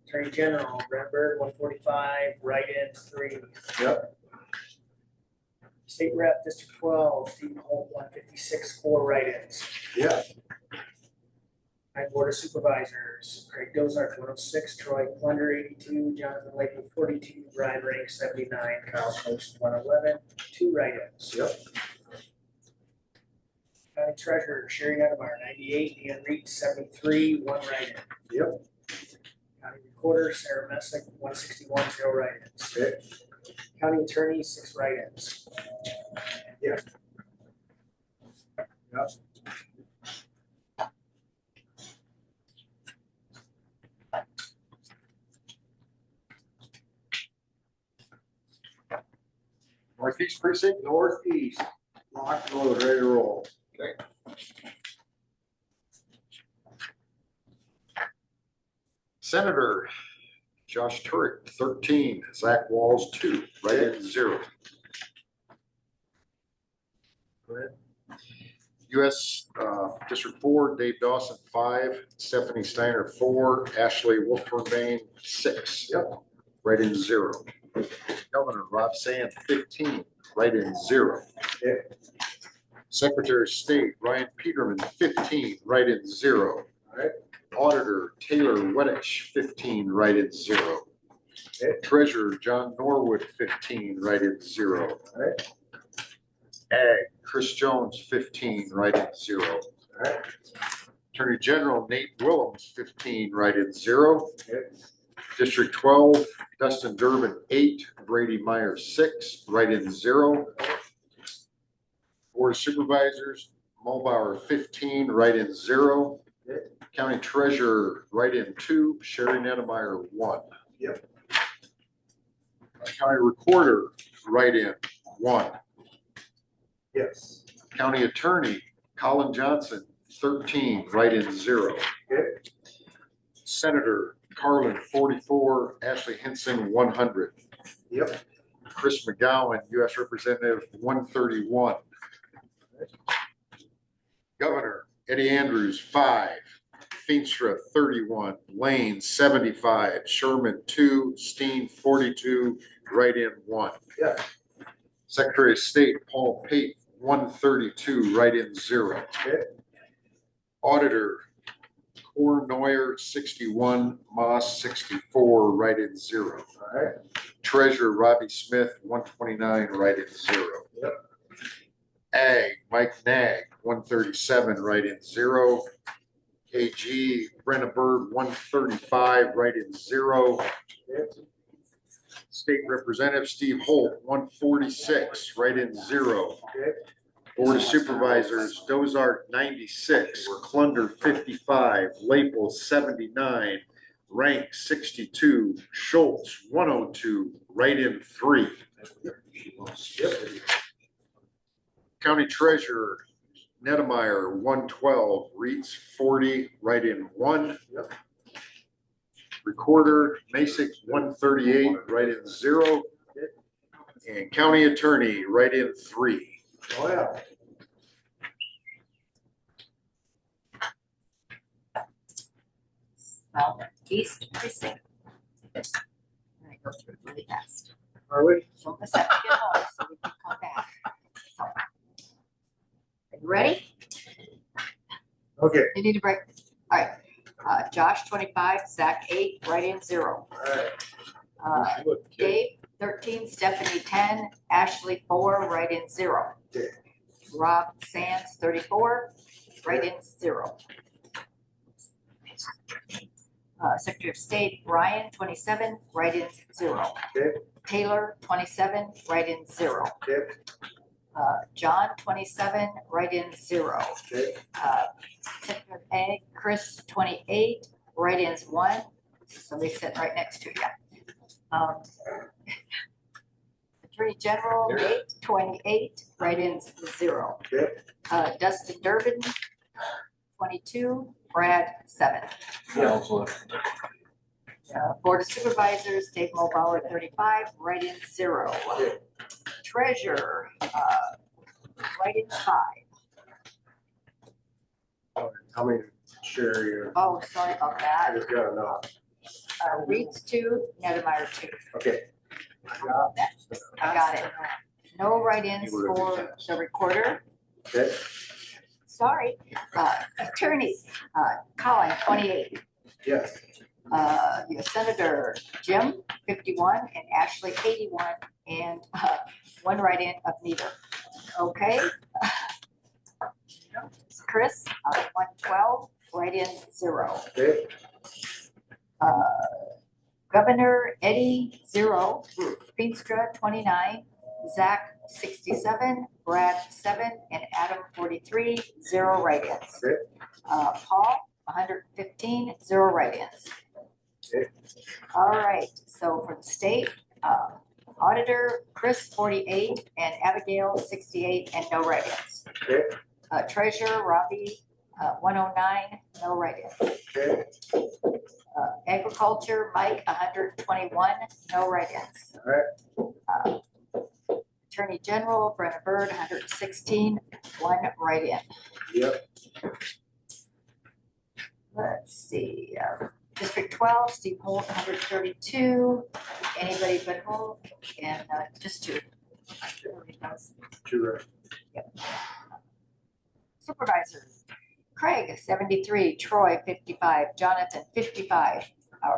Attorney General, Brent Berg, 145, write-ins 3. State Rep, District 12, Stephen Holt, 156, 4 write-ins. County Board of Supervisors, Craig Dozark, 106, Troy Plunder, 82, Jonathan Lakewood, 42, Brian Rank, 79, Kyle Post, 111, 2 write-ins. County Treasurer, Sherry Nedemeyer, 98, Deanne Reed, 73, 1 write-in. County Recorder, Sarah Messick, 161, 0 write-ins. County Attorney, 6 write-ins. Northeast Precinct? Northeast, lock and load, ready to roll. Okay. Senator Josh Turek, 13, Zach Walls, 2, write-in 0. Go ahead. US District 4, Dave Dawson, 5, Stephanie Steiner, 4, Ashley Wolfburn-Bain, 6. Write-in 0. Governor Rob Sand, 15, write-in 0. Secretary of State Ryan Peterman, 15, write-in 0. Auditor Taylor Weddich, 15, write-in 0. Treasurer John Norwood, 15, write-in 0. Ag Chris Jones, 15, write-in 0. Attorney General Nate Willems, 15, write-in 0. District 12, Dustin Durbin, 8, Brady Meyer, 6, write-in 0. Board of Supervisors, Mulbauer, 15, write-in 0. County Treasurer, write-in 2, Sherry Nedemeyer, 1. County Recorder, write-in 1. Yes. County Attorney, Colin Johnson, 13, write-in 0. Senator Carlin, 44, Ashley Henson, 100. Yep. Chris McGowan, US Representative, 131. Governor Eddie Andrews, 5. Feenstra, 31. Lane, 75. Sherman, 2. Steen, 42. Write-in, 1. Yeah. Secretary of State Paul Pate, 132. Write-in, 0. Okay. Auditor Cor Neuer, 61. Moss, 64. Write-in, 0. All right. Treasurer Robbie Smith, 129. Write-in, 0. Yep. Ag Mike Nag, 137. Write-in, 0. KG Brenna Bird, 135. Write-in, 0. State Representative Steve Holt, 146. Write-in, 0. Okay. Board of Supervisors Dozark, 96. Clunder, 55. Lapel, 79. Rank, 62. Schultz, 102. Write-in, 3. County Treasurer Nedemeyer, 112. Reeds, 40. Write-in, 1. Yep. Recorder Masick, 138. Write-in, 0. And County Attorney, write-in, 3. Oh, yeah. Well, East Precinct. I'm gonna go through it really fast. Are we? So let's have to get home so we can come back. So, are you ready? Okay. You need a break. All right. Josh, 25, Zach, 8, write-in, 0. All right. Dave, 13, Stephanie, 10, Ashley, 4, write-in, 0. Okay. Rob Sands, 34, write-in, 0. Secretary of State, Ryan, 27, write-in, 0. Okay. Taylor, 27, write-in, 0. Okay. John, 27, write-in, 0. Okay. Secretary of Ag, Chris, 28, write-ins, 1. Somebody sitting right next to you. Attorney General, Nate, 28, write-ins, 0. Okay. Dustin Durbin, 22, Brad, 7. Board of Supervisors, Dave Mulbauer, 35, write-in, 0. Okay. Treasurer, write-in, 5. How many share you? Oh, sorry about I that. just got enough. Reeds, 2, Nedemeyer, 2. Okay. I got it. No write-ins for the recorder. Okay. Sorry. Attorney, Colin, 28. Yes. Your Senator Jim, 51, and Ashley, 81, and 1 write-in of neither. Okay. Chris, 112, write-in, 0. Okay. Governor Eddie, 0. Feenstra, 29. Zach, 67. Brad, 7. And Adam, 43. 0 write-ins. Okay. Paul, 115. 0 write-ins. Okay. All right. So for the state, auditor Chris, 48. And Abigail, 68. And no write-ins. Okay. Treasurer Robbie, 109. No write-ins. Okay. Agriculture, Mike, 121, no write-ins. All Attorney General, Brenna Bird, 116, 1 write-in. Yep. Let's see, District 12, Steve Holt, 132, anybody but Holt, and just 2. Two right. Yep. Supervisors, Craig, 73, Troy, 55, Jonathan, 55,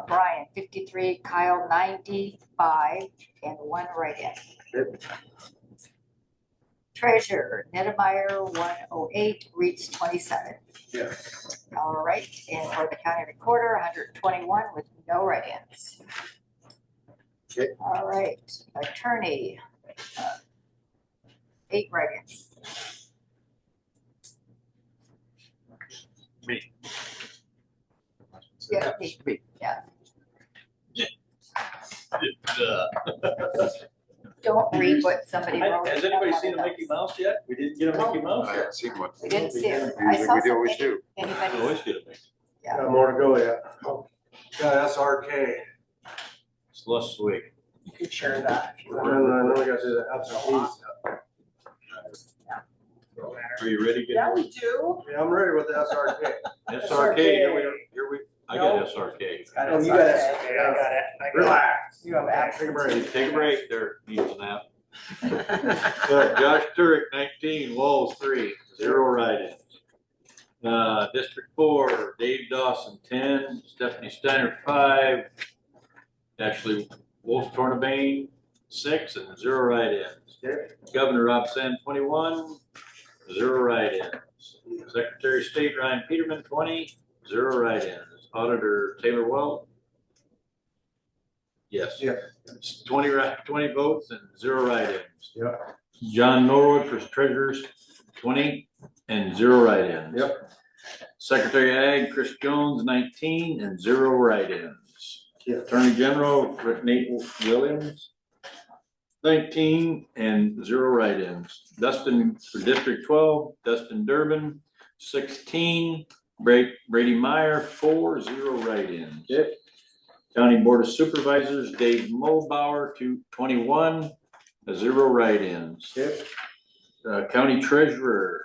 Brian, 53, Kyle, 95, and 1 write-in. Yep. Treasurer, Nedemeyer, 108, Reeds, 27. Yeah. All right, and for the county recorder, 121 with no write-ins. Okay. All right, attorney, 8 write-ins. Me. Yeah, Me. yeah. Uh, Don't read what somebody wrote. Has anybody seen a Mickey Mouse yet? We didn't get a Mickey Mouse I yet. haven't seen one. We didn't see it. I Usually saw we always something. do. We Anybody, always get a Mickey. Got more to go yet. got SRK. It's less sweet. You can share that if you And want. then I know we gotta do the absentees. Are you ready? Get Yeah, we do. Yeah, I'm ready with the SRK. SRK, I got SRK. It's got Oh, you got it, SRK. okay, I got it. Relax. You have Take a break. Take a break there, needs a nap. Josh Turek, 19, Walls 3, 0 write-ins. District 4, Dave Dawson, 10, Stephanie Steiner, 5, Ashley Wolf Tornabane, 6, and 0 write-ins. Governor Rob Sand, 21, 0 write-ins. Secretary of State Ryan Peterman, 20, 0 write-ins. Auditor Taylor Well. Yes. Yeah. 20 votes and 0 write-ins. Yep. John Norwood for treasurers, 20 and 0 write-ins. Yep. Secretary of Ag, Chris Jones, 19 and 0 write-ins. Yeah. Attorney General, Rick Nate Williams, 19 and 0 write-ins. Dustin for District 12, Dustin Durbin, 16, Brady Meyer, 4, 0 write-ins. Yep. County Board of Supervisors, Dave Mulbauer, 21, 0 write-ins. Yep. County Treasurer,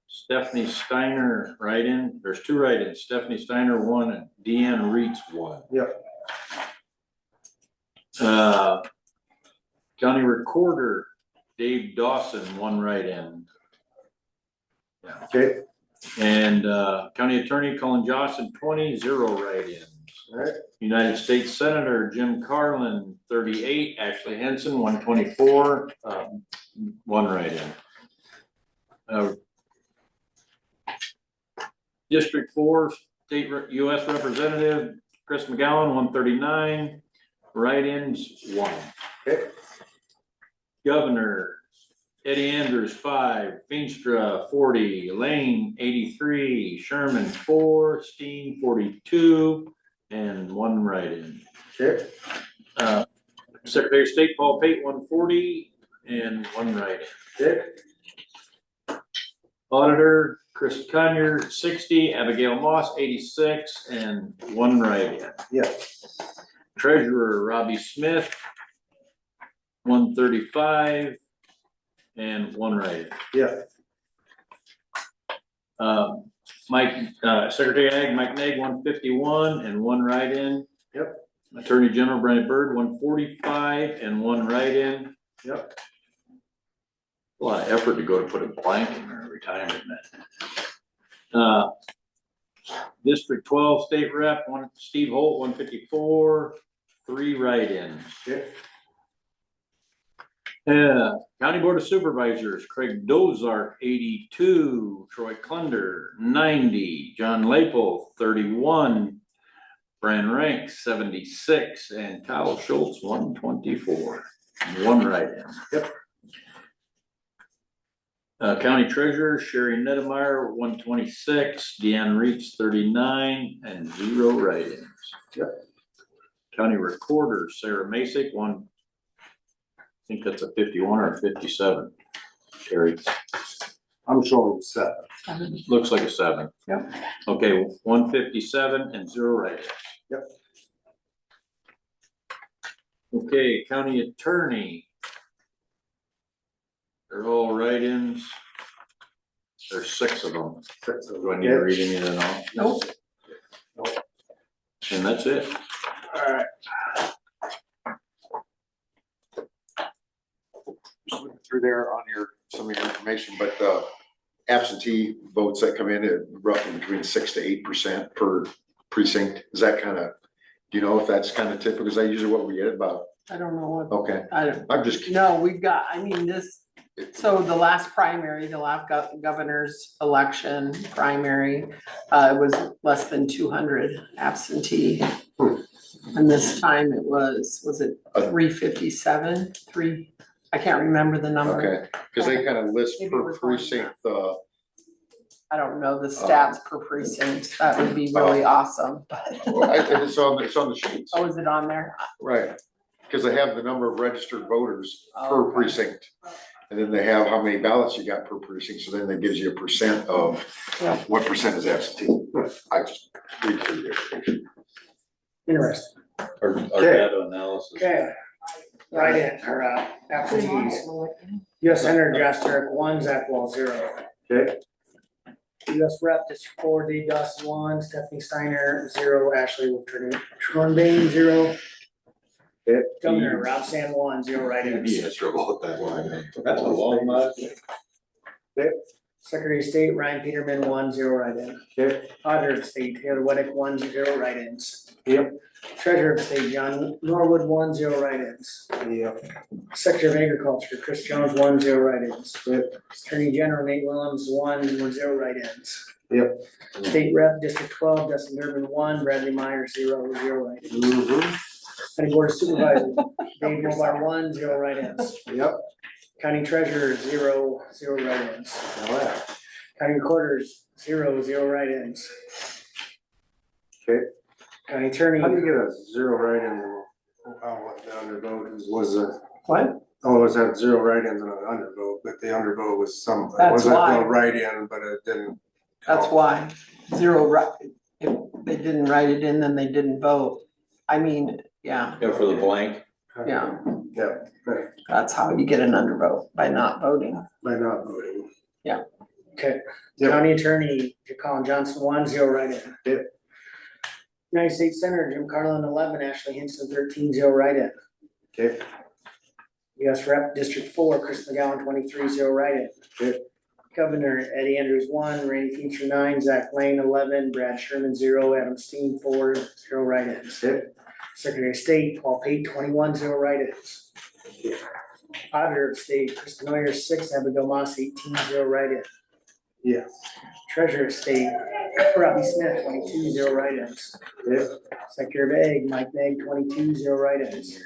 Stephanie Steiner, write-in. There's 2 write-ins. Stephanie Steiner, 1, and Deanne Reitz, 1. Yep. County Recorder, Dave Dawson, 1 write-in. Yeah. Okay. And County Attorney Colin Johnson, 20, 0 write-ins. All right. United States Senator Jim Carlin, 38, Ashley Henson, 124, 1 write-in. District 4, State U.S. Representative Chris McGowan, 139, write-ins, 1. Okay. Governor Eddie Andrews, 5, Feenstra, 40, Lane, 83, Sherman, 4, Steen, 42, and 1 write-in. Okay. Secretary of State Paul Pate, 140, and 1 write-in. Okay. Auditor Chris Conyer, 60, Abigail Moss, 86, and 1 write-in. Yeah. Treasurer Robbie Smith, 135, and 1 write-in. Yeah. Secretary of Ag Mike Nag, 151, and 1 write-in. Yep. Attorney General Brandon Byrd, 145, and 1 write-in. Yep. A lot of effort to go to put a blank in there every time, isn't it? District 12 State Rep, Steve Holt, 154, 3 write-ins. Okay. County Board of Supervisors, Craig Dozark, 82, Troy Klunder, 90, John Lapel, 31, Bran Rank, 76, and Kyle Schultz, 124, 1 write-in. Yep. County Treasurer, Sherry Nedemeyer, 126, Deanne Reitz, 39, and 0 write-ins. Yep. County Recorder, Sarah Masick, I think that's a 51 or a 57, Terry. I'm showing 7. Looks like a 7. Yep. Okay, 157 and 0 write-ins. Yep. Okay, County Attorney. They're all write-ins. There's 6 of them. 6 of them. Do I need to read any of them off? Nope. And that's it. All right. Just looking through there on some of your information, but absentee votes that come in at roughly between 6 to 8% per precinct. Is that kind of, do you know if that's kind of typical? Is that usually what we get about? I don't know what, Okay, I don't, I'm just, no, we've got, I mean, so the last primary, the last governor's election primary, it was less than 200 absentee. And this time it was it 357? I can't remember the number. okay, because they kind of list Maybe it per was more than precinct, I don't know the stats per precinct. That would be really awesome, but. well, I think it's on the sheets, Oh, is it on there? right? Because they have the number of registered voters Oh, per okay. precinct. And then they have how many ballots you got per precinct, so then that gives you a percent of, Yeah. what percent is absentee. I just read through the Interesting. Our data analysis. Okay. Write-in, or, absentees. US Senator Josh Turek, 1, Zach Wall, 0. Okay. US Rep District 4, Dave Dawson, 1, Stephanie Steiner, 0, Ashley Tronbane, 0. Okay. Governor Rob San, 1, 0 write-ins. Yeah, struggle with that line. That's a long line. Secretary of State Ryan Peterman, 1, 0 write-in. Okay. Auditor of State Taylor Weddick, 1, 0 write-ins. Yep. Treasurer of State John Norwood, 1, 0 write-ins. Yep. Secretary of Agriculture Chris Jones, 1, 0 write-ins. Attorney General Nate Willems, 1, 0 write-ins. Yep. State Rep District 12 Dustin Durbin, 1, Bradley Meyer, 0, 0 write-ins. Mm-hmm. County Board of Supervisors Dave Mobar, 1, 0 write-ins. Yep. County Treasurer, 0, 0 write-ins. County Recorders, 0, 0 write-ins. Okay. County Attorney. How do you get a 0 write-in? What the undervote was a. What? Oh, it was that 0 write-ins and an undervote, but the undervote was some, it That's wasn't why. a write-in, but it didn't. That's count. why, 0 if they didn't write it in, then they didn't vote. I mean, yeah, Yeah, for the blank. yeah, Yeah, right, that's how you get an undervote, by not voting. by not voting. Okay. Yep. County Attorney Colin Johnson, 1, 0 write-in. Yep. United States Senator Jim Carlin, 11, Ashley Hinson, 13, 0 write-in. Okay. US Rep District 4 Chris McGowan, 23, 0 write-in. Okay. Governor Eddie Andrews, 1, Randy Feature, 9, Zach Lane, 11, Brad Sherman, 0, Adam Steen, 4, 0 write-ins. Okay. Secretary of State Paul Pate, 21, 0 write-ins. Auditor of State Chris Noyer, 6, Abigail Moss, 18, 0 write-in. Yeah. Treasurer of State Robbie Smith, 22, 0 write-ins. Yep. Secretary of Ag Mike Nag, 22, 0 write-ins.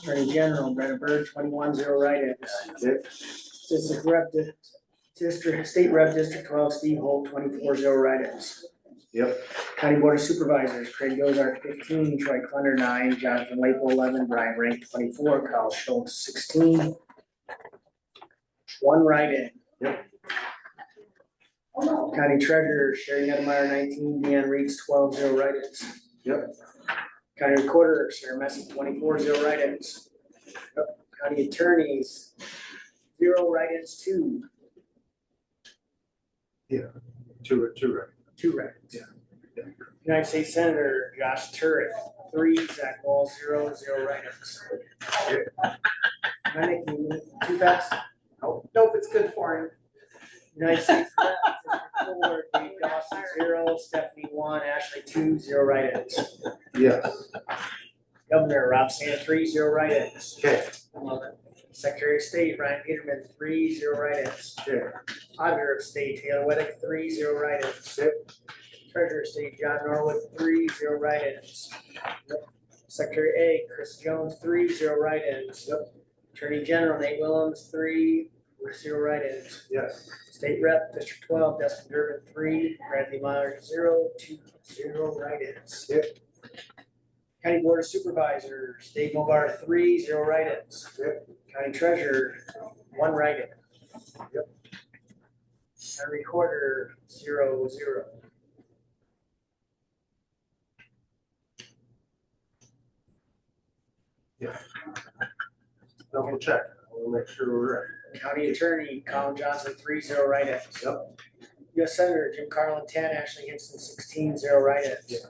Attorney General Brenna Bird, 21, 0 write-ins. Yep. State Rep District 12 Steve Holt, 24, 0 write-ins. Yep. County Board of Supervisors Craig Gozart, 15, Troy Clunder, 9, Jonathan Lapel, 11, Brian Rank, 24, Kyle Schultz, 16. 1 write-in. Yep. County Treasurer Sherry Nettmeyer, 19, Deanne Reeds, 12, 0 write-ins. Yep. County Recorder Sarah Messick, 24, 0 write-ins. County Attorneys, 0 write-ins, 2. Two right. 2 write-ins. Yeah. United States Senator Josh Turek, 3, Zach Wall, 0, 0 write-ins. Am I making it too fast? Nope, it's good for him. United States Rep, District 4, Dave Dawson, 0, Stephanie, 1, Ashley, 2, 0 write-ins. Yes. Governor Rob Sand, 3, 0 write-ins. Okay. Secretary of State Ryan Peterman, 3, 0 write-ins. Okay. Auditor of State Taylor Weddick, 3, 0 write-ins. Treasurer of State John Norwood, 3, 0 write-ins. Secretary of Ag Chris Jones, 3, 0 write-ins. Attorney General Nate Willems, 3, 0 write-ins. Yes. State Rep District 12 Dustin Durbin, 3, Bradley Meyer, 0, 2, 0 write-ins. Yep. County Board of Supervisors Dave Mobar, 3, 0 write-ins. Yep. County Treasurer, 1 write-in. Yep. County Recorder, 0, 0. Double check. I want to make sure we're right. County Attorney Colin Johnson, 3, 0 write-ins. Yep. US Senator Jim Carlin, 10, Ashley Hinson, 16, 0 write-ins.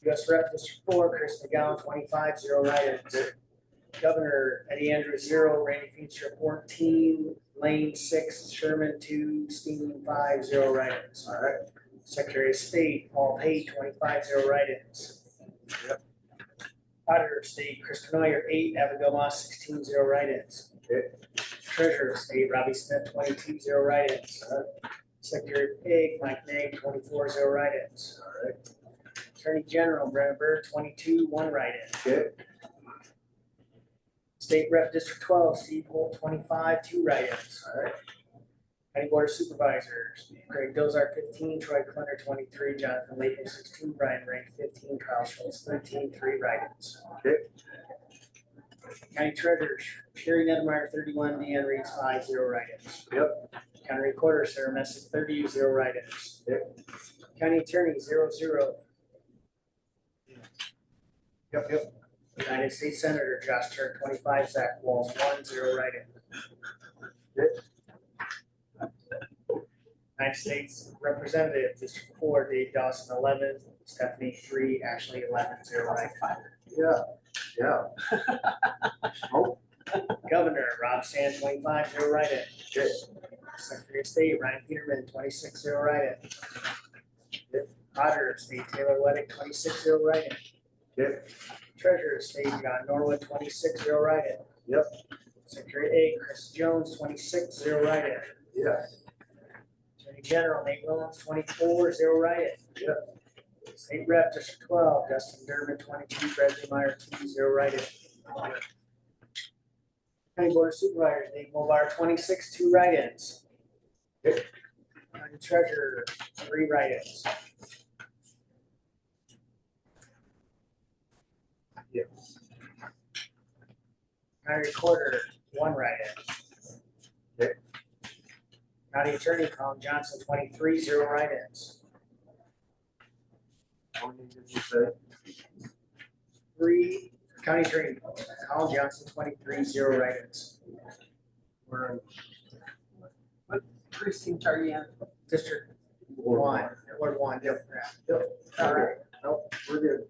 US Rep District 4 Chris McGowan, 25, 0 write-ins. Governor Eddie Andrews, 0, Randy Feature, 14, Lane, 6, Sherman, 2, Steen, 5, 0 write-ins. All right. Secretary of State Paul Pate, 25, 0 write-ins. Yep. Auditor of State Chris Canoyer, 8, Abigail Moss, 16, 0 write-ins. Okay. Treasurer of State Robbie Smith, 22, 0 write-ins. Secretary of Ag Mike Nag, 24, 0 write-ins. All right. Attorney General Brenna Bird, 22, 1 write-in. Okay. State Rep District 12 Steve Holt, 25, 2 write-ins. All right. County Board of Supervisors Craig Dozart, 15, Troy Clunder, 23, Jonathan Lapel, 16, Brian Rank, 15, Kyle Schultz, 13, 3 write-ins. Okay. County treasurer Sherry Nettmeyer, 31, Deanne Reeds, 5, 0 write-ins. Yep. County recorder Sarah Messick, 30, 0 write-ins. Yep. County attorney 0, 0. Yep. United States Senator Josh Turk, 25, Zach Walls, 1, 0 write-in. United States Representative District 4, Dave Dawson, 11, Stephanie 3, Ashley 11, 0 write-in. Yeah. Oh, Governor Rob Sand, 25, 0 write-in. okay. Secretary of State Ryan Peterman, 26, 0 write-in. Auditor of State Taylor Weddick, 26, 0 write-in. Okay. Treasurer of State John Norwood, 26, 0 write-in. Yep. Secretary of State Chris Jones, 26, 0 write-in. Yeah. Attorney General Nate Williams, 24, 0 write-in. Yep. State Rep District 12 Justin Durbin, 22, Gregory Meyer, 2, 0 write-in. County Board of Supervisors Nate Mulbauer, 26, 2 write-ins. County Treasurer, 3 write-ins. County Recorder, 1 write-in. Okay. County Attorney Colin Johnson, 23, 0 write-ins. How many did you say? 3, County Attorney Colin Johnson, 23, 0 write-ins. We're in Precinct are you in? District Ward 1, Ward 1, yep. All right, Nope, we're good.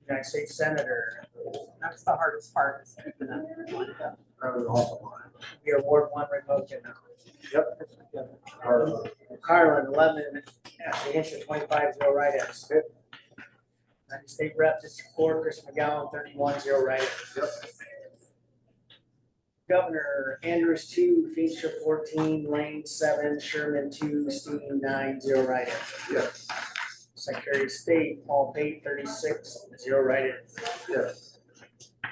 United States Senator, that's the hardest part is keeping it lined up. That was awesome. we are Ward 1 Republican now. Yep. Our, Carlin, 11, Ashley Hinson, 25, 0 write-ins. United State Rep District 4, Chris McGowan, 31, 0 write-ins. Yep. Governor Andrews 2, Feenstra 14, Lane 7, Sherman 2, Steen 9, 0 write-ins. Yep. Secretary of State Paul Pate, 36, 0 write-ins. Yep.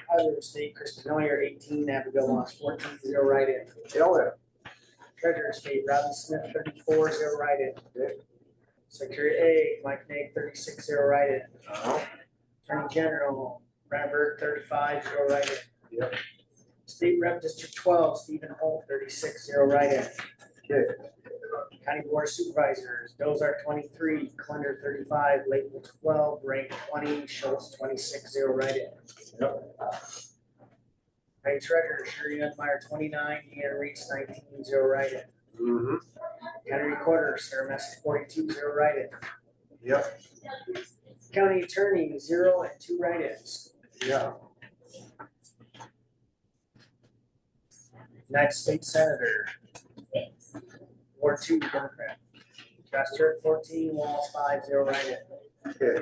Auditor of State Chris Benoyer, 18, Abigail Moss 14, 0 write-in. Hell yeah. Treasurer of State Robin Smith, 34, 0 write-in. Secretary A Mike Nate, 36, 0 write-in. Attorney General Brad Bird, 35, 0 write-in. Yep. State Rep District 12 Stephen Holt, 36, 0 write-in. Okay. County Board of Supervisors Dozark 23, Clunder 35, Lakeville 12, Rank 20, Schultz 26, 0 write-in. Yep. County Treasurer Sherry Nettmeyer 29, Deanna Reeds 19, 0 write-in. Mm-hmm. County Recorder Sarah Messick 42, 0 write-in. Yep. County Attorney 0 and 2 write-ins. Yeah. United States Senator Ward 2 Democrat. Josh Turk 14, Walls 5, 0 write-in. Okay.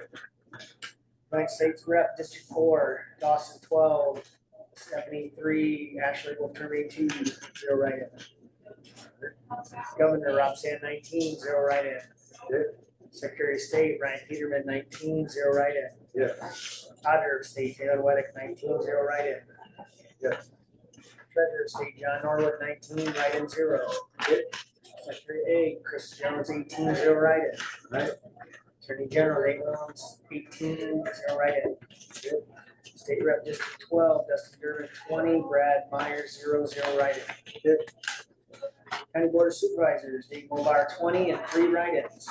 United States Rep District 4 Dawson 12, Stephanie 3, Ashley Wolftermy 2, 0 write-in. Governor Rob Sand 19, 0 write-in. Secretary of State Ryan Peterman 19, 0 write-in. Yeah. Auditor of State Taylor Weddick 19, 0 write-in. Yeah. Treasurer of State John Norwood 19, write-in 0. Secretary A Chris Jones 18, 0 write-in. Right. Attorney General Nate Williams 18, 0 write-in. State Rep District 12 Dustin Durbin 20, Brad Myers 0, 0 write-in. County Board of Supervisors Dave Mulbauer 20 and 3 write-ins.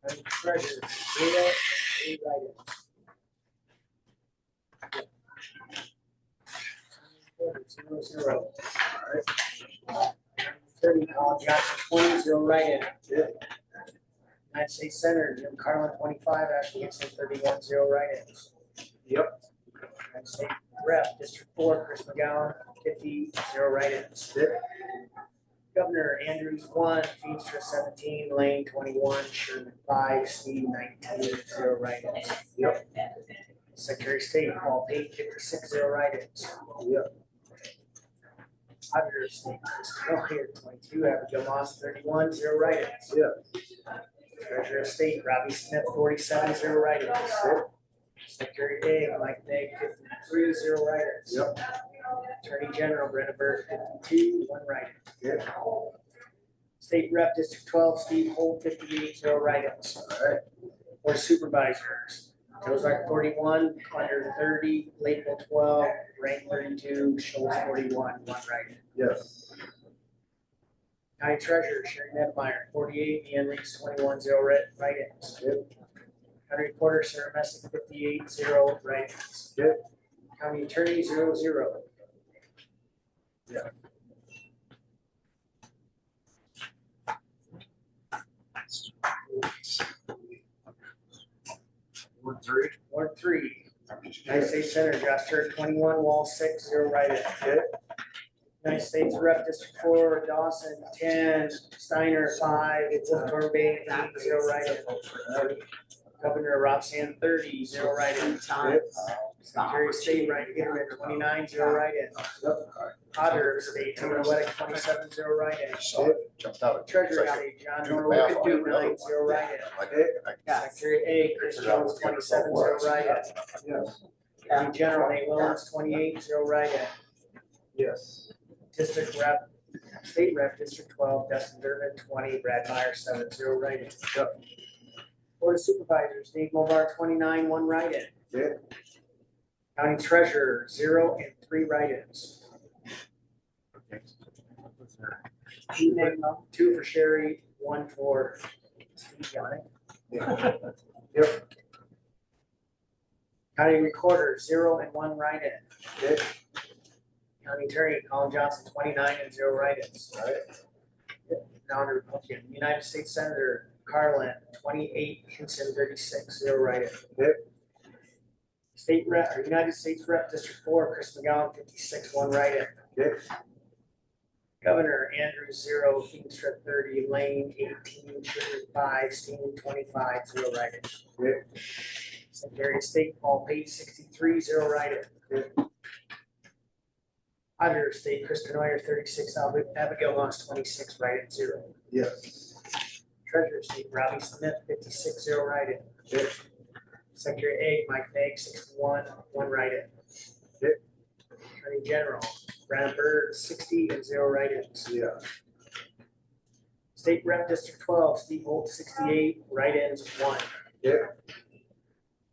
County Treasurer 0 and 3 write-ins. Zero, 0. Attorney Colin Johnson 20, 0 write-in. United States Senator Jim Carlin 25, Ashley Hinson 31, 0 write-ins. Yep. United States Rep District 4 Chris McGowan 50, 0 write-ins. Governor Andrews 1, Feenstra 17, Lane 21, Sherman 5, Steve 19, 0 write-ins. Yep. Secretary of State Paul Pate 56, 0 write-ins. Yep. Auditor of State Chris Benoyer 22, Abigail Moss 31, 0 write-ins. Yeah. Treasurer of State Robbie Smith 47, 0 write-ins. Secretary A Mike Nagg 53, 0 write-ins. Yep. Attorney General Brenna Bird 52, 1 write-in. Yeah. State Rep District 12 Steve Holt 58, 0 write-ins. All right. Board of Supervisors Ozark 41, Thunder 30, Lakeville 12, Rank 32, Schultz 41, one write-in. Yes. County Treasurer Sherry Nettmeyer 48, Deanne Reese 21, 0 write-ins. County Recorder Sarah Messick 58, 0 write-ins. County Attorney 0, 0. Ward 3. Ward 3, United States Senator Josh Turk 21, Wall 6, 0 write-ins. United States Rep District 4, Dawson 10, Steiner 5, Torbay 8, 0 write-ins. Governor Rob Sand 30, 0 write-ins. Secretary of State Ryan Peterman 29, 0 write-ins. Auditor of State Taylor Weddick 27, 0 write-ins. Jumped out. Treasurer of State John Norwood 29, 0 write-ins. Secretary of A Chris Jones 27, 0 write-ins. Yes. Attorney General Nate Williams 28, 0 write-ins. Yes. District Rep, State Rep District 12 Dustin Durbin 20, Brad Meyer 7, 0 write-ins. Board of Supervisors Dave Mulbar 29, 1 write-in. County Treasurer 0 and 3 write-ins. Two for Sherry, 1 for Steve Yannick. County Recorder 0 and 1 write-in. County Attorney Colin Johnson 29 and 0 write-ins. Non-Republican United States Senator Carlin 28, Hinson 36, 0 write-in. State Rep or United States Rep District 4 Chris McGowan 56, 1 write-in. Governor Andrews 0, Kingstrip 30, Lane 18, Sugar 5, Steen 25, 0 write-in. Secretary of State Paul Pate 63, 0 write-in. Auditor of State Chris Canoyer 36, Abigail Moss 26, write-in 0. Yes. Treasurer of State Robbie Smith 56, 0 write-in. Secretary of Ag Mike Meg 61, 1 write-in. Attorney General Brandon Bird 60 and 0 write-ins. State Rep District 12 Steve Holt 68, write-ins 1.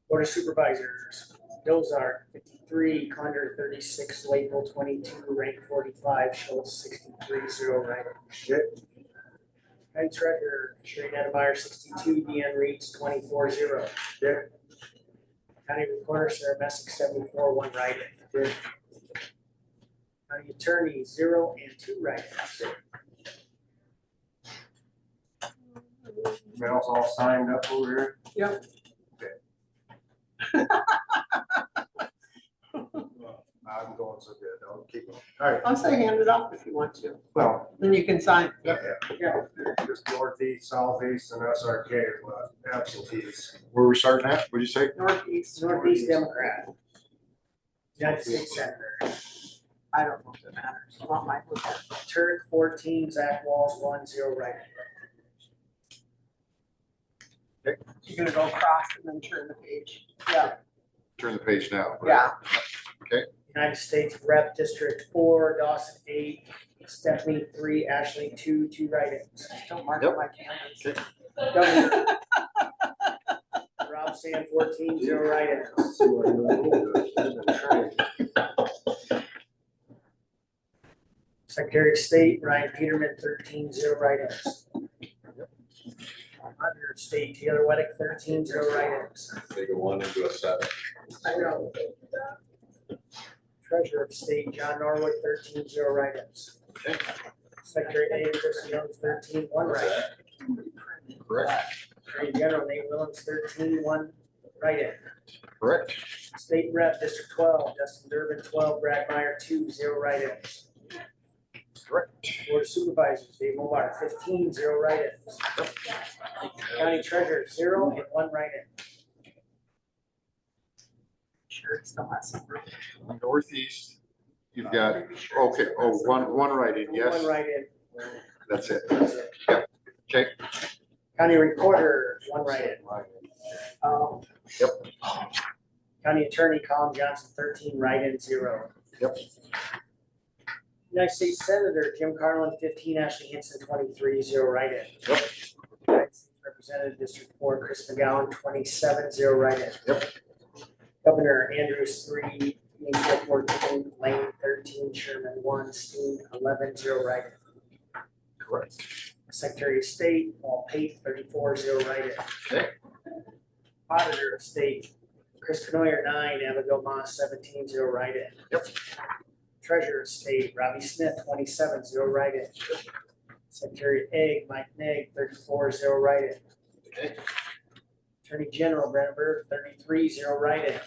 Board of Supervisors Dozark 53, Condor 36, Lakeville 22, Rank 45, Schultz 63, 0 write-ins. County Treasurer Sherry Nettmeyer 62, Deanne Reeds 24, 0. County Recorder Sarah Messick 74, 1 write-in. County Attorney 0 and 2 write-ins. Mail's all signed up over here. Yep. I'm going so good. I'll keep it. All right. I'll say hand it off if you want to, Well, then you can sign. yeah. Just northeast, southeast, and SRK, absentees. Where we starting at? What'd you say? Northeast, Northeast Democrat. United States Senator. I don't know if it matters, it's not my book. Turk 14, Zach Walls 1, 0 write-in. You're gonna go across and then turn the page. Yeah, Turn the page now. yeah. United States Rep District 4, Dawson 8, Stephanie 3, Ashley 2, 2 write-ins. Don't mark Yep. my canvas. Governor Rob Sand 14, 0 write-ins. Secretary of State Ryan Peterman 13, 0 write-ins. Auditor of State Taylor Weddick 13, 0 write-ins. Take a 1 into a 7. I know. Treasurer of State John Norwood 13, 0 write-ins. Secretary A Chris Jones 13, 1 write-in. Correct. Attorney General Nate Williams 13, 1 write-in. Correct. State Rep District 12 Dustin Durbin 12, Brad Meyer 2, 0 write-ins. Correct. Board of Supervisors Dave Mulbar 15, 0 write-ins. County Treasurer 0 and 1 write-in. Sure, it still has some room. Northeast, you've got, okay, one write-in, yes, 1 write-in. that's it. That's it. Okay. County Recorder 1 write-in. Yep. County Attorney Colin Johnson 13, write-in 0. Yep. United States Senator Jim Carlin 15, Ashley Hinson 23, 0 write-in. Yep. United States Representative District 4, Chris McGowan, 27, 0 write-in. Yep. Governor Andrews 3, Dean 14, Lane 13, Sherman 1, Steen 11, 0 write-in. Correct. Secretary of State, Paul Pate, 34, 0 write-in. Okay. Auditor of State, Chris Canoyer 9, Abigail Moss 17, 0 write-in. Yep. Treasurer of State, Robbie Smith 27, 0 write-in. Secretary of Ag, Mike Nag 34, 0 write-in. Okay. Attorney General Brandon Berg 33, 0 write-in.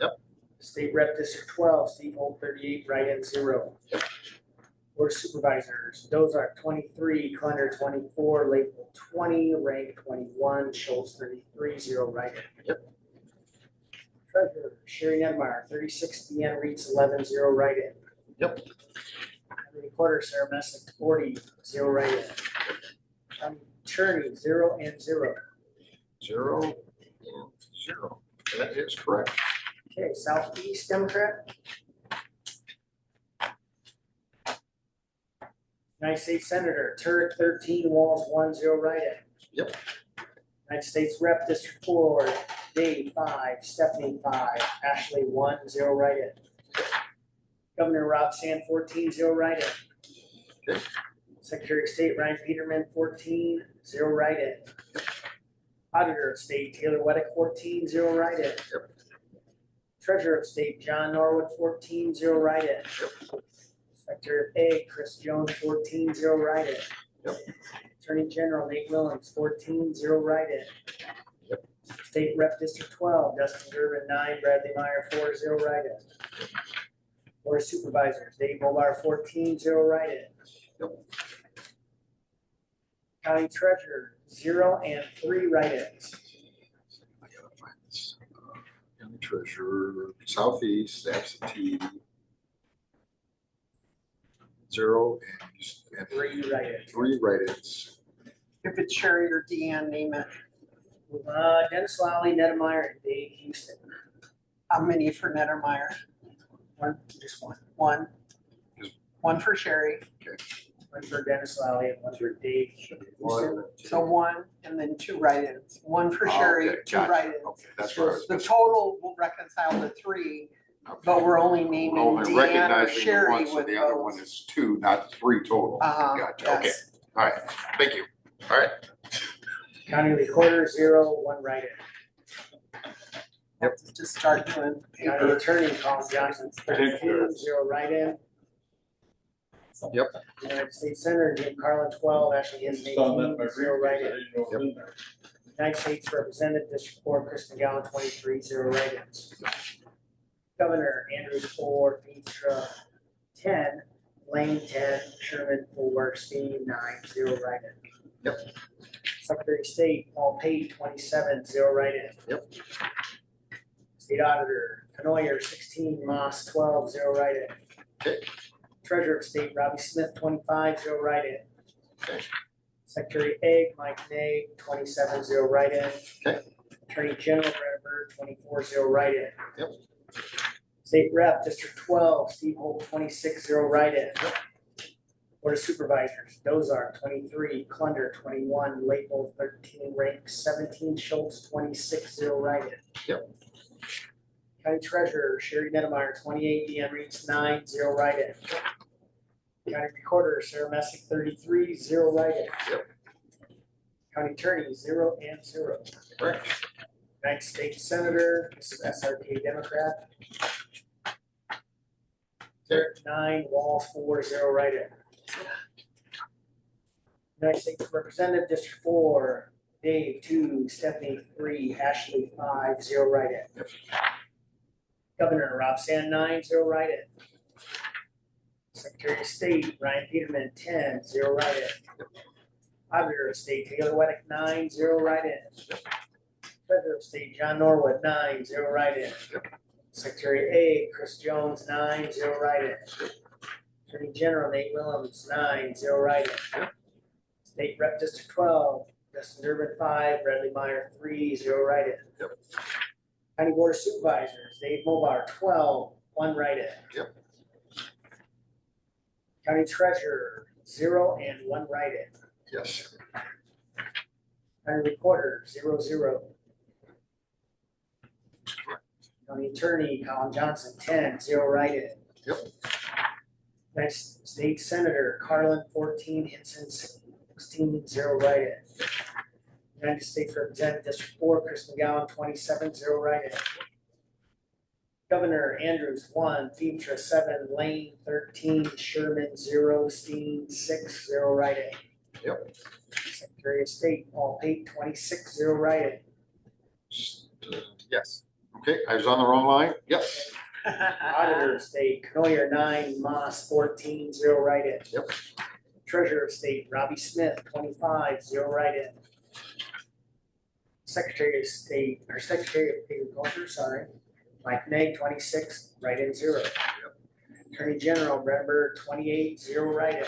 Yep. State Rep District 12, Steve Holt 38, write-in 0. Yep. Board of Supervisors, Dozark 23, Clunder 24, Lakeville 20, Rank 21, Schultz 33, 0 write-in. Yep. Treasurer Sherry Nedmeyer 36, Deanne Reeds 11, 0 write-in. Yep. County Recorder Sarah Messick 40, 0 write-in. County Attorney 0 and 0. 0 and 0. That is correct. Okay, Southeast Democrat. United States Senator Turk 13, Walls 1, 0 write-in. Yep. United States Rep District 4, Dave 5, Stephanie 5, Ashley 1, 0 write-in. Governor Rob Sand 14, 0 write-in. Okay. Secretary of State Ryan Peterman 14, 0 write-in. Auditor of State Taylor Weddick 14, 0 write-in. Yep. Treasurer of State John Norwood 14, 0 write-in. Yep. Secretary of Ag Chris Jones 14, 0 write-in. Yep. Attorney General Nate Williams 14, 0 write-in. Yep. State Rep District 12 Dustin Durbin 9, Bradley Meyer 4, 0 write-in. Board of Supervisors Dave Mulbar 14, 0 write-in. Yep. County Treasurer 0 and 3 write-ins. I gotta find this. County Treasurer, Southeast, absentee. 0 and 3 write-ins. 3 write-ins. If it's Sherry or Deanne, name it. Dennis Lally, Nedemeyer, and Dave Houston. How many for Nettermeyer? One, just one. One. Just- One for Sherry. One for Dennis Lally and one for Dave Houston. So one and then 2 write-ins. One for Oh, Sherry, okay, 2 gotcha. write-ins. Okay, that's what I was The missing. total will reconcile to 3, Okay. but we're only naming Only Deanne or recognizing the Sherry one, so with the other one votes. is 2, not 3 total. Gotcha, okay, Yes. all right, thank you. All right, County Recorder 0, 1 write-in. Yep, just start doing County paper. Attorney Colin Johnson 13, 0 write-in. Yep. United States Senator Jim Carlin 12, Ashley Hinton 18, 0 write-in. United States Representative District 4 Chris McGowan 23, 0 write-ins. Governor Andrews 4, Petra 10, Lane 10, Sherman 4, Steve 9, 0 write-in. Yep. Secretary of State Paul Pate 27, 0 write-in. Yep. State Auditor Canoyer 16, Moss 12, 0 write-in. Okay. Treasurer of State Robbie Smith 25, 0 write-in. Okay. Secretary of Ag Mike Nag 27, 0 write-in. Okay. Attorney General Brandon Berg 24, 0 write-in. Yep. State Rep District 12 Steve Holt 26, 0 write-in. Yep. Board of Supervisors Dozark 23, Clunder 21, Lakeville 13, Rank 17, Schultz 26, 0 write-in. Yep. County Treasurer Sherry Nedemeyer 28, Deanne Reeds 9, 0 write-in. County Recorder Sarah Messick 33, 0 write-in. Yep. County Attorney 0 and 0. Correct. United States Senator, this is SRK Democrat. Derek 9, Walls 4, 0 write-in. United States Representative District 4, Dave 2, Stephanie 3, Ashley 5, 0 write-in. Yep. Governor Rob Sand 9, 0 write-in. Secretary of State Ryan Peterman 10, 0 write-in. Auditor of State Taylor Weddick 9, 0 write-in. Treasurer of State John Norwood 9, 0 write-in. Secretary of Ag Chris Jones 9, 0 write-in. Attorney General Nate Williams 9, 0 write-in. State Rep District 12 Dustin Durbin 5, Bradley Meyer 3, 0 write-in. Yep. County Board of Supervisors Dave Mulbar 12, 1 write-in. Yep. County Treasurer 0 and 1 write-in. Yes. County recorder, 0. County attorney, Colin Johnson, 10, 0 write-in. Yep. Next, state senator, Carlin, 14, Hinson, 16, 0 write-in. United States Representative District 4, Chris McGowan, 27, 0 write-in. Governor Andrews, 1, Feetra, 7, Lane, 13, Sherman, 0, Steen, 6, 0 write-in. Yep. Secretary of State, Paul Pate, 26, 0 write-in. Yes. Okay, I was on the wrong line. Yes. Auditor of State, Canoyer, 9, Moss, 14, 0 write-in. Yep. Treasurer of State, Robbie Smith, 25, 0 write-in. Secretary of State, or Secretary of Agriculture, Mike Nag, 26, write-in, 0. Attorney General, Brett Byrd, 28, 0 write-in.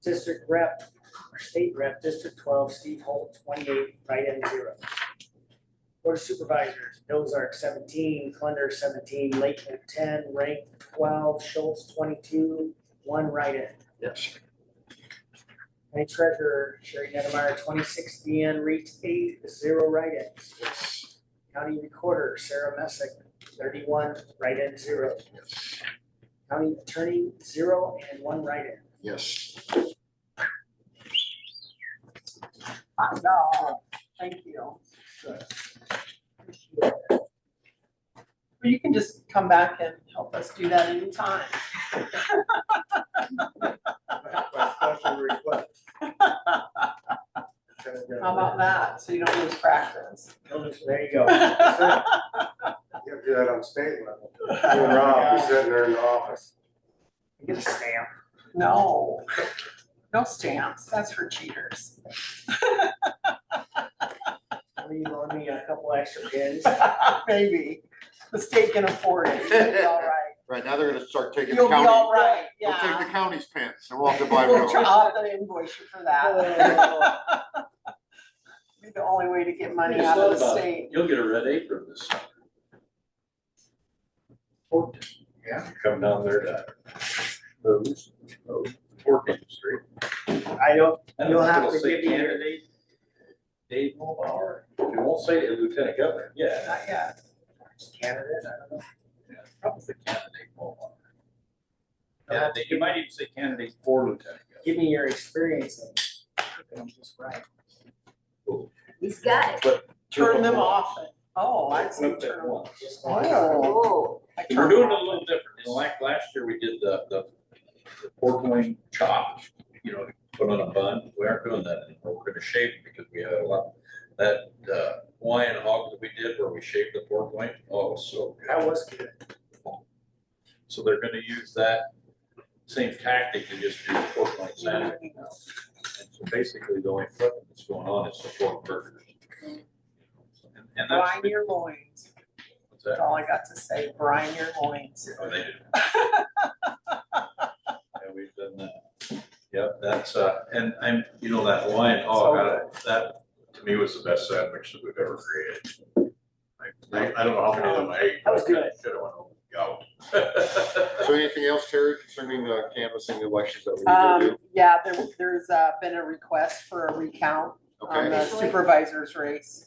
District Rep, or State Rep, District 12, Steve Holt, 28, write-in, 0. Board of Supervisors, Ozark, 17, Clunder, 17, Lakeland, 10, Rank, 12, Schultz, 22, 1 write-in. Yes. County Treasurer, Sherry Nedemeyer, 26, Deanne Reed, 8, 0 write-ins. Yes. County Recorder, Sarah Messick, 31, write-in, 0. Yes. County Attorney, 0 and 1 write-in. Yes. Hot dog. Thank you. Well, you can just come back and help us do that anytime. By special request. How about that? So you don't lose practice. There you go. You have to do that on state level. You and Rob, be sitting there in the office. Get a stamp. No, no stamps. That's for cheaters. You loan me a couple extra pins. Maybe. The state can afford it. You'll be all right. Right, now they're gonna start taking the You'll be county, all right, they'll take the yeah. county's pens and we'll have to buy We'll those. try, I'll have to invoice you for that. Be the only way to get money out of the state. You'll get a red apron this summer. Yeah. Come down there to those pork industry. I don't, I don't you'll know if have it'll to say give me your, candidate Dave Mulbauer. It won't say lieutenant governor. Yeah, Not yet. candidate, I don't know. probably the candidate Mulbauer. Yeah, you might even say candidate for lieutenant governor. Give me your experience and I'm just right. He's got it. But Turn them off. Oh, I see. Flip that Turn them one. Just Oh. Oh, I We're turn doing them it a off. little different. You know, like last year we did the pork loin chop, you know, put on a bun. We aren't doing that anymore. We're gonna shave it because we had a lot, that Hawaiian hog that we did where we shaved the pork loin. Oh, it was so good. That was good. So they're gonna use that same tactic and just do the pork loin sandwich. And so basically the only flipping that's going on is the pork burgers. And that's, Brine your loins. what's That's that? all I got to say. Brine your loins. Oh, they do. Yeah, we've done that. Yep, that's, and I'm, you know, that Hawaiian hog, that to me was the best sandwich that we've ever created. I don't know how many of them I ate. That was good. Should have went home and gout. So anything else, Terry, concerning the canvassing elections that we need to do? Yeah, there's been a request for a recount on Okay, the supervisor's race.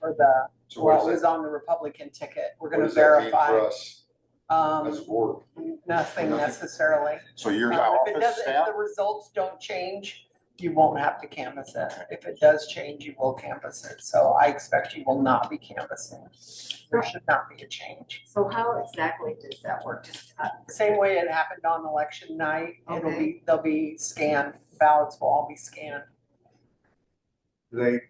Or the, so well, what it does was that, on the Republican ticket. We're what gonna does that mean verify. for us as a board? Nothing Nothing? necessarily. So your If it office doesn't, if staff? the results don't change, you won't have to canvass it. If it does change, you will canvass it. So I expect you will not be canvassing. There should not be a change. so how exactly does that work? Just, Same way it happened on election night. It'll Okay. be, they'll be scanned. Ballots will all be scanned. They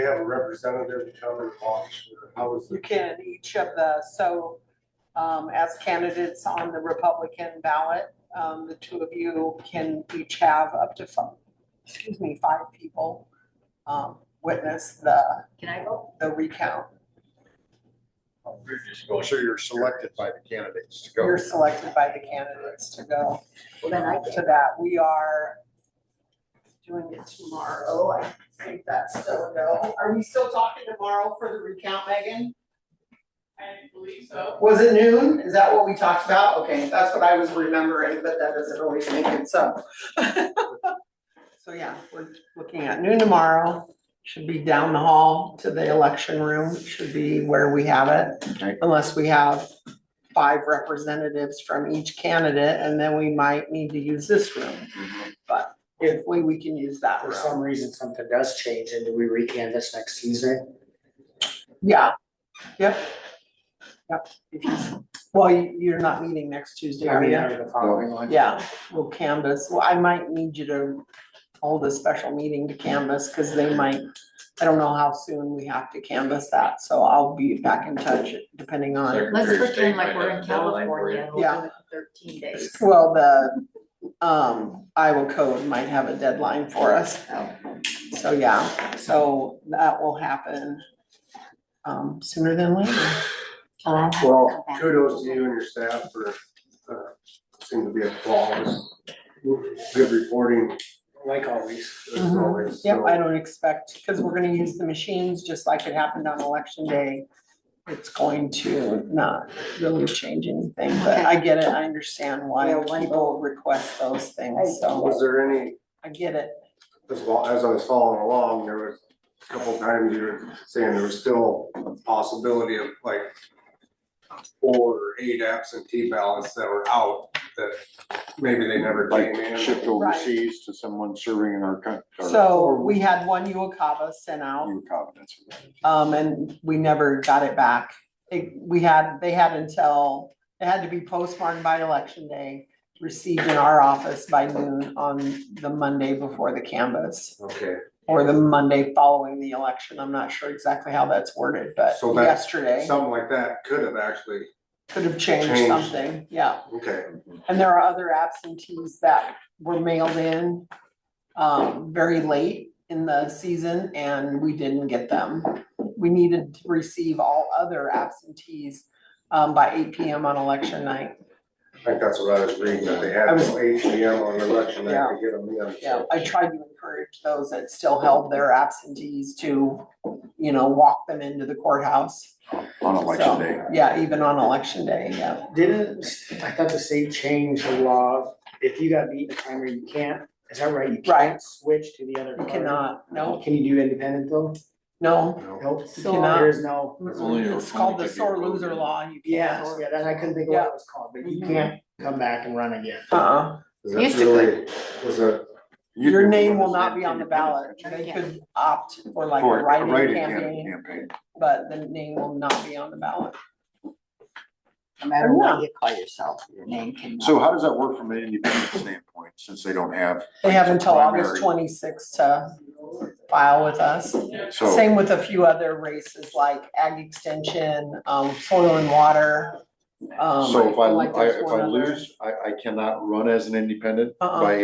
have a representative come and watch, or how is You it? can, each of the, so, as candidates on the Republican ballot, the two of you can each have up to five people, witness can I go? the recount. We're just going. So you're selected by the candidates to go. You're selected by the candidates to go Well, then I to can. that. We are doing it tomorrow. I think that's still a go. Are we still talking tomorrow for the recount, Megan? I believe so. Was it noon? Is that what we talked about? Okay, that's what I was remembering, but that doesn't always make it so. So yeah, we're looking at noon tomorrow, should be down the hall to the election room, should be where we have it. Okay. Unless we have 5 representatives from each candidate, and then we might need to use this room. But if we can use that For some room. reason, something does change, and do we recanvass next Tuesday? Yeah, yep. Yep. Well, you're not meeting next Tuesday, are you? The following one. Yeah, we'll canvass. Well, I might need you to hold a special meeting to canvass, because they might, I don't know how soon we have to canvass that, so I'll be back in touch depending on. Let's Secretary of pretend State like might we're have in a deadline for California you. and we'll Yeah. do it in 13 days. Well, the Iowa code might have a deadline for us. So, yeah, so that will happen sooner than later. I'll have to Well, come back. kudos to you and your staff for, seem to be a flawless, good reporting Like always. as Mhm. always. Yep, So, I don't expect, because we're gonna use the machines just like it happened on election day. It's going to not really change anything, but I get it, I understand why Yeah, one people request those things, so was there any, I get it. as I was following along, there was a couple times you were saying there was still a possibility of like 4 or 8 absentee ballots that were out, that maybe they never came Like in. shipped overseas to someone serving in our country. So we had one UOCAVA sent out, and we never got it back. They had to be postmarked by election day, received in our office by noon on the Monday before the canvass, Okay, or the Monday following the election. I'm not sure exactly how that's worded, but So that- yesterday something like that could have actually, could have changed changed. something, yeah. okay, And there are other absentees that were mailed in very late in the season, and we didn't get them. We needed to receive all other absentees by 8 PM on election night. I think that's what I was reading, that they had I was- till 8 PM on election night to get them in. Yeah, I tried to encourage those that still held their absentees to, walk them into the courthouse. On election So, day. Yeah, even on election day, yeah. I thought the state changed the law, if you got beat in the primary, you can't, is that right? You Right. can't switch to the other You party? cannot, no, Can you do independent though? no. Nope. You cannot. There's no. Only- It's called the only sore could be loser voted. law. You Yeah, can't. yeah, that I couldn't think of what it was called, but you can't come back and run again. Is that Used to really, was that, Your name will not be on the ballot. They could opt for like a For a write-in write-in campaign, but the name will not be on the ballot. No matter what you call yourself, your name can. So how does that work from an independent standpoint, since they don't have? They have until primary? August 26th to file with us. So, Same with a few other races like Ag Extension, Soil and Water. so if like there's if one I other. lose, I cannot run as an independent by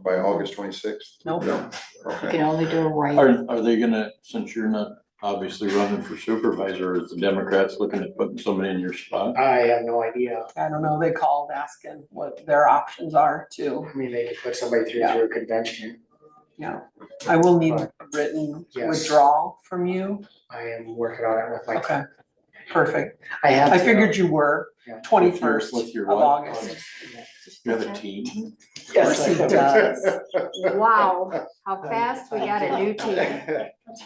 by August 26th? Nope. You Okay. can only do a right. Are they gonna, since you're not obviously running for supervisor, is the Democrats looking at putting somebody in your spot? I have no idea. I don't know, they called asking what their options are too. I mean, they could put somebody through a convention. Yeah, I will need written Yes. withdrawal from you. I am working on it with my. Okay, perfect. I have. I to- figured you were, Yeah. 21st With your of what? August. You have a team? Yes, he does. Wow, how fast we got a new team.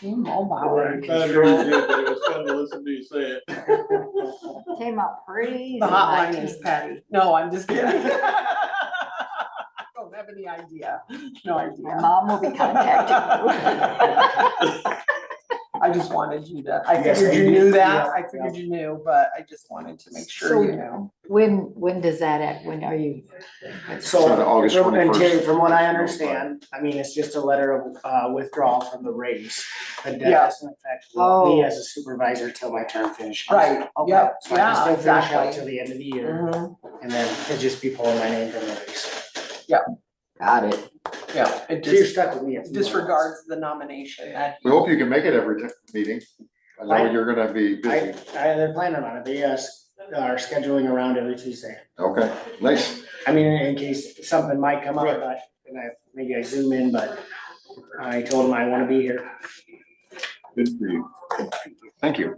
Team Mobile. It was fun to listen to you say it. Came out pretty easy. The hotline my is team. Patty. No, I'm just kidding. I don't have any idea. No My idea. mom will be contacting you. I just wanted you to, I Yes, figured you we knew did. that. Yeah, I figured you knew, but I just wanted to make So- sure you knew. When does that end? When are you? So the August and 21st. Terry, from what I understand, I mean, it's just a letter of withdrawal from the race. But that Yeah. doesn't affect me Oh. as a supervisor till my term finishes. Right, yep, So I can yeah, still finish out exactly. till the end of the year, Mhm. and then it'll just be pulling my name from the race. Got it. Yeah, it So you're just stuck with me. if you want. disregards the nomination that. We hope you can make it every meeting. I know you're gonna be busy. They're planning on it. They are scheduling around every Tuesday. Okay, nice. I mean, in case something might come up, but maybe I zoom in, but I told them I want to be here. Good for you. Thank you.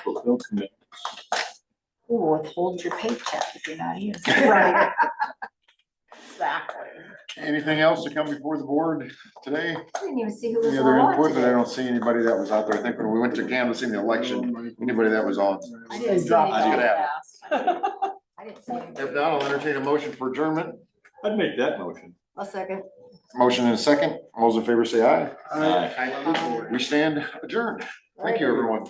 Fulfill commitments. Ooh, withhold your paycheck if you're not here. Right. Exactly. Anything else to come before the board today? I didn't even see who was Any other on input? But I today. don't see anybody that was out there. I think when we went to canvassing the election, anybody that was on. I didn't see Dropped anybody. off Good fast. I didn't see anybody. If not, I'll entertain a motion for adjournment. I'd make that motion. A second. Motion and a second. All those in favor say aye. Aye. We stand adjourned. Thank you, everyone.